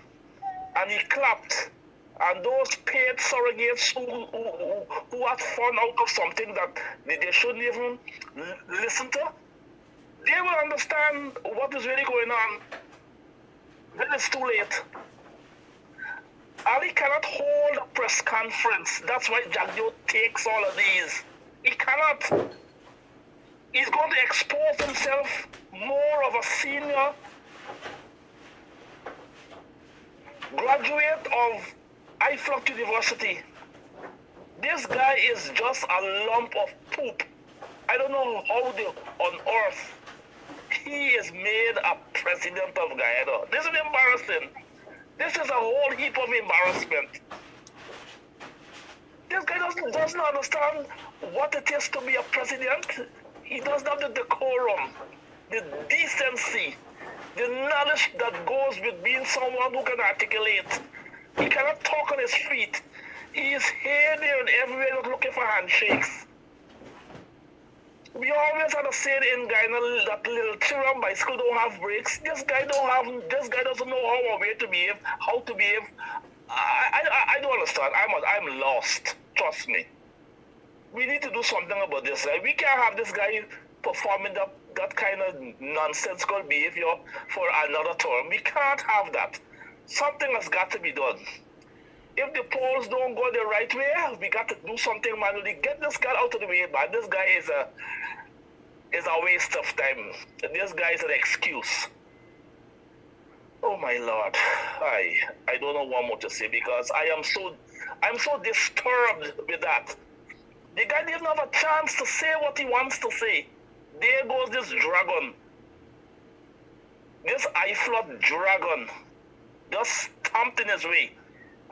and he clapped. And those paid surrogates who had fun out of something that they shouldn't even listen to, they will understand what is really going on. Then it's too late. Ali cannot hold a press conference. That's why Jagdio takes all of these. He cannot. He's going to expose himself more of a senior graduate of IFLOC University. This guy is just a lump of poop. I don't know how on earth he is made a president of Guyana. This is embarrassing. This is a whole heap of embarrassment. This guy doesn't understand what it is to be a president. He doesn't have the decorum, the decency, the knowledge that goes with being someone who can articulate. He cannot talk on his feet. He is here, there, and everywhere looking for handshakes. We always had a saying in Guyana that little children bicycle don't have brakes. This guy doesn't know how to behave. I don't understand. I'm lost. Trust me. We need to do something about this. Right? We can't have this guy performing that kind of nonsensical behavior for another term. We can't have that. Something has got to be done. if the polls don't go the right way, we got to do something manually. Get this guy out of the way, man. This guy is a waste of time. This guy is an excuse. Oh my Lord, I don't know what more to say because I'm so disturbed with that. The guy didn't have a chance to say what he wants to say. There goes this dragon, this eye-flood dragon, just stamped in his way,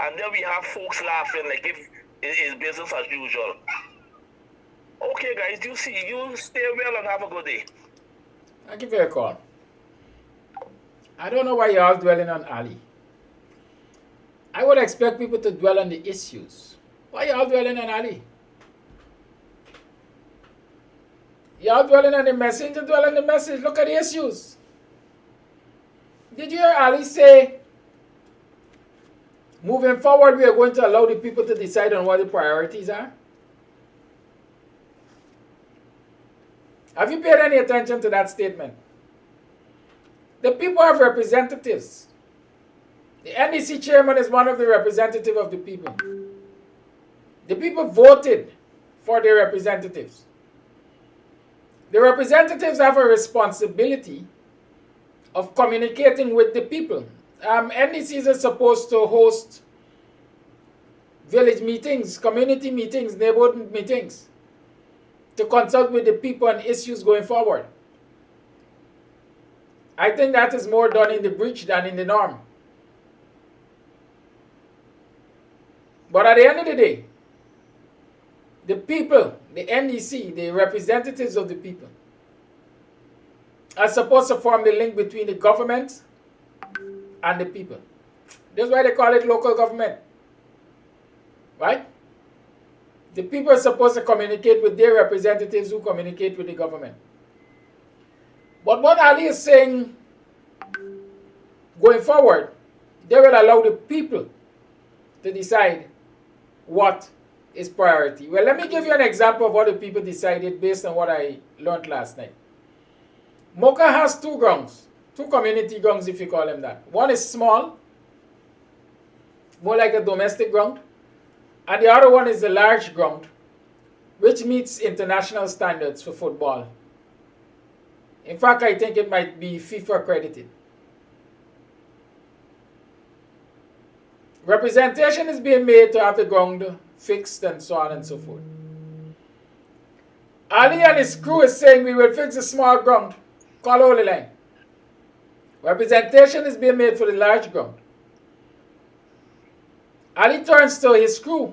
and then we have folks laughing like if it's business as usual. Okay, guys, you stay well and have a good day. Thank you for your call. I don't know why you're all dwelling on Ali. I would expect people to dwell on the issues. Why are you all dwelling on Ali? You're all dwelling on the message, you dwell on the message. Look at the issues. Did you hear Ali say, moving forward, we are going to allow the people to decide on what the priorities are? Have you paid any attention to that statement? The people have representatives. The NDC chairman is one of the representatives of the people. The people voted for their representatives. The representatives have a responsibility of communicating with the people. NDCs are supposed to host village meetings, community meetings, neighborhood meetings, to consult with the people on issues going forward. I think that is more done in the breach than in the norm. But at the end of the day, the people, the NDC, the representatives of the people, are supposed to form the link between the government and the people. That's why they call it local government. Right? The people are supposed to communicate with their representatives who communicate with the government. But what Ali is saying, going forward, they will allow the people to decide what is priority. Well, let me give you an example of what the people decided based on what I learned last night. Mocha has two grounds, two community grounds if you call them that. One is small, more like a domestic ground, and the other one is a large ground, which meets international standards for football. In fact, I think it might be FIFA accredited. Representation is being made to have the ground fixed and so on and so forth. Ali and his crew is saying we will fix the small ground, call Holy Line. Representation is being made for the large ground. Ali turns to his crew,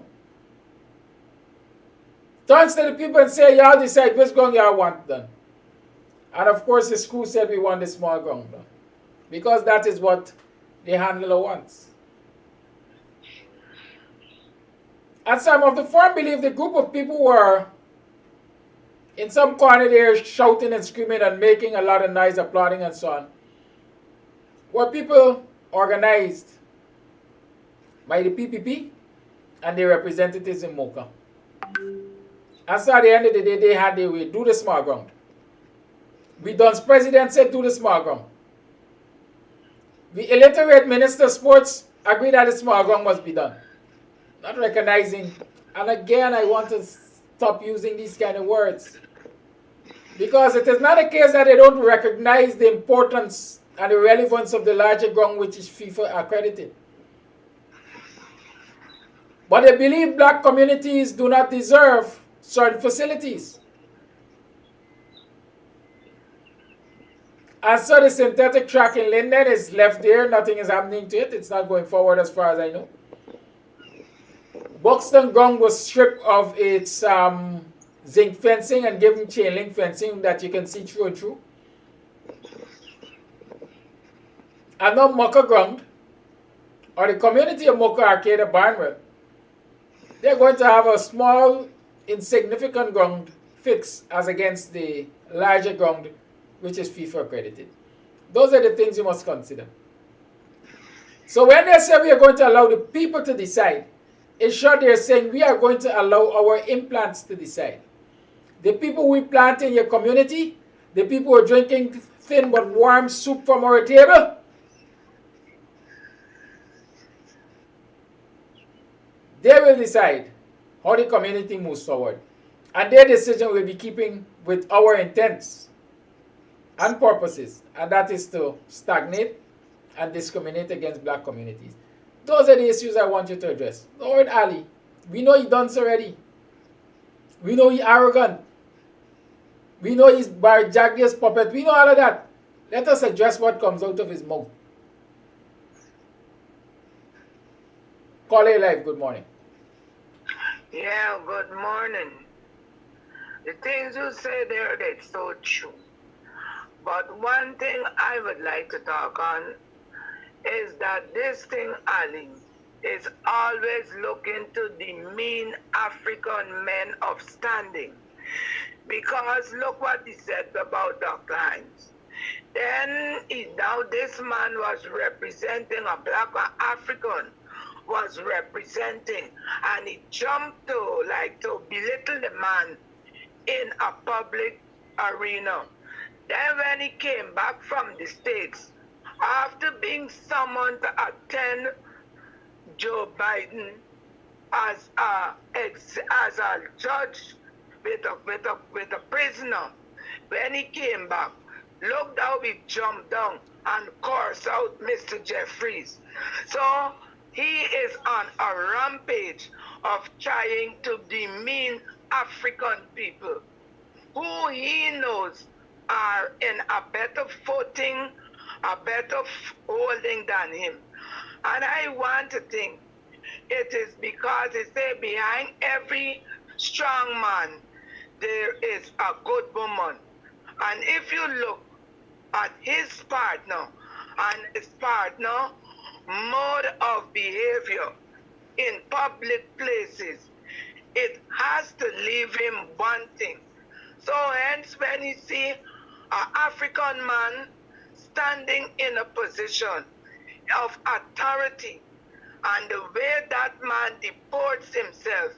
turns to the people and say, y'all decide which ground y'all want done. And of course, his crew said we want the small ground done, because that is what the handler wants. And some of the firm believe the group of people were in some corner there shouting and screaming and making a lot of noise, applauding and so on, were people organized by the PPP and their representatives in Mocha. And so at the end of the day, they had their way, do the small ground. Bidon's president said do the small ground. The illiterate minister of sports agreed that the small ground must be done. Not recognizing, and again I want to stop using these kind of words, because it is not a case that they don't recognize the importance and the relevance of the larger ground which is FIFA accredited. But they believe black communities do not deserve certain facilities. And so the synthetic track in Linden is left there, nothing is happening to it, it's not going forward as far as I know. Buxton ground was stripped of its zinc fencing and given chain link fencing that you can see through and through. And now Mocha ground, or the community of Mocha Arcade at Barnwell, they're going to have a small, insignificant ground fixed as against the larger ground, which is FIFA accredited. Those are the things you must consider. So when they say we are going to allow the people to decide, in short, they're saying we are going to allow our implants to decide. The people we plant in your community, the people who are drinking thin but warm soup from our table, They will decide how the community moves forward. And their decision will be keeping with our intents and purposes, and that is to stagnate and discriminate against black communities. Those are the issues I want you to address. Lord Ali, we know he done so already. We know he arrogant. We know he's Bar Jagdi's puppet. We know all of that. Let us address what comes out of his mouth. Caller Live, good morning. Yeah, good morning. The things you say there, that's so true. But one thing I would like to talk on is that this thing, Ali, is always looking to the mean African men of standing. Because look what he said about Dr. Hinds. Then now this man was representing a black African, was representing, and he jumped to belittle the man in a public arena. Then when he came back from the States, after being summoned to attend Joe Biden as a judge with a prisoner, when he came back, look how he jumped down and cursed out Mr. Jeffries. So he is on a rampage of trying to demean African people who he knows are in a better footing, a better holding than him. And I want to think it is because they say behind every strong man there is a good woman. And if you look at his partner and his partner mode of behavior in public places, it has to leave him wanting. So hence when you see an African man standing in a position of authority and the way that man deports himself,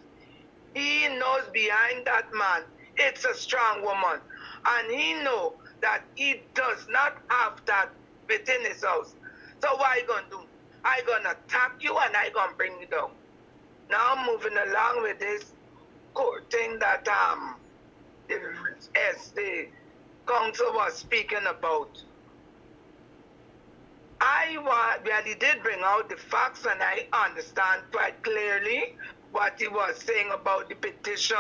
he knows behind that man it's a strong woman, and he knows that he does not have that within his house. So what I gonna do? I gonna attack you and I gonna bring you down. Now moving along with this court thing that the council was speaking about. He did bring out the facts, and I understand quite clearly what he was saying about the petition,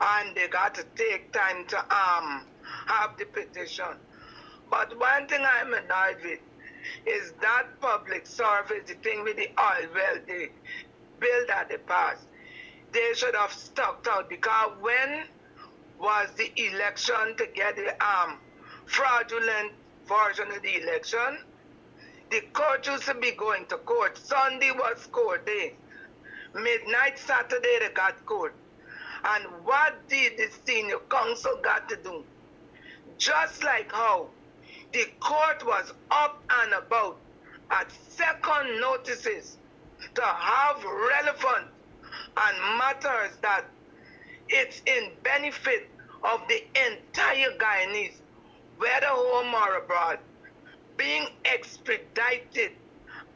and they got to take time to have the petition. But one thing I'm annoyed with is that public service, the thing with the oil well, the bill that they passed, they should have stuck out, because when was the election to get the fraudulent version of the election? The court used to be going to court. Sunday was court day. Midnight Saturday they got court. And what did the senior counsel got to do? Just like how the court was up and about at second notices to have relevant and matters that it's in benefit of the entire Guyanese, whether home or abroad, being expedited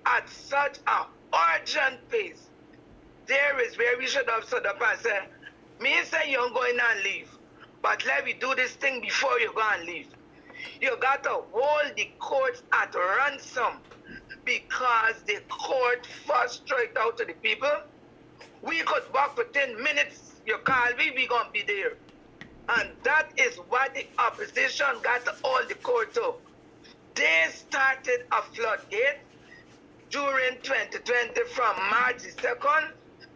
at such an urgent pace. There is where we should have stood up and said, me say you're going and leave, but let me do this thing before you go and leave. You got to hold the courts at ransom because the court first straight out to the people. We could walk for 10 minutes, you call me, we gonna be there. And that is what the opposition got to hold the court to. They started a floodgate during 2020 from March 2nd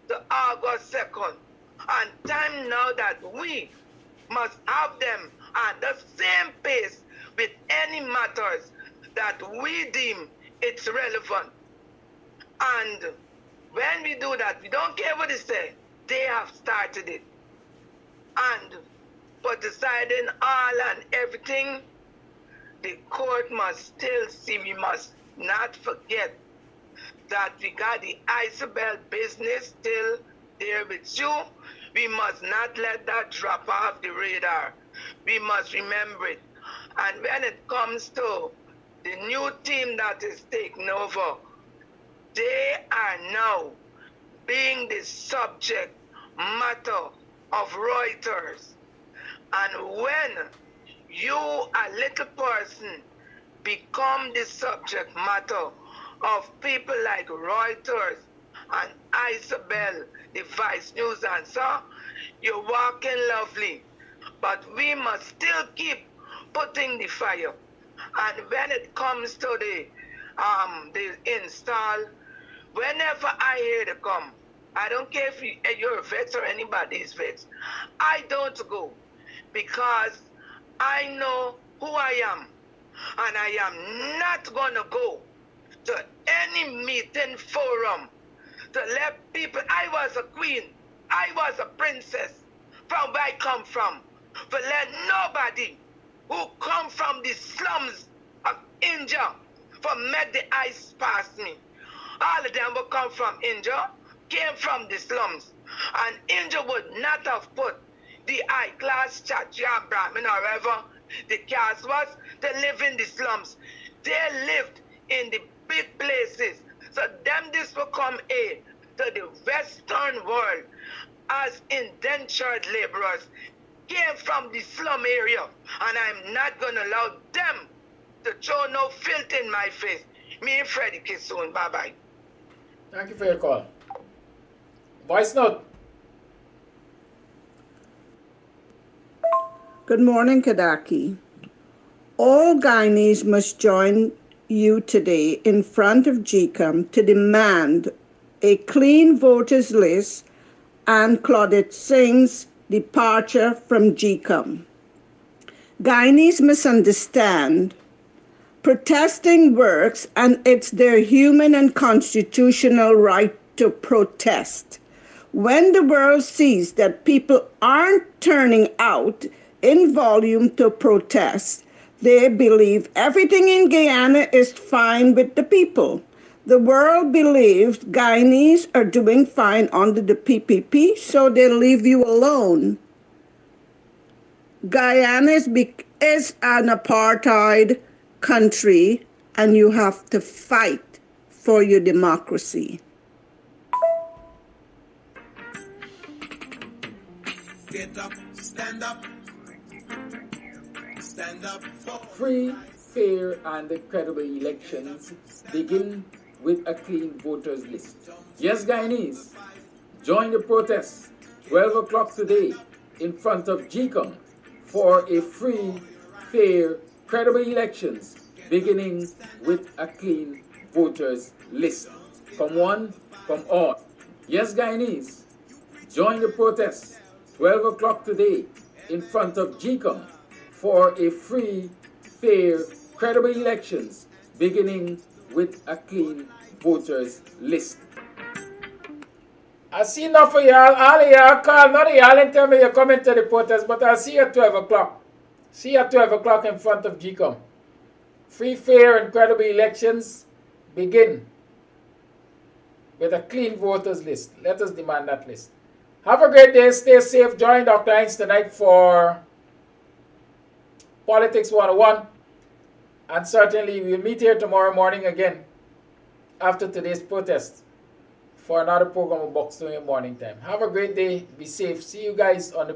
to August 2nd. And time now that we must have them at the same pace with any matters that we deem it's relevant. And when we do that, we don't care what they say. They have started it. And for deciding all and everything, the court must still see, we must not forget that we got the Isabel business still there with you. We must not let that drop off the radar. We must remember it. And when it comes to the new team that is taking over, they are now being the subject matter of Reuters. And when you, a little person, become the subject matter of people like Reuters and Isabel, the Vice News answer, you're walking lovely. But we must still keep putting the fire. And when it comes to the install, whenever I hear they come, I don't care if you're a vet or anybody is vet, I don't go because I know who I am. And I am not going to go to any meeting forum to let people, I was a queen, I was a princess from where I come from, to let nobody who come from the slums of India for make the ice past me. All of them who come from India came from the slums. And India would not have put the high-class Chacha, Brahmin, or whatever the caste was, to live in the slums. They lived in the big places. So them this will come to the Western world as indentured laborers, came from the slum area, and I'm not going to allow them to throw no filth in my face. Me and Freddie kiss soon. Bye-bye. Thank you for your call. Voice note. Good morning, Kadaki. All Guyanese must join you today in front of GCOM to demand a clean voters list and Claudette Singh's departure from GCOM. Guyanese misunderstand protesting works and it's their human and constitutional right to protest. When the world sees that people aren't turning out in volume to protest, they believe everything in Guyana is fine with the people. The world believes Guyanese are doing fine under the PPP, so they leave you alone. Guyana is an apartheid country, and you have to fight for your democracy. Get up, stand up. Stand up for Free, fair, and credible elections begin with a clean voters list. Yes, Guyanese, join the protest 12 o'clock today in front of GCOM for a free, fair, credible elections beginning with a clean voters list. Come one, come all. Yes, Guyanese, join the protest 12 o'clock today in front of GCOM for a free, fair, credible elections beginning with a clean voters list. I see enough for y'all. All of y'all call, none of y'all and tell me you're coming to the protest, but I'll see you at 12 o'clock. See you at 12 o'clock in front of GCOM. Free, fair, and credible elections begin with a clean voters list. Let us demand that list. Have a great day. Stay safe. Join Dr. Hinds tonight for Politics 101. And certainly we'll meet here tomorrow morning again after today's protest for another program of BUXTONIAN Morning Time. Have a great day. Be safe. See you guys on the